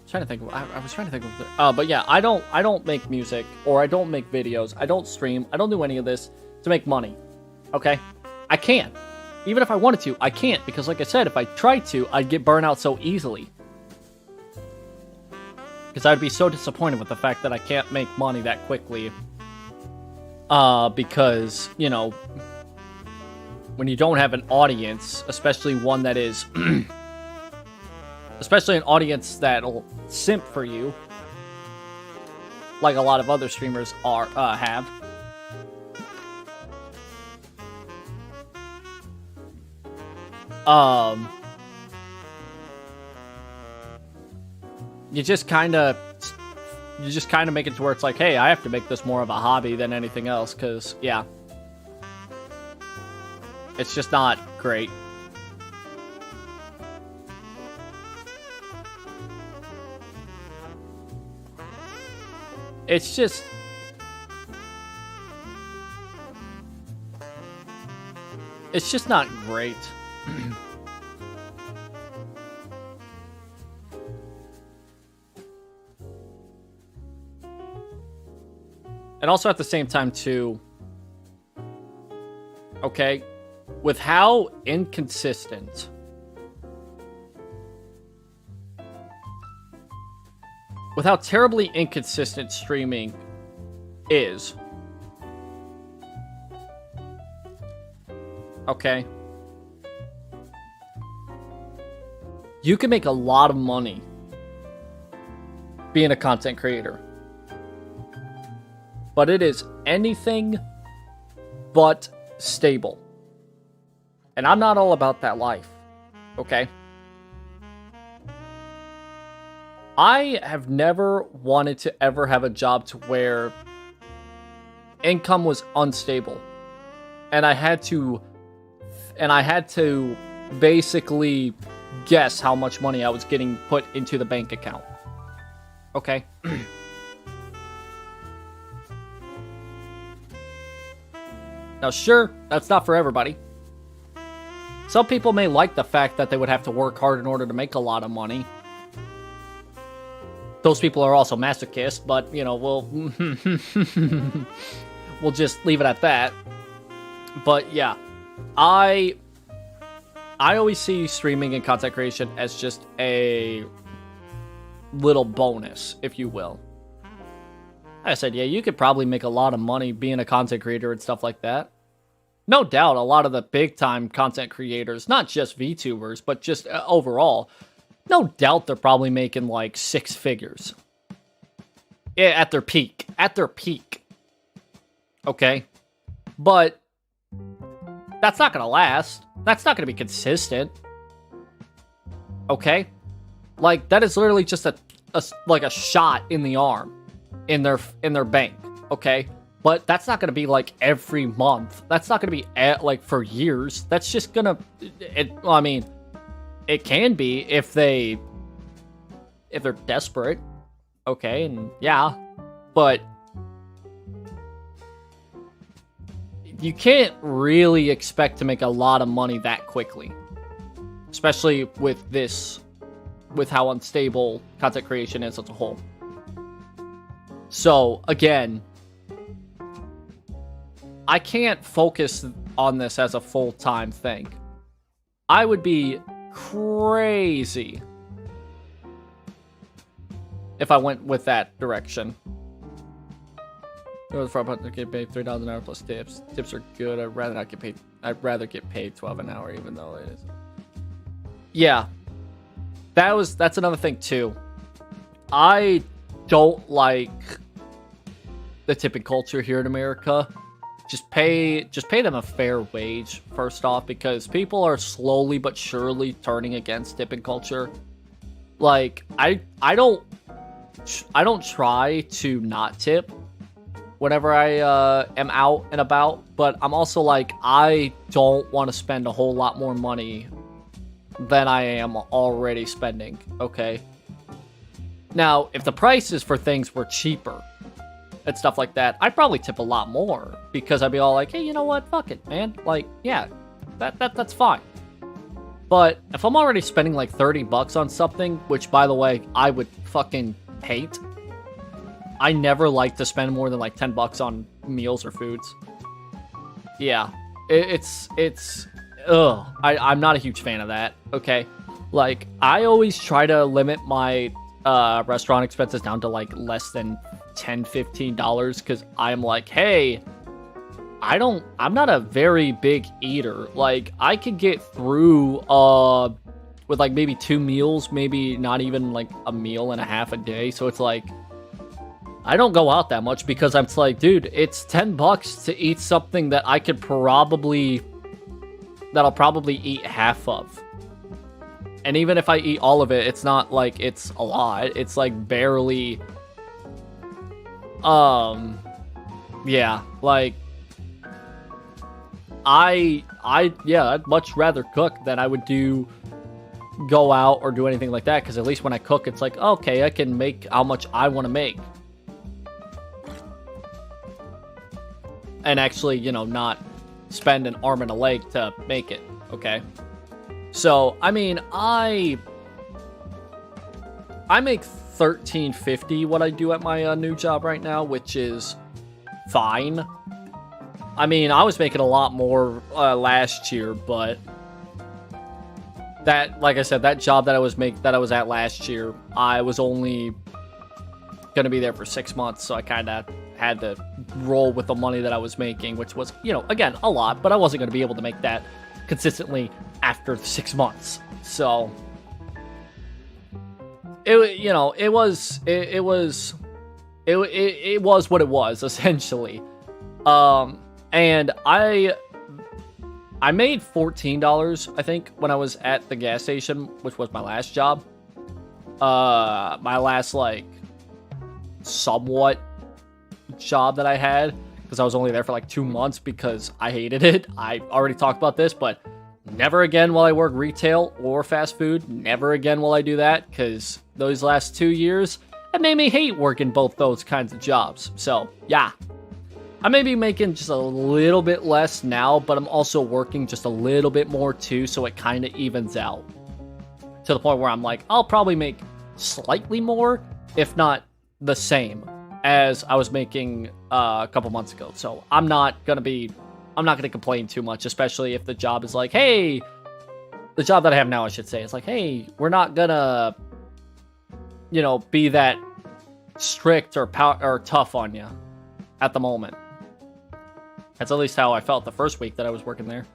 Trying to think of, I was trying to think of but yeah, I don't make music, or I don't make videos, I don't stream, I don't do any of this to make money. Okay? I can't. Even if I wanted to, I can't, because like I said, if I tried to, I'd get burnt out so easily. Because I'd be so disappointed with the fact that I can't make money that quickly. Because, you know, when you don't have an audience, especially one that is... especially an audience that'll simp for you, like a lot of other streamers have. You just kind of you just kind of make it to where it's like, hey, I have to make this more of a hobby than anything else, because, yeah. It's just not great. It's just... It's just not great. And also at the same time, too, okay, with how inconsistent with how terribly inconsistent streaming is, okay, you can make a lot of money being a content creator. But it is anything but stable. And I'm not all about that life, okay? I have never wanted to ever have a job to where income was unstable. And I had to basically guess how much money I was getting put into the bank account. Okay? Now, sure, that's not for everybody. Some people may like the fact that they would have to work hard in order to make a lot of money. Those people are also masochists, but, you know, we'll just leave it at that. But, yeah, I always see streaming and content creation as just a little bonus, if you will. I said, yeah, you could probably make a lot of money being a content creator and stuff like that. No doubt, a lot of the big-time content creators, not just VTubers, but just overall, no doubt they're probably making like 6 figures. Yeah, at their peak. At their peak. Okay? But that's not going to last. That's not going to be consistent. Okay? Like, that is literally just like a shot in the arm in their bank. Okay? But that's not going to be, like, every month. That's not going to be, like, for years. That's just going to... I mean, it can be if they're desperate. Okay, and yeah. But you can't really expect to make a lot of money that quickly. Especially with how unstable content creation is as a whole. So, again... I can't focus on this as a full-time thing. I would be crazy if I went with that direction. To get paid $3 an hour plus tips. Tips are good. I'd rather not get paid. I'd rather get paid $12 an hour, even though it is. Yeah, that's another thing too. I don't like the tipping culture here in America. Just pay them a fair wage, first off, because people are slowly but surely turning against tipping culture. Like, I don't try to not tip whenever I am out and about, but I'm also like, I don't want to spend a whole lot more money than I am already spending, okay? Now, if the prices for things were cheaper and stuff like that, I'd probably tip a lot more, because I'd be all like, hey, you know what, fuck it, man, like, yeah, that's fine. But if I'm already spending like $30 on something, which, by the way, I would fucking hate, I never like to spend more than like $10 on meals or foods. Yeah, I'm not a huge fan of that, okay? Like, I always try to limit my restaurant expenses down to like less than $10-15, because I'm like, hey, I'm not a very big eater. Like, I could get through with like maybe 2 meals, maybe not even like a meal and a half a day. So it's like, I don't go out that much, because I'm like, dude, it's $10 to eat something that I'll probably eat half of. And even if I eat all of it, it's not like it's a lot. It's like barely yeah, like, yeah, I'd much rather cook than I would go out or do anything like that, because at least when I cook, it's like, okay, I can make how much I want to make. And actually, you know, not spend an arm and a leg to make it, okay? So, I mean, I make $13.50 what I do at my new job right now, which is fine. I mean, I was making a lot more last year, but that, like I said, that job that I was at last year, I was only gonna be there for 6 months, so I kind of had to roll with the money that I was making, which was, you know, again, a lot, but I wasn't gonna be able to make that consistently after 6 months. So it was what it was, essentially. And I made $14, I think, when I was at the gas station, which was my last job. My last, like, somewhat job that I had, because I was only there for like 2 months because I hated it. I already talked about this, but never again will I work retail or fast food. Never again will I do that, because those last 2 years, it made me hate working both those kinds of jobs. So, yeah. I may be making just a little bit less now, but I'm also working just a little bit more too, so it kind of evens out. To the point where I'm like, I'll probably make slightly more, if not the same, as I was making a couple months ago. So I'm not gonna complain too much, especially if the job is like, hey, the job that I have now, I should say, it's like, hey, we're not gonna, you know, be that strict or tough on you at the moment. That's at least how I felt the first week that I was working there.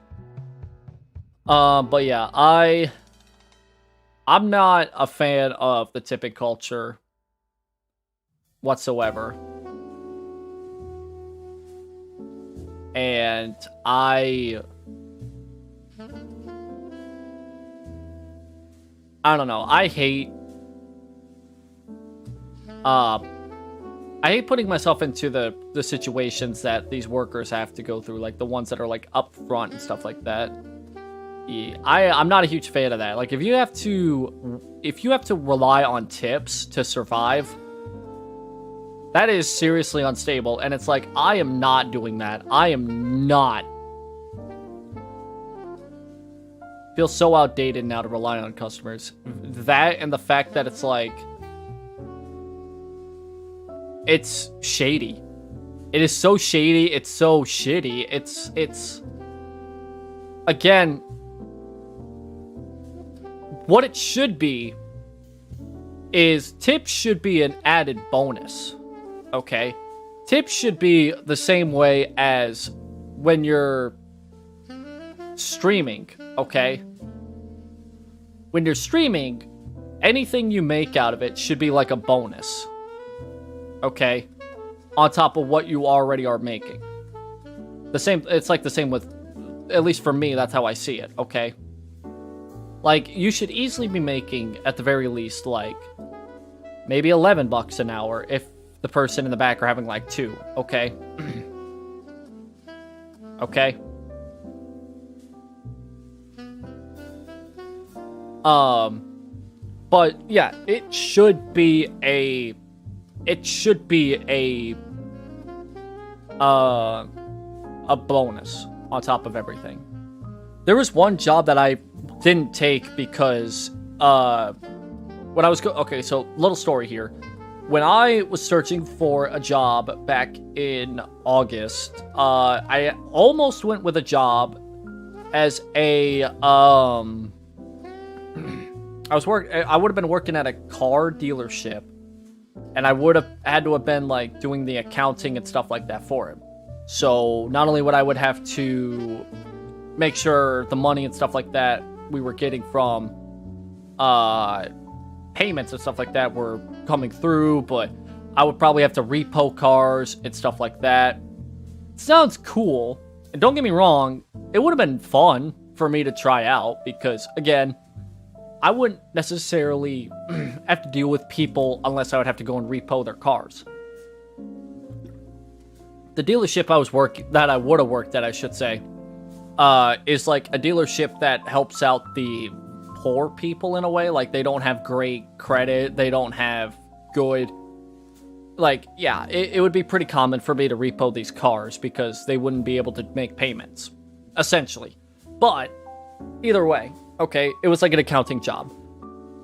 But yeah, I'm not a fan of the tipping culture whatsoever. And I don't know. I hate putting myself into the situations that these workers have to go through, like the ones that are like up front and stuff like that. Yeah, I'm not a huge fan of that. Like, if you have to rely on tips to survive, that is seriously unstable. And it's like, I am not doing that. I am not. Feel so outdated now to rely on customers. That and the fact that it's like, it's shady. It is so shady. It's so shitty. It's again, what it should be is tips should be an added bonus. Okay? Tips should be the same way as when you're streaming, okay? When you're streaming, anything you make out of it should be like a bonus. Okay, on top of what you already are making. It's like the same with, at least for me, that's how I see it, okay? Like, you should easily be making, at the very least, like, maybe $11 an hour if the person in the back are having, like, 2, okay? Okay? But, yeah, it should be a bonus on top of everything. There was one job that I didn't take because when I was okay, so little story here. When I was searching for a job back in August, I almost went with a job as a I would have been working at a car dealership. And I would have had to have been, like, doing the accounting and stuff like that for him. So, not only would I have to make sure the money and stuff like that we were getting from payments and stuff like that were coming through, but I would probably have to repo cars and stuff like that. Sounds cool. And don't get me wrong, it would have been fun for me to try out because, again, I wouldn't necessarily have to deal with people unless I would have to go and repo their cars. The dealership I would have worked at, I should say, is like a dealership that helps out the poor people in a way. Like, they don't have great credit. They don't have good... Like, yeah, it would be pretty common for me to repo these cars because they wouldn't be able to make payments, essentially. But, either way, okay, it was like an accounting job.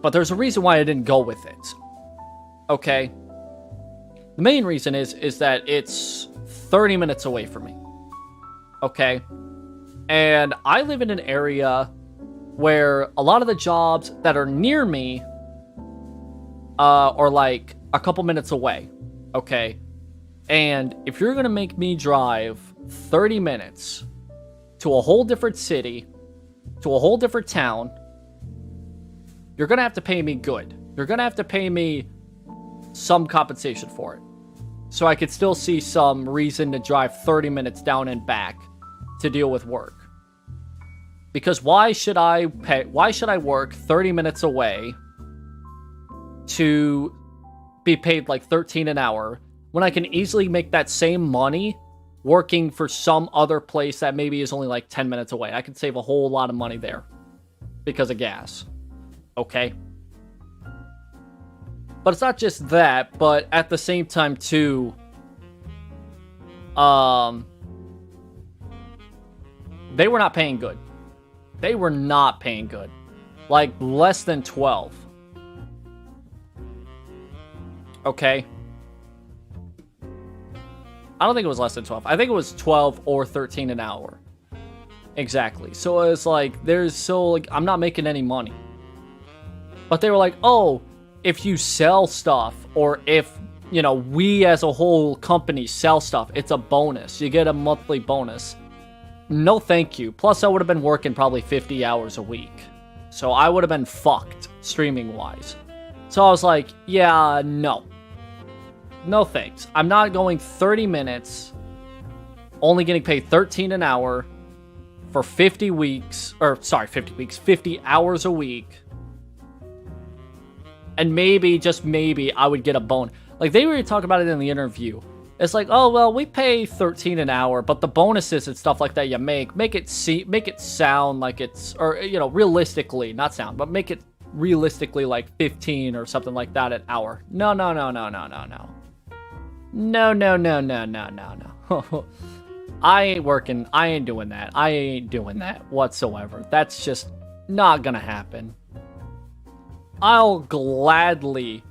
But there's a reason why I didn't go with it. Okay? The main reason is that it's 30 minutes away from me. Okay? And I live in an area where a lot of the jobs that are near me are like a couple minutes away. Okay? And if you're gonna make me drive 30 minutes to a whole different city, to a whole different town, you're gonna have to pay me good. You're gonna have to pay me some compensation for it. So I could still see some reason to drive 30 minutes down and back to deal with work. Because why should I work 30 minutes away to be paid like $13 an hour when I can easily make that same money working for some other place that maybe is only like 10 minutes away? I could save a whole lot of money there because of gas. Okay? But it's not just that, but at the same time too, they were not paying good. They were not paying good. Like, less than 12. Okay? I don't think it was less than 12. I think it was 12 or 13 an hour. Exactly. So it's like, I'm not making any money. But they were like, oh, if you sell stuff, or if, you know, we as a whole company sell stuff, it's a bonus. You get a monthly bonus. No thank you. Plus, I would have been working probably 50 hours a week. So I would have been fucked, streaming-wise. So I was like, yeah, no. No thanks. I'm not going 30 minutes, only getting paid 13 an hour for 50 hours a week. And maybe, just maybe, I would get a bonus. Like, they were talking about it in the interview. It's like, oh, well, we pay 13 an hour, but the bonuses and stuff like that you make it sound like it's, or, you know, realistically, not sound, but make it realistically like 15 or something like that an hour. No. No. I ain't doing that. I ain't doing that whatsoever. That's just not gonna happen. I'll gladly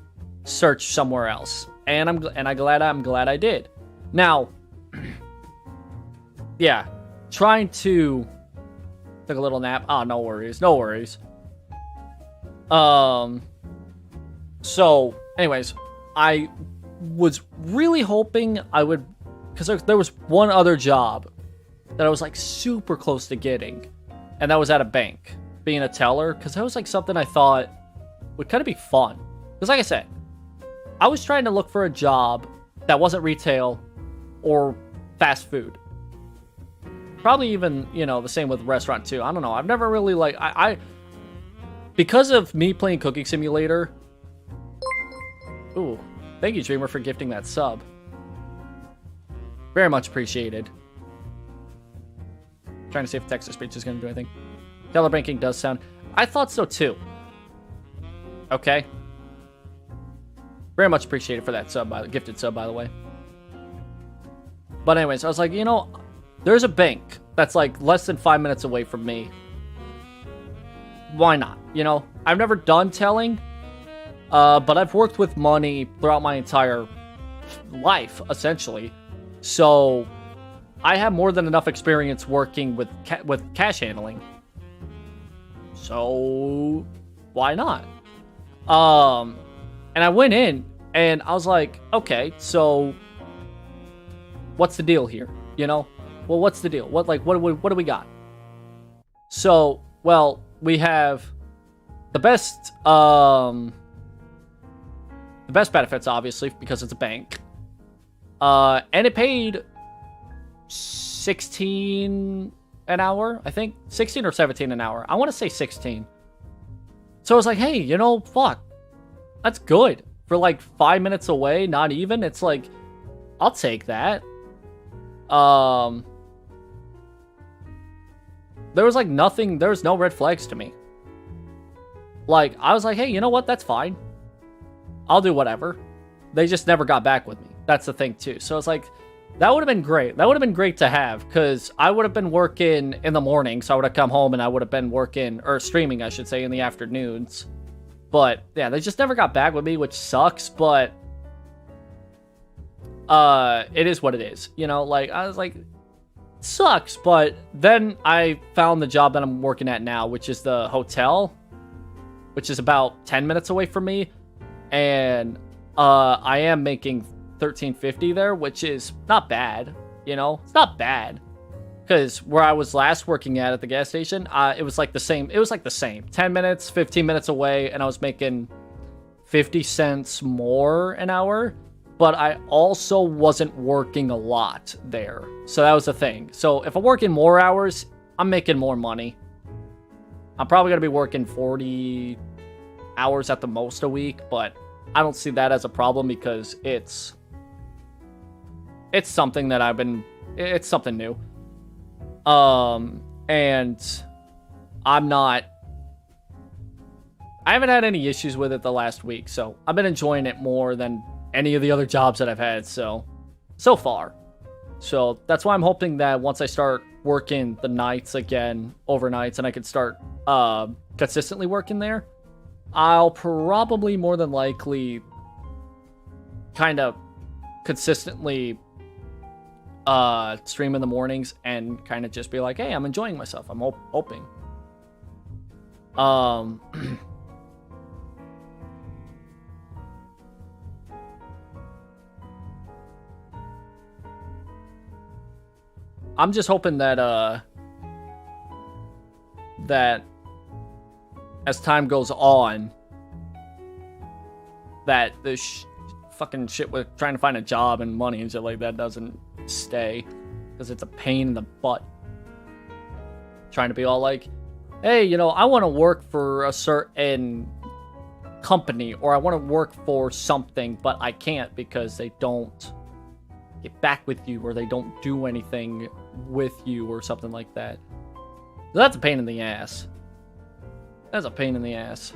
search somewhere else. And I'm glad I did. Now, yeah, trying to take a little nap. Oh, no worries. So, anyways, I was really hoping I would, because there was one other job that I was like super close to getting, and that was at a bank, being a teller, because that was like something I thought would kind of be fun. Because like I said, I was trying to look for a job that wasn't retail or fast food. Probably even, you know, the same with restaurant too. I don't know. I've never really like, because of me playing Cooking Simulator. Ooh, thank you, Dreamer, for gifting that sub. Very much appreciated. Trying to see if text-to-speech is going to do anything. Teller banking does sound. I thought so too. Okay. Very much appreciated for that sub, gifted sub, by the way. But anyways, I was like, you know, there's a bank that's like less than 5 minutes away from me. Why not? You know, I've never done telling, but I've worked with money throughout my entire life, essentially. So I have more than enough experience working with cash handling. So why not? And I went in, and I was like, okay, so what's the deal here? You know? Well, what's the deal? What do we got? So, well, we have the best benefits, obviously, because it's a bank. And it paid 16 an hour, I think. 16 or 17 an hour. I want to say 16. So I was like, hey, you know, fuck. That's good. For like 5 minutes away, not even. It's like, I'll take that. there was like nothing, there was no red flags to me. Like, I was like, hey, you know what? That's fine. I'll do whatever. They just never got back with me. That's the thing, too. So it's like, that would have been great. That would have been great to have, because I would have been working in the morning, so I would have come home and I would have been working, or streaming, I should say, in the afternoons. But, yeah, they just never got back with me, which sucks, but it is what it is. You know, like, I was like, sucks, but then I found the job that I'm working at now, which is the hotel, which is about 10 minutes away from me, and I am making $13.50 there, which is not bad. You know, it's not bad, because where I was last working at the gas station, it was like the same. It was like the same 10 minutes, 15 minutes away, and I was making 50 cents more an hour, but I also wasn't working a lot there. So that was the thing. So if I'm working more hours, I'm making more money. I'm probably going to be working 40 hours at the most a week, but I don't see that as a problem, because it's something that it's something new. And I haven't had any issues with it the last week, so I've been enjoying it more than any of the other jobs that I've had so far. So that's why I'm hoping that once I start working the nights again, overnights, and I can start consistently working there, I'll probably more than likely kind of consistently stream in the mornings and kind of just be like, hey, I'm enjoying myself. I'm hoping. I'm just hoping that that as time goes on, that this fucking shit with trying to find a job and money and shit like that doesn't stay, because it's a pain in the butt. Trying to be all like, hey, you know, I want to work for a certain company, or I want to work for something, but I can't because they don't get back with you, or they don't do anything with you, or something like that. So that's a pain in the ass. That's a pain in the ass.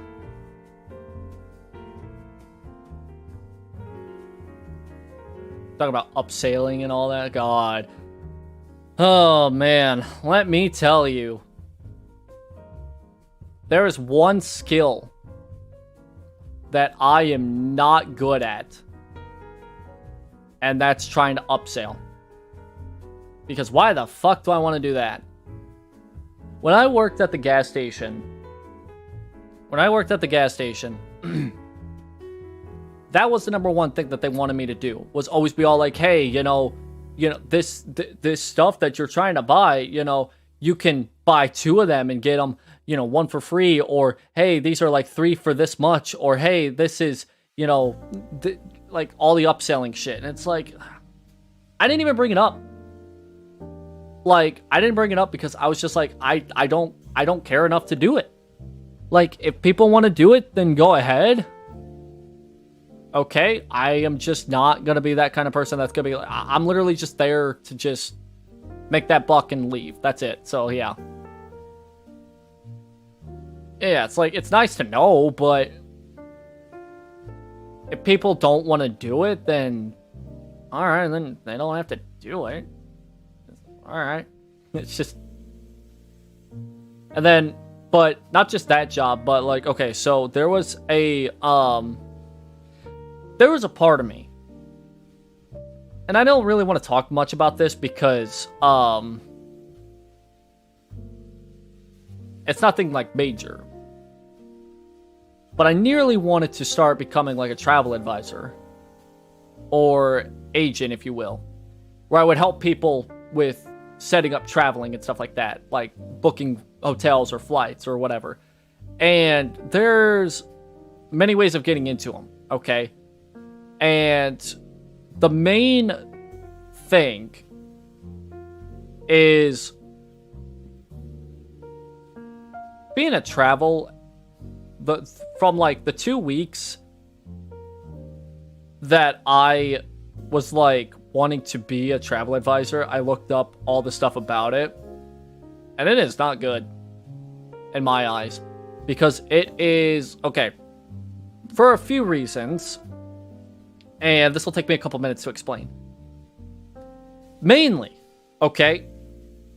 Talk about upselling and all that. God. Oh, man. Let me tell you. There is one skill that I am not good at. And that's trying to upsell. Because why the fuck do I want to do that? When I worked at the gas station, that was the number one thing that they wanted me to do, was always be all like, hey, you know, this stuff that you're trying to buy, you know, you can buy 2 of them and get them, you know, 1 for free, or hey, these are like 3 for this much, or hey, this is, you know, like all the upselling shit. And it's like, I didn't even bring it up. Like, I didn't bring it up because I was just like, I don't care enough to do it. Like, if people want to do it, then go ahead. Okay, I am just not gonna be that kind of person that's gonna be like, I'm literally just there to just make that buck and leave. That's it. So yeah. Yeah, it's like, it's nice to know, but if people don't want to do it, then alright, then they don't have to do it. Alright. It's just... And then, but not just that job, but like, okay, so there was a part of me, and I don't really want to talk much about this because it's nothing like major, but I nearly wanted to start becoming like a travel advisor or agent, if you will, where I would help people with setting up traveling and stuff like that, like booking hotels or flights or whatever. And there's many ways of getting into them, okay? And the main thing is being a travel, from like the 2 weeks that I was like wanting to be a travel advisor, I looked up all the stuff about it. And it is not good. In my eyes. Because it is... Okay. For a few reasons. And this will take me a couple minutes to explain. Mainly. Okay.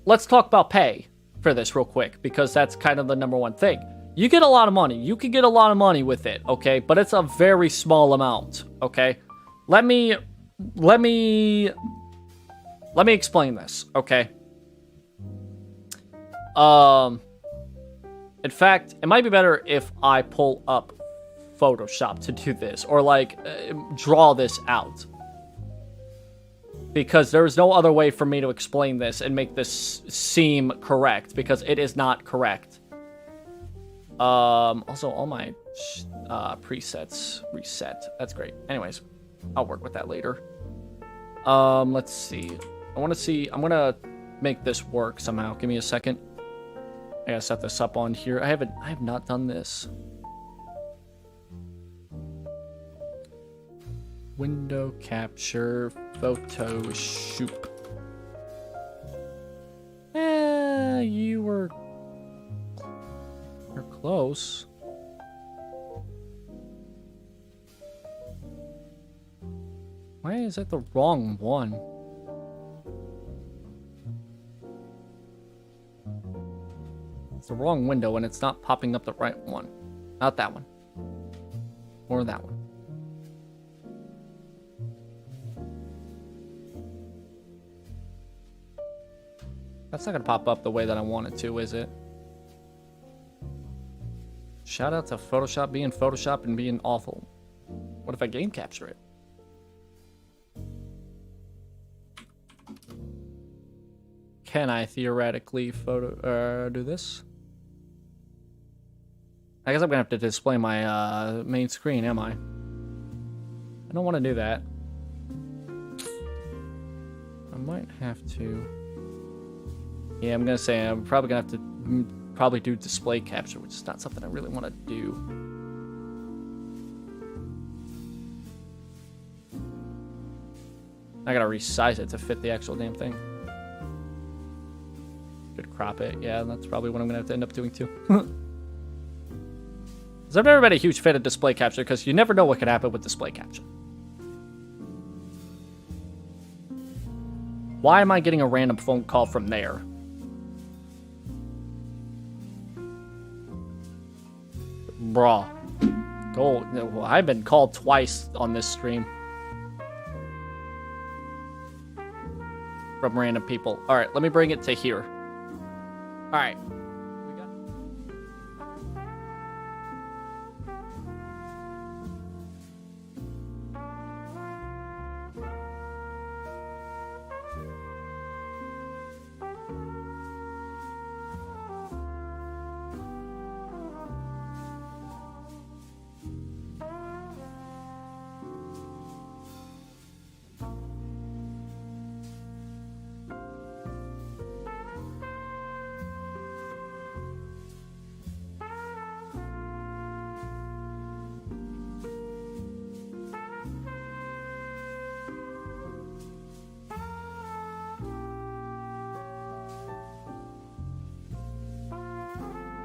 Let's talk about pay for this real quick. Because that's kind of the number one thing. You get a lot of money. You can get a lot of money with it. Okay. But it's a very small amount. Okay. Let me explain this. Okay. In fact, it might be better if I pull up Photoshop to do this, or like draw this out, because there is no other way for me to explain this and make this seem correct, because it is not correct. Also, all my presets reset. That's great. Anyways, I'll work with that later. Let's see. I'm gonna make this work somehow. Give me a second. I gotta set this up on here. I have not done this. Window capture, Photoshop. You're close. Why is that the wrong one? It's the wrong window and it's not popping up the right one. Not that one. Or that one. That's not going to pop up the way that I want it to, is it? Shout out to Photoshop being Photoshop and being awful. What if I game capture it? Can I theoretically do this? I guess I'm gonna have to display my main screen, am I? I don't want to do that. I might have to. Yeah, I'm gonna say I'm probably gonna have to do display capture, which is not something I really want to do. I gotta resize it to fit the actual damn thing. Could crop it. Yeah, that's probably what I'm gonna have to end up doing too. Because I've never been a huge fan of display capture, because you never know what could happen with display capture. Why am I getting a random phone call from there? Bruh. Go. Well, I've been called twice on this stream. From random people. Alright, let me bring it to here. Alright.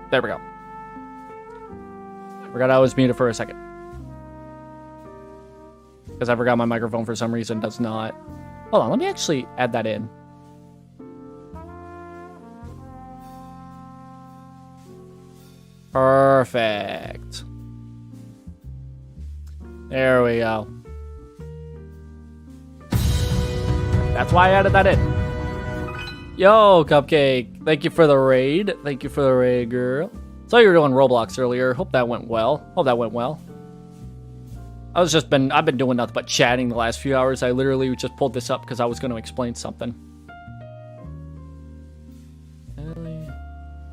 There we go. I forgot I was muted for a second. Because I forgot my microphone for some reason does not. Hold on, let me actually add that in. Perfect. There we go. That's why I added that in. Yo, Cupcake. Thank you for the raid. Thank you for the raid, girl. Saw you were doing Roblox earlier. Hope that went well. I've been doing nothing but chatting the last few hours. I literally just pulled this up because I was going to explain something.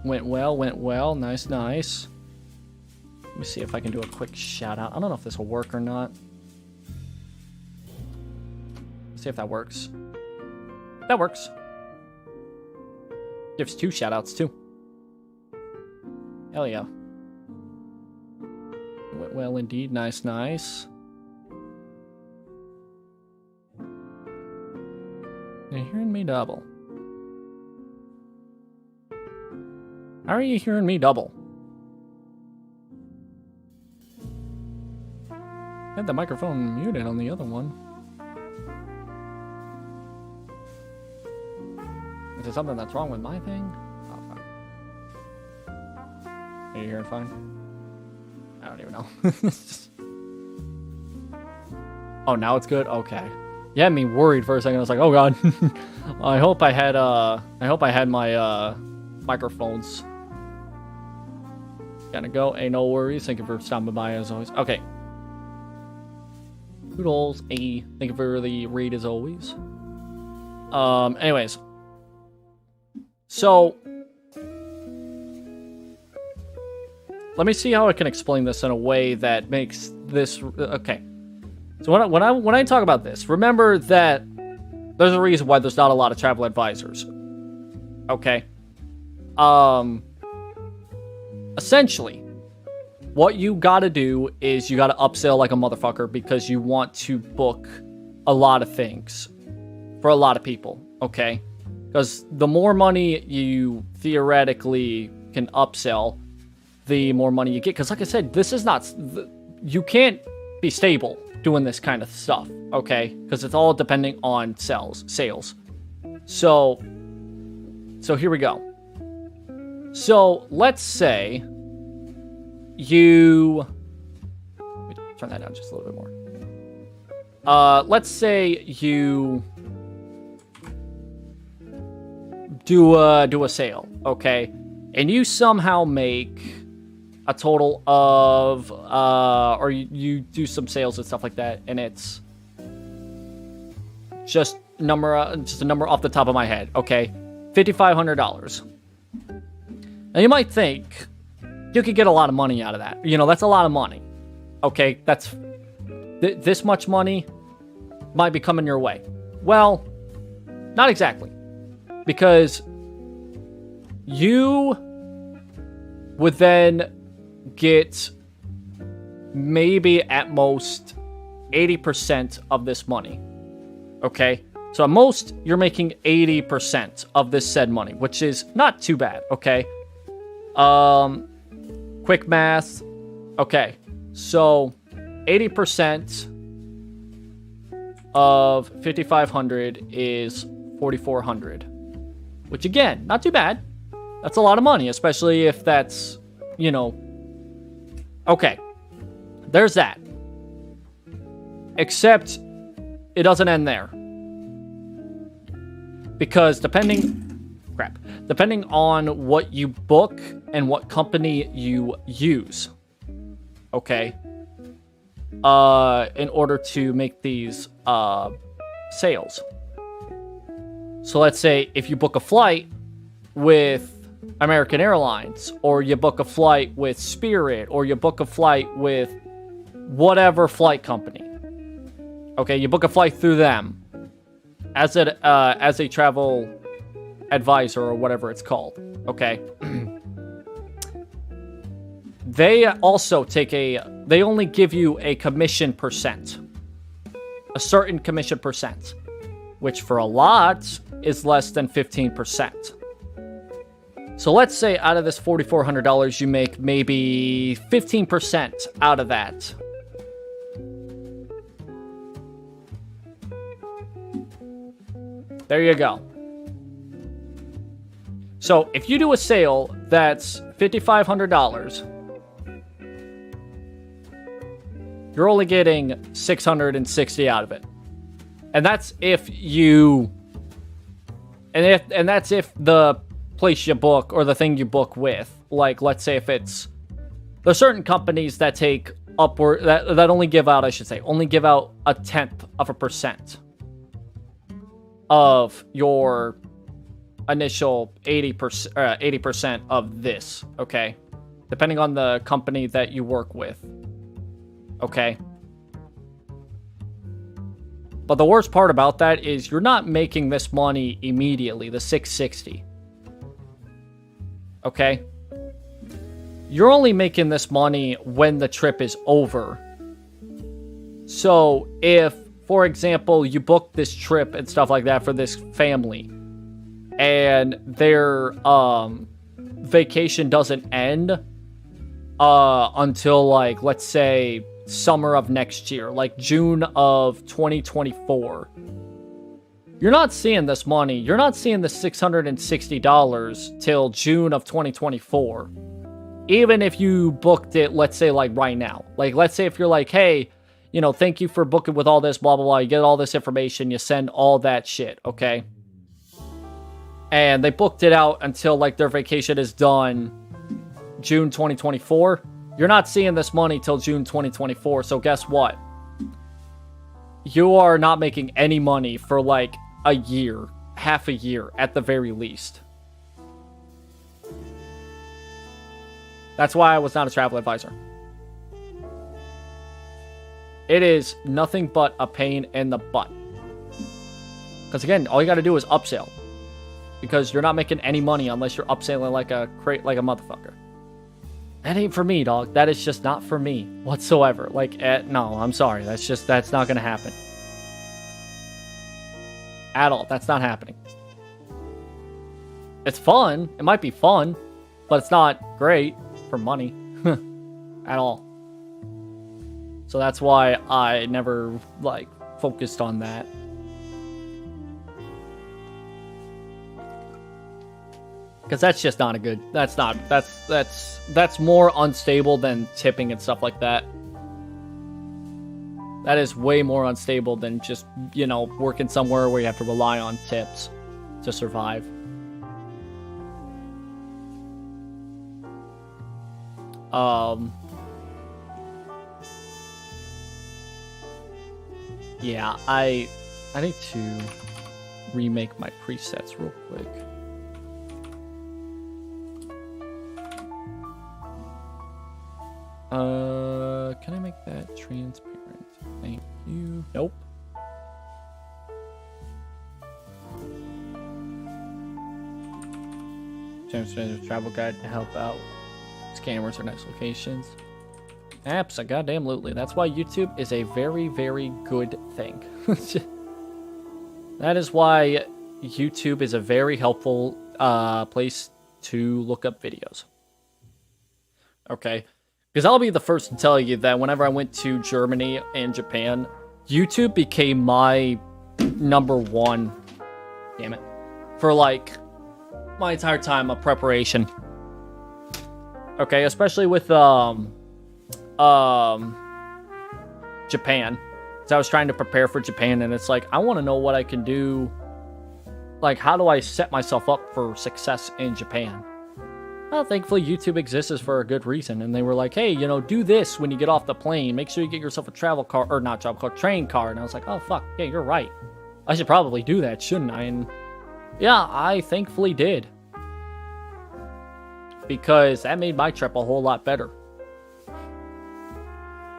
Went well. Nice. Let me see if I can do a quick shout out. I don't know if this will work or not. Let's see if that works. That works. Gives 2 shout outs too. Hell yeah. Went well indeed. Nice. hearing me double? How are you hearing me double? I had the microphone muted on the other one. Is there something that's wrong with my thing? Oh, fine. Are you hearing fine? I don't even know. Oh, now it's good? Okay. You had me worried for a second. I was like, oh god. I hope I had my microphones. Gotta go. Ain't no worries. Thank you for stopping by as always. Okay. Toodles. Thank you for the read as always. Anyways. So let me see how I can explain this in a way that makes this okay. So when I talk about this, remember that there's a reason why there's not a lot of travel advisors. Okay. Essentially, what you gotta do is you gotta upsell like a motherfucker because you want to book a lot of things for a lot of people. Okay. Because the more money you theoretically can upsell, the more money you get. Because like I said, this is not... You can't be stable doing this kind of stuff, okay? Because it's all depending on sales. So here we go. So let's say you... Let me turn that down just a little bit more. Let's say you... do a sale, okay? And you somehow make a total of, or you do some sales and stuff like that, and it's just a number off the top of my head, okay? $5,500. Now you might think you could get a lot of money out of that. You know, that's a lot of money, okay? That's this much money might be coming your way. Well, not exactly. Because you would then get maybe at most 80% of this money. Okay? So at most, you're making 80% of this said money, which is not too bad, okay? Quick math. Okay. So 80% of 5,500 is 4,400. Which, again, not too bad. That's a lot of money, especially if that's, you know... Okay. There's that. Except, it doesn't end there. Because depending on what you book and what company you use, okay, in order to make these, sales. So let's say if you book a flight with American Airlines, or you book a flight with Spirit, or you book a flight with whatever flight company. Okay, you book a flight through them as a travel advisor or whatever it's called. Okay. They also they only give you a commission percent. A certain commission percent. Which for a lot is less than 15%. So let's say out of this $4,400, you make maybe 15% out of that. There you go. So if you do a sale that's $5,500, you're only getting $660 out of it. And that's if you... And that's if the place you book or the thing you book with, like, let's say if it's... There's certain companies that take upward... That only give out, I should say, only give out 0.1% of your initial 80% of this, okay? Depending on the company that you work with, okay? But the worst part about that is you're not making this money immediately, the $660. Okay? You're only making this money when the trip is over. So if, for example, you book this trip and stuff like that for this family, and their vacation doesn't end until, like, let's say summer of next year, like June of 2024. You're not seeing this money. You're not seeing the $660 till June of 2024. Even if you booked it, let's say, like, right now. Like, let's say if you're like, hey, you know, thank you for booking with all this, blah, blah, blah. You get all this information. You send all that shit, okay? And they booked it out until, like, their vacation is done June 2024. You're not seeing this money till June 2024. So guess what? You are not making any money for, like, a year, half a year at the very least. That's why I was not a travel advisor. It is nothing but a pain in the butt. Because again, all you got to do is upsell. Because you're not making any money unless you're upselling like a motherfucker. That ain't for me, dog. That is just not for me whatsoever. Like, no, I'm sorry. That's not going to happen. At all. That's not happening. It's fun. It might be fun, but it's not great for money at all. So that's why I never, like, focused on that. Because that's just not a good... That's more unstable than tipping and stuff like that. That is way more unstable than just, you know, working somewhere where you have to rely on tips to survive. Yeah, I need to remake my presets real quick. Can I make that transparent? Thank you. Nope. James travel guide to help out scammers or next locations. Abso-goddamn-lutely. That's why YouTube is a very, very good thing. That is why YouTube is a very helpful place to look up videos. Okay? Because I'll be the first to tell you that whenever I went to Germany and Japan, YouTube became my #1, damn it, for, like, my entire time of preparation. Okay, especially with, Japan. So I was trying to prepare for Japan, and it's like, I want to know what I can do. Like, how do I set myself up for success in Japan? Well, thankfully, YouTube exists for a good reason. And they were like, hey, you know, do this when you get off the plane. Make sure you get yourself a travel car, or not travel car, train car. And I was like, oh, fuck, yeah, you're right. I should probably do that, shouldn't I? And yeah, I thankfully did. Because that made my trip a whole lot better.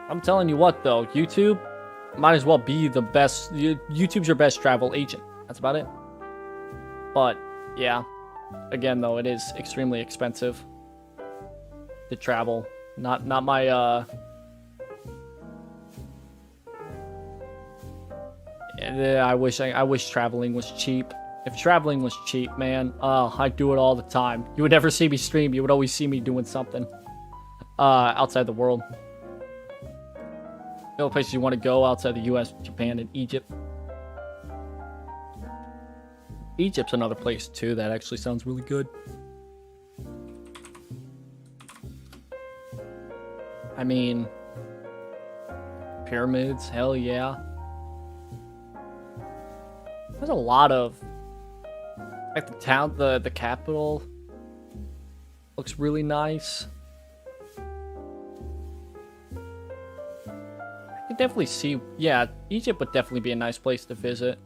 I'm telling you what, though, YouTube might as well be the best. YouTube's your best travel agent. That's about it. But, yeah. Again, though, it is extremely expensive to travel. Not my, I wish traveling was cheap. If traveling was cheap, man, I'd do it all the time. You would never see me stream. You would always see me doing something outside the world. The only places you want to go outside the US, Japan, and Egypt. Egypt's another place, too, that actually sounds really good. I mean, pyramids, hell yeah. There's a lot of, like, the town, the capital looks really nice. I could definitely see, yeah, Egypt would definitely be a nice place to visit.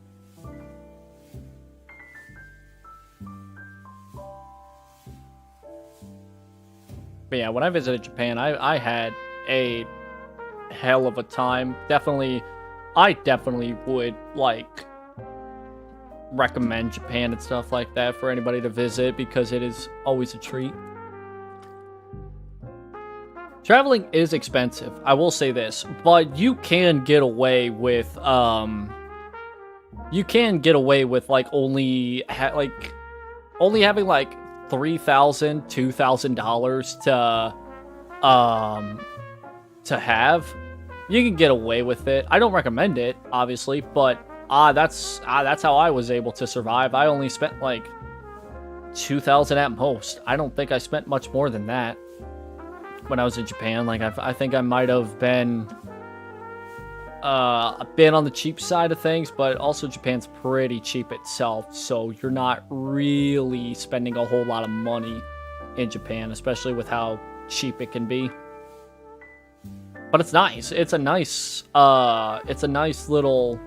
But yeah, when I visited Japan, I had a hell of a time. I definitely would, like, recommend Japan and stuff like that for anybody to visit, because it is always a treat. Traveling is expensive, I will say this, but you can get away with like only having like $3,000, $2,000 to have. You can get away with it. I don't recommend it, obviously, but that's how I was able to survive. I only spent like $2,000 at most. I don't think I spent much more than that when I was in Japan. Like I think I might have been a bit on the cheap side of things, but also Japan's pretty cheap itself, so you're not really spending a whole lot of money in Japan, especially with how cheap it can be. But it's nice. It's a nice little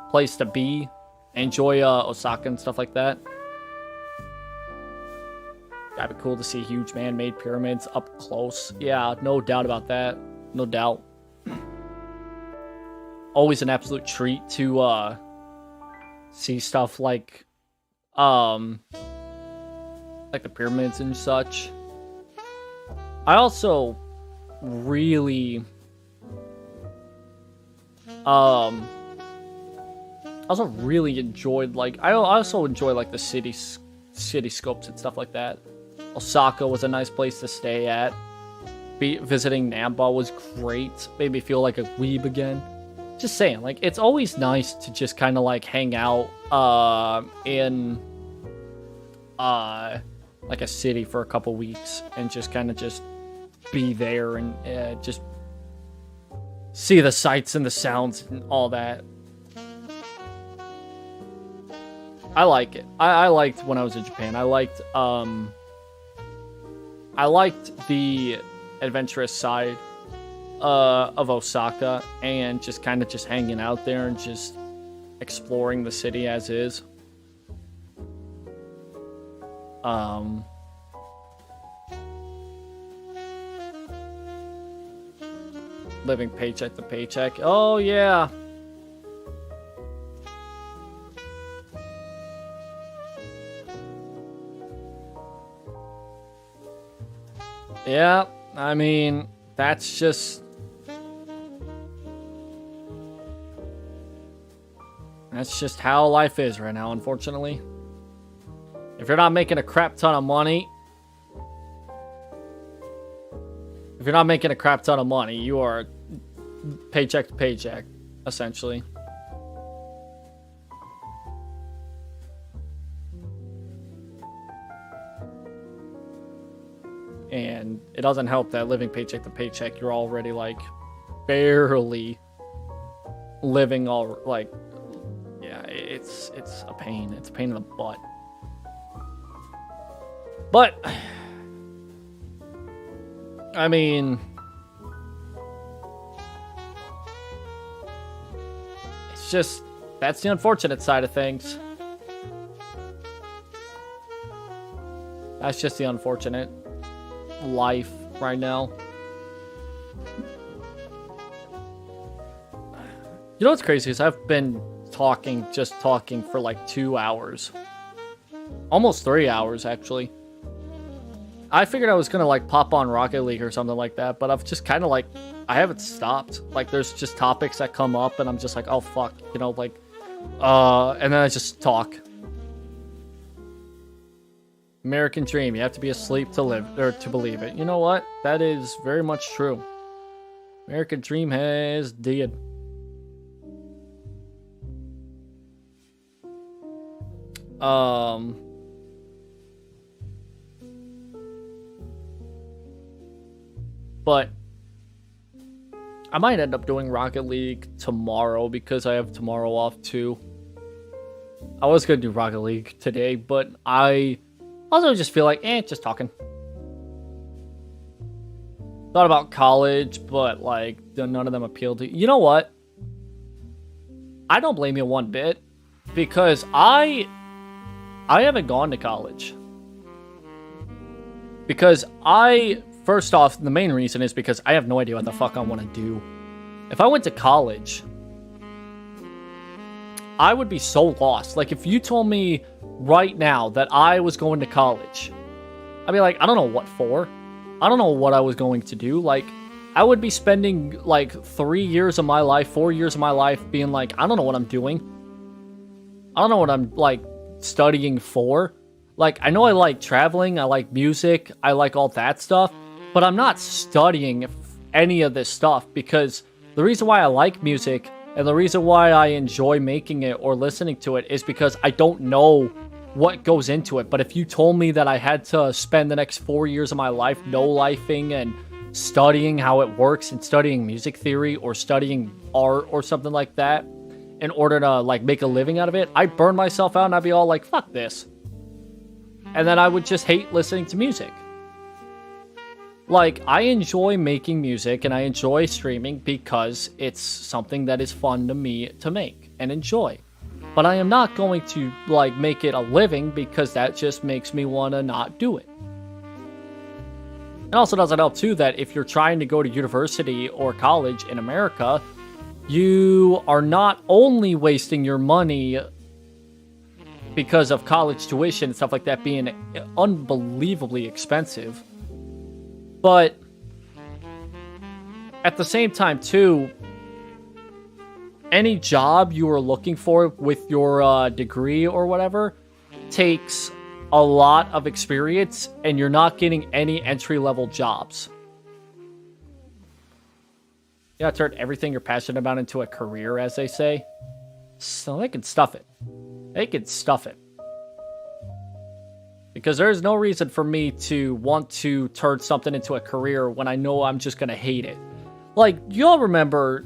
place to be. Enjoy Osaka and stuff like that. That'd be cool to see huge man-made pyramids up close. Yeah, no doubt about that. No doubt. Always an absolute treat to see stuff like the pyramids and such. I also really enjoyed, like, I also enjoy like the cityscopes and stuff like that. Osaka was a nice place to stay at. Visiting Namba was great. Made me feel like a weeb again. Just saying, like, it's always nice to just kind of like hang out in like a city for a couple weeks and just kind of just be there and just see the sights and the sounds and all that. I like it. I liked when I was in Japan. I liked the adventurous side of Osaka and just kind of just hanging out there and just exploring the city as is. Living paycheck to paycheck. Oh yeah. Yeah, I mean, that's just how life is right now, unfortunately. If you're not making a crap ton of money, you are paycheck to paycheck, essentially. And it doesn't help that living paycheck to paycheck, you're already like barely living all like, yeah, it's a pain. It's a pain in the butt. But I mean, it's just, that's the unfortunate side of things. That's just the unfortunate life right now. You know what's crazy is I've been talking for like 2 hours. Almost 3 hours, actually. I figured I was gonna like pop on Rocket League or something like that, but I've just kind of like, I haven't stopped. Like, there's just topics that come up and I'm just like, oh fuck, you know, like, and then I just talk. American dream. You have to be asleep to live, or to believe it. You know what? That is very much true. American dream has dead. But I might end up doing Rocket League tomorrow because I have tomorrow off too. I was gonna do Rocket League today, but I also just feel like, just talking. Thought about college, but like none of them appealed to. You know what? I don't blame you one bit, because I haven't gone to college. Because first off, the main reason is because I have no idea what the fuck I want to do. If I went to college, I would be so lost. Like, if you told me right now that I was going to college, I'd be like, I don't know what for. I don't know what I was going to do. Like, I would be spending like 3 years of my life, 4 years of my life being like, I don't know what I'm doing. I don't know what I'm like studying for. Like, I know I like traveling, I like music, I like all that stuff, but I'm not studying any of this stuff, because the reason why I like music and the reason why I enjoy making it or listening to it is because I don't know what goes into it. But if you told me that I had to spend the next 4 years of my life no-lifing and studying how it works and studying music theory or studying art or something like that in order to like make a living out of it, I'd burn myself out and I'd be all like, fuck this. And then I would just hate listening to music. Like, I enjoy making music and I enjoy streaming because it's something that is fun to me to make and enjoy. But I am not going to, like, make it a living because that just makes me want to not do it. It also doesn't help, too, that if you're trying to go to university or college in America, you are not only wasting your money because of college tuition and stuff like that being unbelievably expensive, but at the same time, too, any job you are looking for with your degree or whatever takes a lot of experience, and you're not getting any entry-level jobs. You gotta turn everything you're passionate about into a career, as they say. So they can stuff it. They can stuff it. Because there's no reason for me to want to turn something into a career when I know I'm just gonna hate it. Like, y'all remember,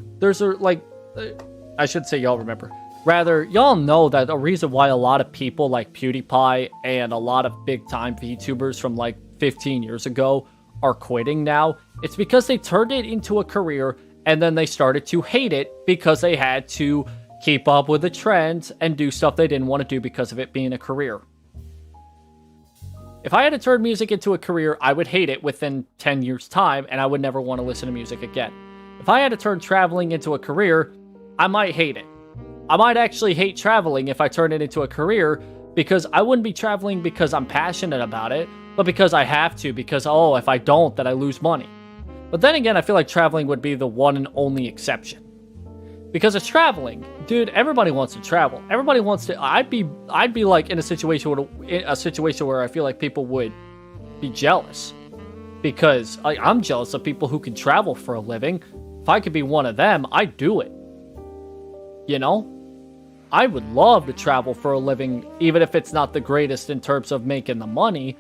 I should say y'all remember. Rather, y'all know that the reason why a lot of people like PewDiePie and a lot of big-time VTubers from like 15 years ago are quitting now, it's because they turned it into a career and then they started to hate it because they had to keep up with the trends and do stuff they didn't want to do because of it being a career. If I had to turn music into a career, I would hate it within 10 years' time, and I would never want to listen to music again. If I had to turn traveling into a career, I might hate it. I might actually hate traveling if I turn it into a career, because I wouldn't be traveling because I'm passionate about it, but because I have to, because, oh, if I don't, then I lose money. But then again, I feel like traveling would be the one and only exception. Because it's traveling. Dude, everybody wants to travel. Everybody wants to... I'd be like in a situation where I feel like people would be jealous. Because I'm jealous of people who can travel for a living. If I could be one of them, I'd do it. You know? I would love to travel for a living, even if it's not the greatest in terms of making the money.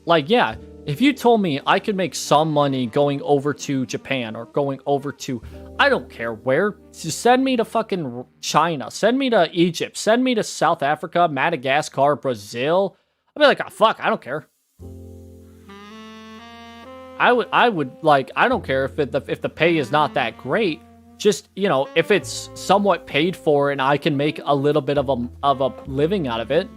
Like, yeah, if you told me I could make some money going over to Japan or going over to, I don't care where, just send me to fucking China, send me to Egypt, send me to South Africa, Madagascar, Brazil, I'd be like, oh, fuck, I don't care. I would like, I don't care if the pay is not that great. Just, you know, if it's somewhat paid for and I can make a little bit of a living out of it.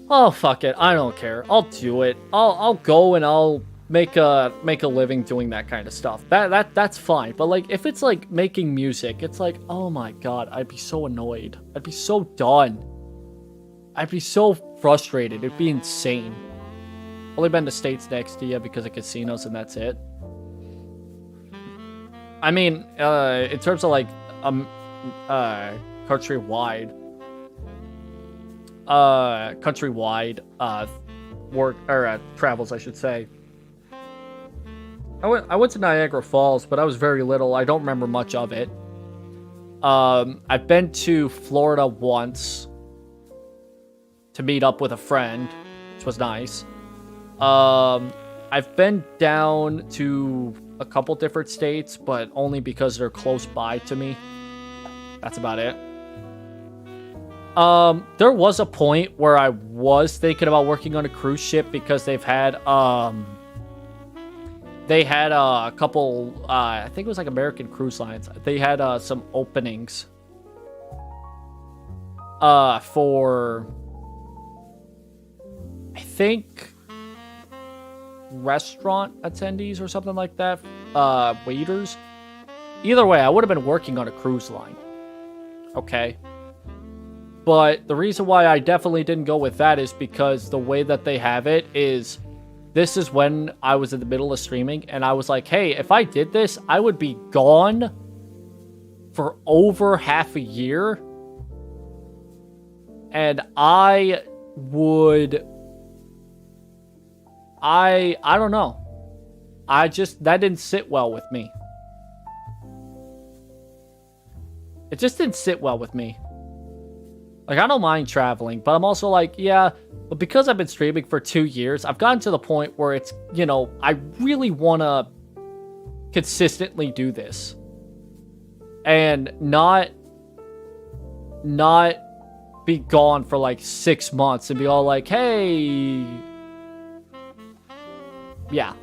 Oh, fuck it. I don't care. I'll do it. I'll go and I'll make a living doing that kind of stuff. That's fine. But like, if it's like making music, it's like, oh my god, I'd be so annoyed. I'd be so done. I'd be so frustrated. It'd be insane. Only been to states next to you because of casinos, and that's it. I mean, in terms of like countrywide work or travels, I should say. I went to Niagara Falls, but I was very little. I don't remember much of it. I've been to Florida once to meet up with a friend, which was nice. I've been down to a couple different states, but only because they're close by to me. That's about it. There was a point where I was thinking about working on a cruise ship because they had a couple, I think it was like American Cruise Lines. They had some openings for, I think, restaurant attendees or something like that, waiters. Either way, I would have been working on a cruise line. Okay. But the reason why I definitely didn't go with that is because the way that they have it is this is when I was in the middle of streaming, and I was like, hey, if I did this, I would be gone for over half a year. And I don't know. That didn't sit well with me. It just didn't sit well with me. Like, I don't mind traveling, but I'm also like, yeah, but because I've been streaming for 2 years, I've gotten to the point where it's, you know, I really want to consistently do this. And not be gone for like 6 months and be all like, hey, yeah,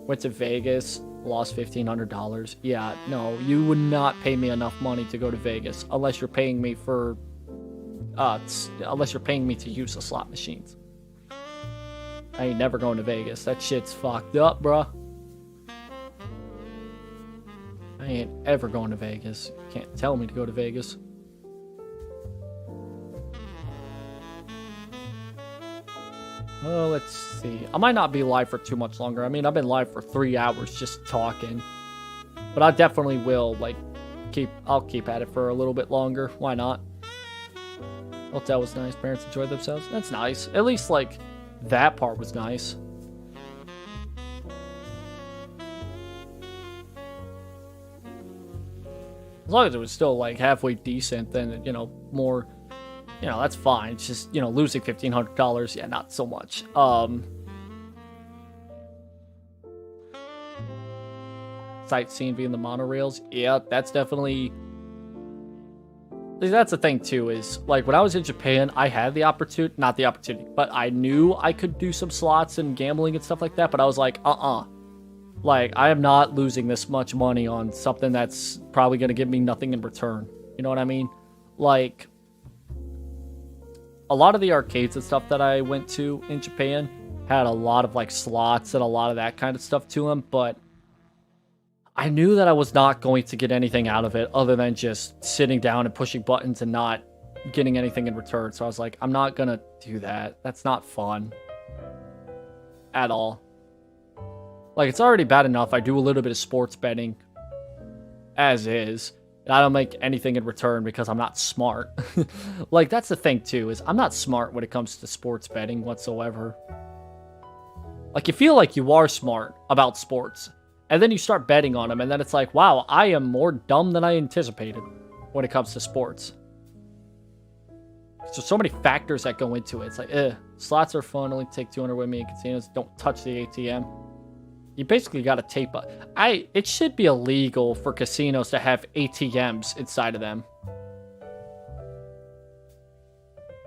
went to Vegas, lost $1,500. Yeah, no, you would not pay me enough money to go to Vegas unless you're paying me for unless you're paying me to use the slot machines. I ain't never going to Vegas. That shit's fucked up, bruh. I ain't ever going to Vegas. You can't tell me to go to Vegas. Oh, let's see. I might not be live for too much longer. I mean, I've been live for 3 hours just talking. But I definitely will, like, I'll keep at it for a little bit longer. Why not? Hotel was nice. Parents enjoyed themselves. That's nice. At least, like, that part was nice. As long as it was still, like, halfway decent, then, you know, more, you know, that's fine. It's just, you know, losing $1,500, yeah, not so much. Sightseeing via the monorails, yeah, that's definitely... That's the thing, too, is, like, when I was in Japan, I had the opportunity, not the opportunity, but I knew I could do some slots and gambling and stuff like that, but I was like, Like, I am not losing this much money on something that's probably going to give me nothing in return. You know what I mean? Like, a lot of the arcades and stuff that I went to in Japan had a lot of, like, slots and a lot of that kind of stuff to them, but I knew that I was not going to get anything out of it other than just sitting down and pushing buttons and not getting anything in return. So I was like, I'm not going to do that. That's not fun at all. Like, it's already bad enough I do a little bit of sports betting as is, and I don't make anything in return because I'm not smart. Like, that's the thing, too, is I'm not smart when it comes to sports betting whatsoever. Like, you feel like you are smart about sports, and then you start betting on them, and then it's like, wow, I am more dumb than I anticipated when it comes to sports. There's so many factors that go into it. It's like, slots are fun, only take 200 with me in casinos, don't touch the ATM. You basically got to tape up. It should be illegal for casinos to have ATMs inside of them.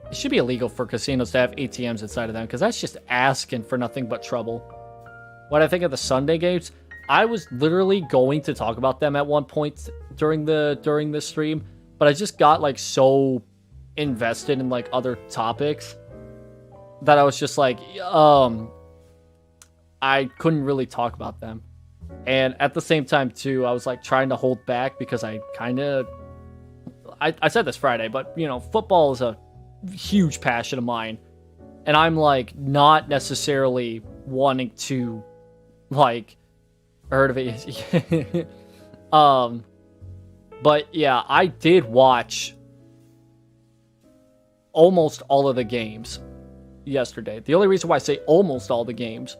It should be illegal for casinos to have ATMs inside of them, because that's just asking for nothing but trouble. When I think of the Sunday games, I was literally going to talk about them at one point during the stream, but I just got, like, so invested in, like, other topics that I was just like, I couldn't really talk about them. And at the same time, too, I was, like, trying to hold back because I said this Friday, but, you know, football is a huge passion of mine. And I'm, like, not necessarily wanting to, like, heard of it. But, yeah, I did watch almost all of the games yesterday. The only reason why I say almost all the games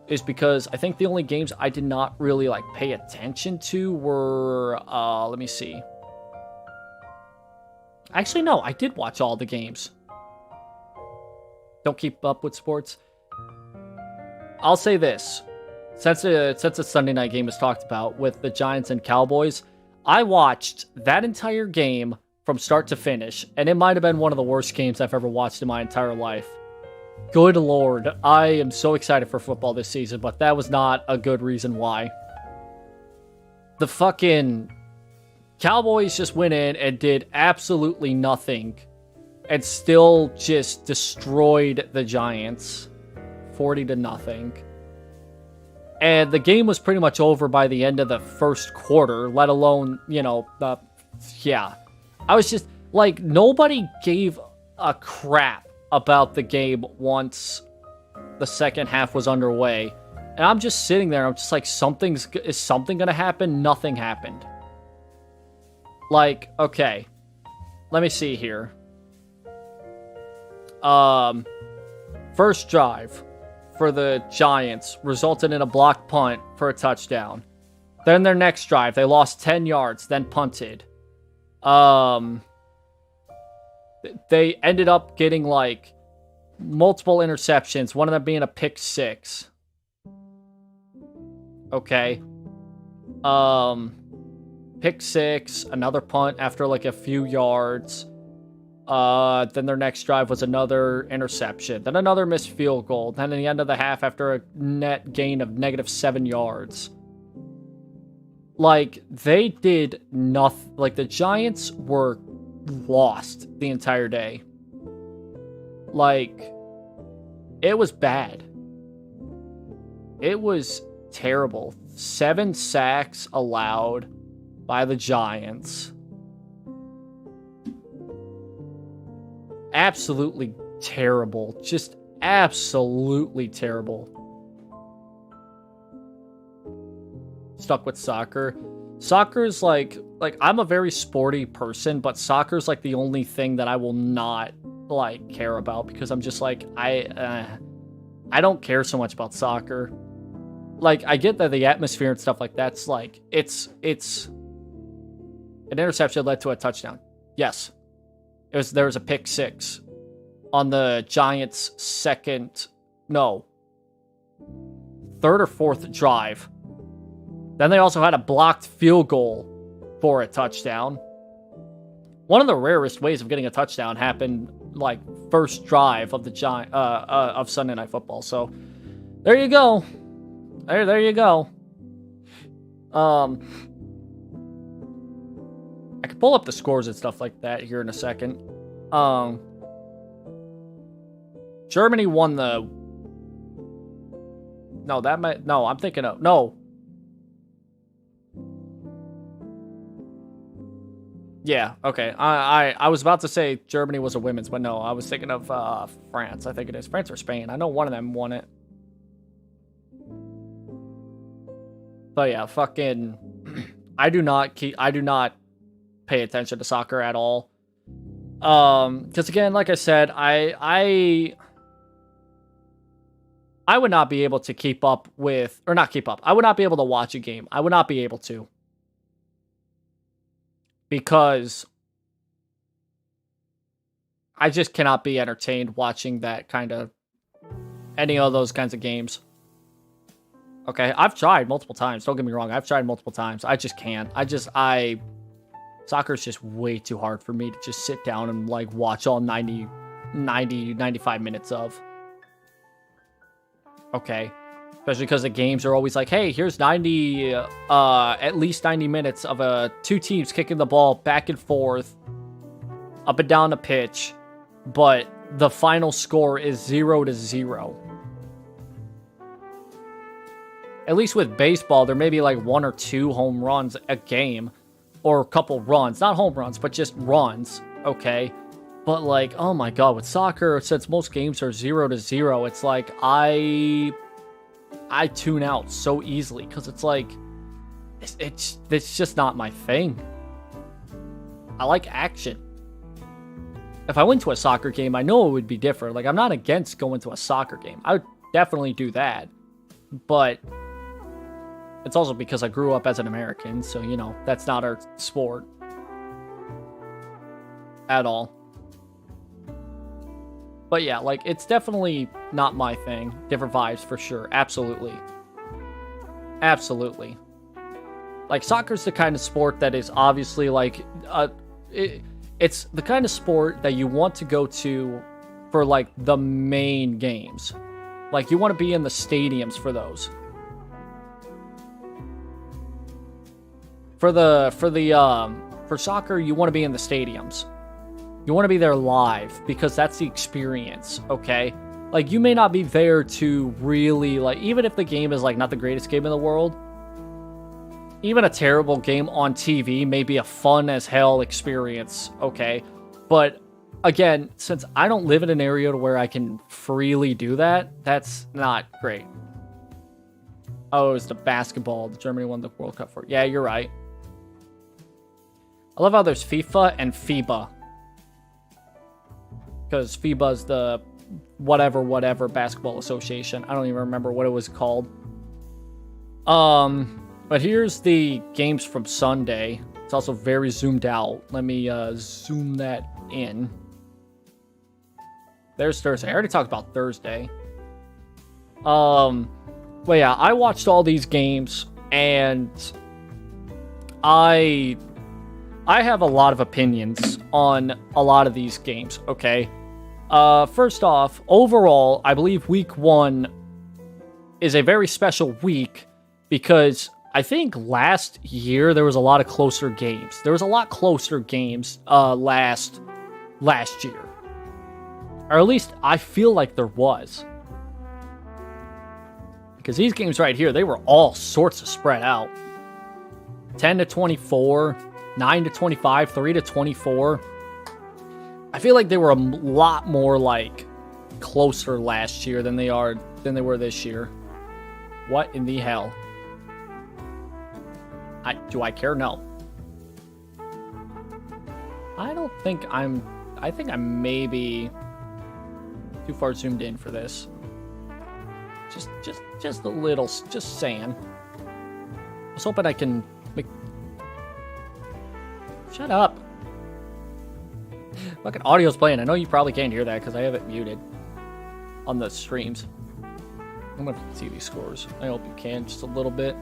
is because I think the only games I did not really, like, pay attention to were, let me see. Actually, no, I did watch all the games. Don't keep up with sports. I'll say this. Since a Sunday night game was talked about with the Giants and Cowboys, I watched that entire game from start to finish, and it might have been one of the worst games I've ever watched in my entire life. Good Lord, I am so excited for football this season, but that was not a good reason why. The fucking Cowboys just went in and did absolutely nothing and still just destroyed the Giants 40-0. And the game was pretty much over by the end of the first quarter, let alone, you know, yeah. I was just, like, nobody gave a crap about the game once the second half was underway. And I'm just sitting there. I'm just like, is something going to happen? Nothing happened. Like, okay. Let me see here. First drive for the Giants resulted in a blocked punt for a touchdown. Then their next drive, they lost 10 yards, then punted. They ended up getting, like, multiple interceptions, one of them being a pick six. Okay. Pick six, another punt after, like, a few yards. Then their next drive was another interception. Then another missed field goal. Then at the end of the half, after a net gain of -7 yards. Like, they did nothing. Like, the Giants were lost the entire day. Like, it was bad. It was terrible. 7 sacks allowed by the Giants. Absolutely terrible. Just absolutely terrible. Stuck with soccer. Soccer's like I'm a very sporty person, but soccer's like the only thing that I will not like care about, because I'm just like I don't care so much about soccer. Like, I get that the atmosphere and stuff like that's like it's an interception led to a touchdown. Yes. There was a pick six on the Giants' third or fourth drive. Then they also had a blocked field goal for a touchdown. One of the rarest ways of getting a touchdown happened like first drive of the of Sunday Night Football. So there you go. There you go. I can pull up the scores and stuff like that here in a second. Germany won the. No, I'm thinking of no. Yeah, okay. I was about to say Germany was a women's, but no, I was thinking of France. I think it is France or Spain. I know one of them won it. But yeah, fucking, I do not pay attention to soccer at all. Because again, like I said, I would not be able to keep up with, or not keep up. I would not be able to watch a game. I would not be able to. Because I just cannot be entertained watching any of those kinds of games. Okay, I've tried multiple times. Don't get me wrong. I've tried multiple times. I just can't. Soccer's just way too hard for me to just sit down and like watch all 95 minutes of. Okay. Especially because the games are always like, hey, here's at least 90 minutes of two teams kicking the ball back and forth, up and down the pitch, but the final score is 0-0. At least with baseball, there may be like 1 or 2 home runs a game, or a couple runs. Not home runs, but just runs, okay? But like, oh my god, with soccer, since most games are 0-0, it's like, I tune out so easily, because it's like, it's just not my thing. I like action. If I went to a soccer game, I know it would be different. Like, I'm not against going to a soccer game. I would definitely do that. But it's also because I grew up as an American, so, you know, that's not our sport. At all. But yeah, like, it's definitely not my thing. Different vibes for sure. Absolutely. Absolutely. Like, soccer's the kind of sport that is obviously, like, it's the kind of sport that you want to go to for, like, the main games. Like, you want to be in the stadiums for those. For soccer, you want to be in the stadiums. You want to be there live, because that's the experience, okay? Like, you may not be there to really, like, even if the game is, like, not the greatest game in the world, even a terrible game on TV may be a fun as hell experience, okay? But again, since I don't live in an area to where I can freely do that, that's not great. Oh, it was the basketball. Germany won the World Cup for. Yeah, you're right. I love how there's FIFA and FIBA. Because FIBA's the whatever basketball association. I don't even remember what it was called. But here's the games from Sunday. It's also very zoomed out. Let me zoom that in. There's Thursday. I already talked about Thursday. But yeah, I watched all these games, and I have a lot of opinions on a lot of these games, okay? First off, overall, I believe week 1 is a very special week because I think last year there was a lot of closer games. There was a lot closer games last year. Or at least I feel like there was. Because these games right here, they were all sorts of spread out. 10-24, 9-25, 3-24. I feel like they were a lot more like closer last year than they were this year. What in the hell? Do I care? No. I think I'm maybe too far zoomed in for this. Just a little, just saying. I was hoping I can make... Shut up. Fucking audio's playing. I know you probably can't hear that because I have it muted on the streams. I'm gonna see these scores. I hope you can just a little bit.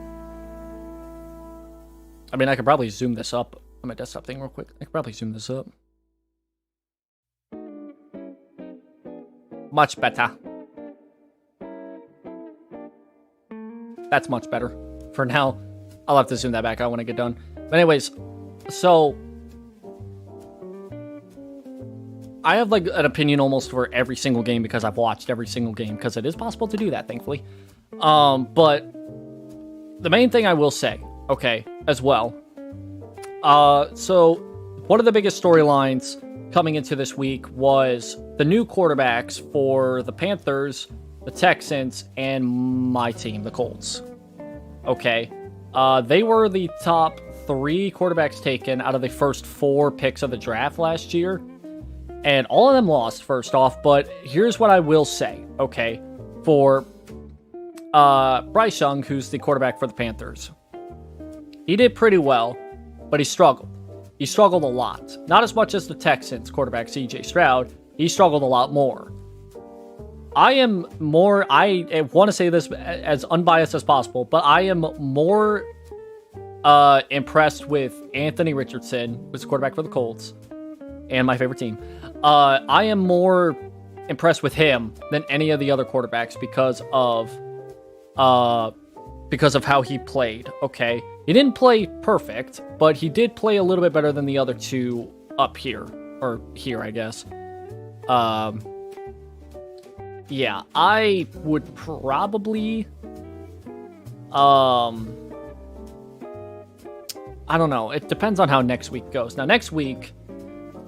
I mean, I could probably zoom this up on my desktop thing real quick. I could probably zoom this up. Much better. That's much better. For now, I'll have to zoom that back out when I get done. But anyways, so I have like an opinion almost for every single game because I've watched every single game because it is possible to do that, thankfully. But the main thing I will say, okay, as well. So one of the biggest storylines coming into this week was the new quarterbacks for the Panthers, the Texans, and my team, the Colts. Okay. They were the top 3 quarterbacks taken out of the first 4 picks of the draft last year. And all of them lost, first off. But here's what I will say, okay? For Bryce Young, who's the quarterback for the Panthers. He did pretty well, but he struggled. He struggled a lot. Not as much as the Texans quarterback, C.J. Stroud. He struggled a lot more. I want to say this as unbiased as possible, but I am more impressed with Anthony Richardson, who's the quarterback for the Colts, and my favorite team. I am more impressed with him than any of the other quarterbacks because of how he played, okay? He didn't play perfect, but he did play a little bit better than the other 2 up here. Or here, I guess. Yeah, I would probably... I don't know. It depends on how next week goes. Now, next week,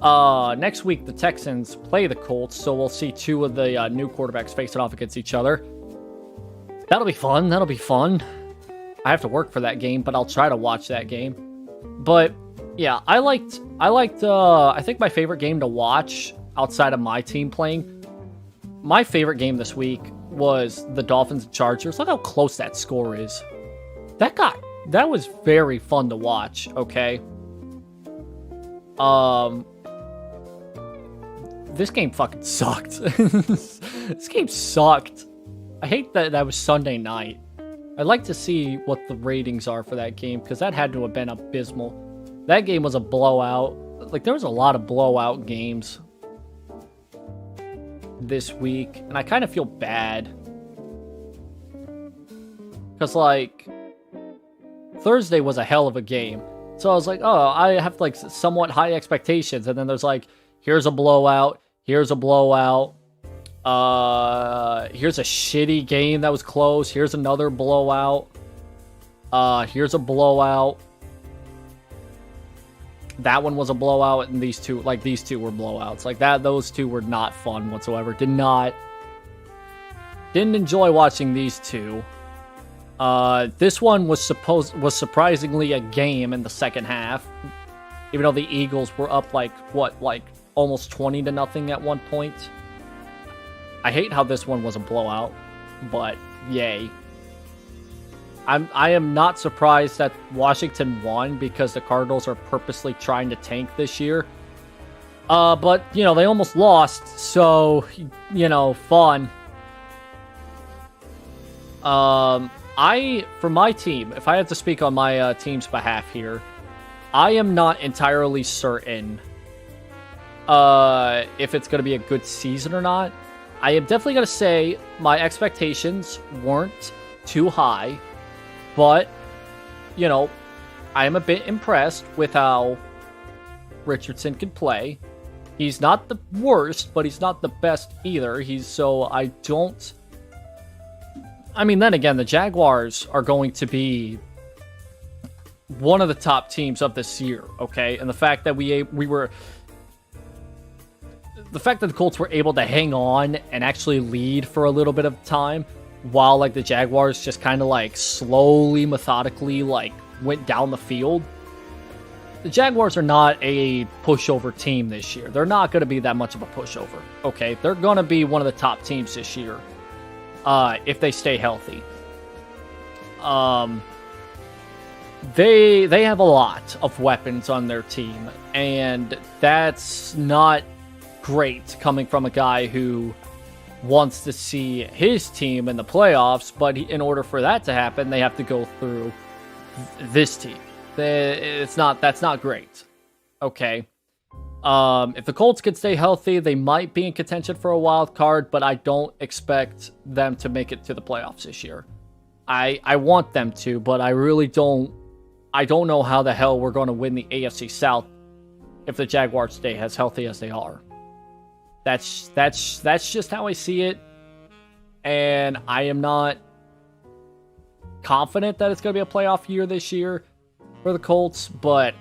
the Texans play the Colts, so we'll see 2 of the new quarterbacks facing off against each other. That'll be fun. That'll be fun. I have to work for that game, but I'll try to watch that game. But yeah, I think my favorite game to watch outside of my team playing, my favorite game this week was the Dolphins and Chargers. Look how close that score is. That was very fun to watch, okay? This game fucking sucked. This game sucked. I hate that was Sunday night. I'd like to see what the ratings are for that game, because that had to have been abysmal. That game was a blowout. Like, there was a lot of blowout games this week, and I kind of feel bad. Because, like, Thursday was a hell of a game. So I was like, oh, I have, like, somewhat high expectations. And then there's, like, here's a blowout. Here's a blowout. Here's a shitty game that was close. Here's another blowout. Here's a blowout. That one was a blowout, and these two were blowouts. Like those two were not fun whatsoever. Didn't enjoy watching these two. This one was surprisingly a game in the second half, even though the Eagles were up like almost 20-0 at one point. I hate how this one was a blowout, but yay. I am not surprised that Washington won because the Cardinals are purposely trying to tank this year. But they almost lost, so fun. For my team, if I had to speak on my team's behalf here, I am not entirely certain if it's going to be a good season or not. I am definitely going to say my expectations weren't too high, but, I am a bit impressed with how Richardson can play. He's not the worst, but he's not the best either. Then again, the Jaguars are going to be one of the top teams of this year, okay? And the fact that the fact that the Colts were able to hang on and actually lead for a little bit of time, while the Jaguars just kind of slowly, methodically went down the field. The Jaguars are not a pushover team this year. They're not going to be that much of a pushover, okay? They're going to be one of the top teams this year. If they stay healthy. They have a lot of weapons on their team, and that's not great coming from a guy who wants to see his team in the playoffs, but in order for that to happen, they have to go through this team. That's not great. Okay. If the Colts could stay healthy, they might be in contention for a wild card, but I don't expect them to make it to the playoffs this year. I want them to, but I really don't. I don't know how the hell we're going to win the AFC South if the Jaguars stay as healthy as they are. That's just how I see it, and I am not confident that it's going to be a playoff year this year for the Colts, but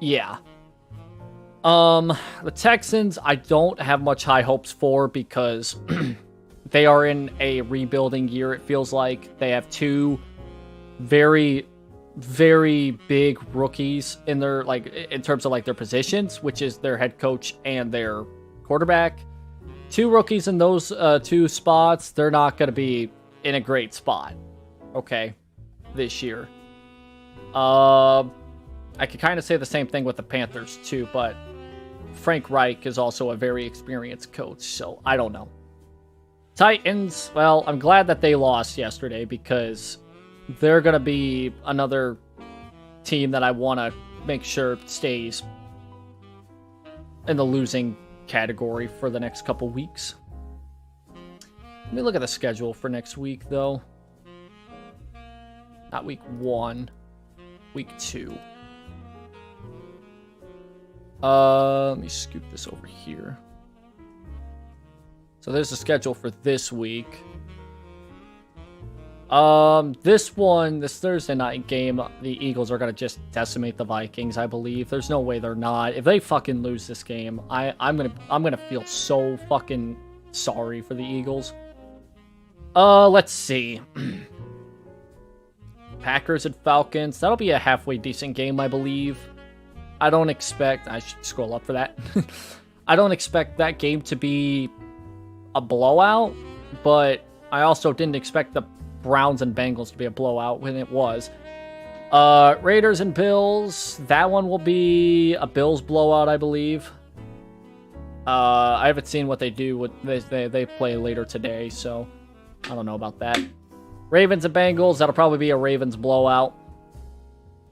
yeah. The Texans, I don't have much high hopes for because they are in a rebuilding year. It feels like they have two very, very big rookies in their in terms of their positions, which is their head coach and their quarterback. Two rookies in those two spots. They're not going to be in a great spot, okay, this year. I could kind of say the same thing with the Panthers too, but Frank Reich is also a very experienced coach, so I don't know. Titans, well, I'm glad that they lost yesterday because they're going to be another team that I want to make sure stays in the losing category for the next couple weeks. Let me look at the schedule for next week, though. Not week 1, week 2. Let me scoop this over here. So there's the schedule for this week. This Thursday night game, the Eagles are gonna just decimate the Vikings, I believe. There's no way they're not. If they fucking lose this game, I'm gonna feel so fucking sorry for the Eagles. Let's see. Packers and Falcons. That'll be a halfway decent game, I believe. I should scroll up for that. I don't expect that game to be a blowout, but I also didn't expect the Browns and Bengals to be a blowout when it was. Raiders and Bills. That one will be a Bills blowout, I believe. I haven't seen what they do. They play later today, so I don't know about that. Ravens and Bengals. That'll probably be a Ravens blowout,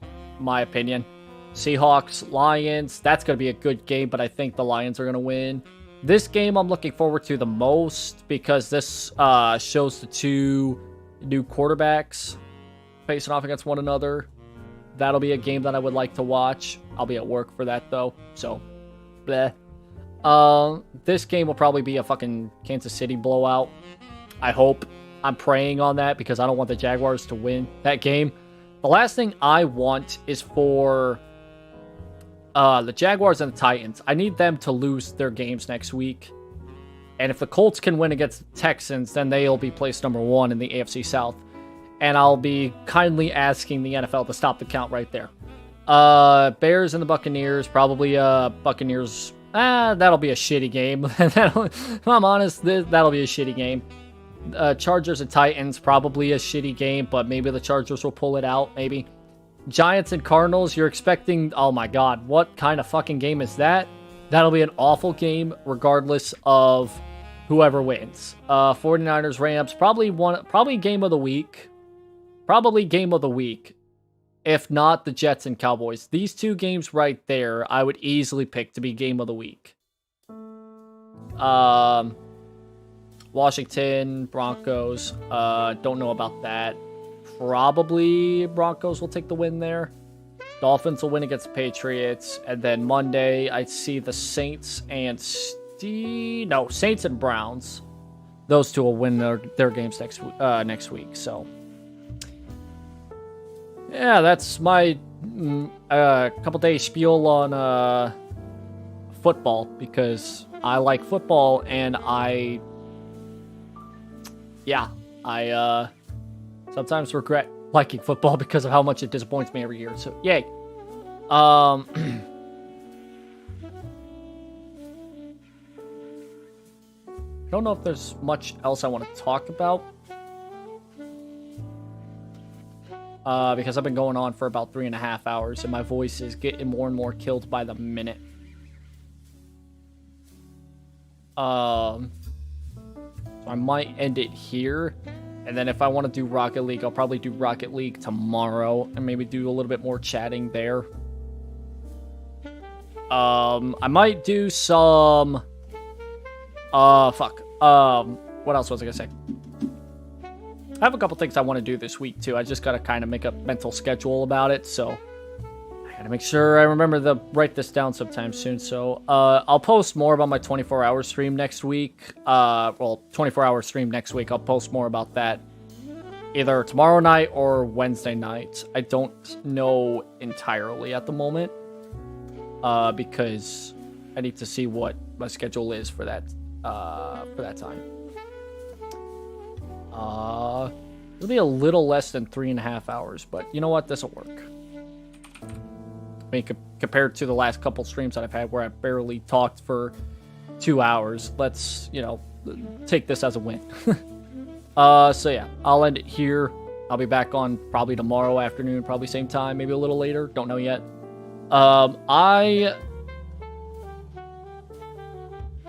in my opinion. Seahawks, Lions, that's going to be a good game, but I think the Lions are going to win. This game I'm looking forward to the most because this shows the two new quarterbacks facing off against one another. That'll be a game that I would like to watch. I'll be at work for that, though, so bleh. This game will probably be a fucking Kansas City blowout. I hope. I'm praying on that because I don't want the Jaguars to win that game. The last thing I want is for the Jaguars and the Titans. I need them to lose their games next week. And if the Colts can win against the Texans, then they'll be placed number 1 in the AFC South. And I'll be kindly asking the NFL to stop the count right there. Bears and the Buccaneers, probably Buccaneers. That'll be a shitty game. If I'm honest, that'll be a shitty game. Chargers and Titans, probably a shitty game, but maybe the Chargers will pull it out, maybe. Giants and Cardinals, you're expecting, oh my god, what kind of fucking game is that? That'll be an awful game, regardless of whoever wins. 49ers, Rams, probably game of the week. Probably game of the week. If not, the Jets and Cowboys. These two games right there, I would easily pick to be game of the week. Washington, Broncos. Don't know about that. Probably Broncos will take the win there. Dolphins will win against the Patriots. And then Monday, I see the Saints and Saints and Browns. Those two will win their games next week. So, yeah, that's my couple day spiel on football, because I like football and I sometimes regret liking football because of how much it disappoints me every year. So, yay. I don't know if there's much else I want to talk about. Because I've been going on for about 3.5 hours and my voice is getting more and more killed by the minute. So I might end it here. And then if I want to do Rocket League, I'll probably do Rocket League tomorrow and maybe do a little bit more chatting there. I might do some... what else was I gonna say? I have a couple things I want to do this week, too. I just gotta kind of make a mental schedule about it, so... I gotta make sure I remember to write this down sometime soon, so... I'll post more about my 24-hour stream next week. 24-hour stream next week. I'll post more about that either tomorrow night or Wednesday night. I don't know entirely at the moment, because I need to see what my schedule is for that time. It'll be a little less than 3.5 hours, but you know what? This'll work. I mean, compared to the last couple streams that I've had where I barely talked for 2 hours, let's, take this as a win. So yeah, I'll end it here. I'll be back on probably tomorrow afternoon, probably same time, maybe a little later. Don't know yet.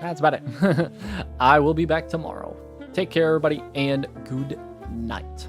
That's about it. I will be back tomorrow. Take care, everybody, and good night.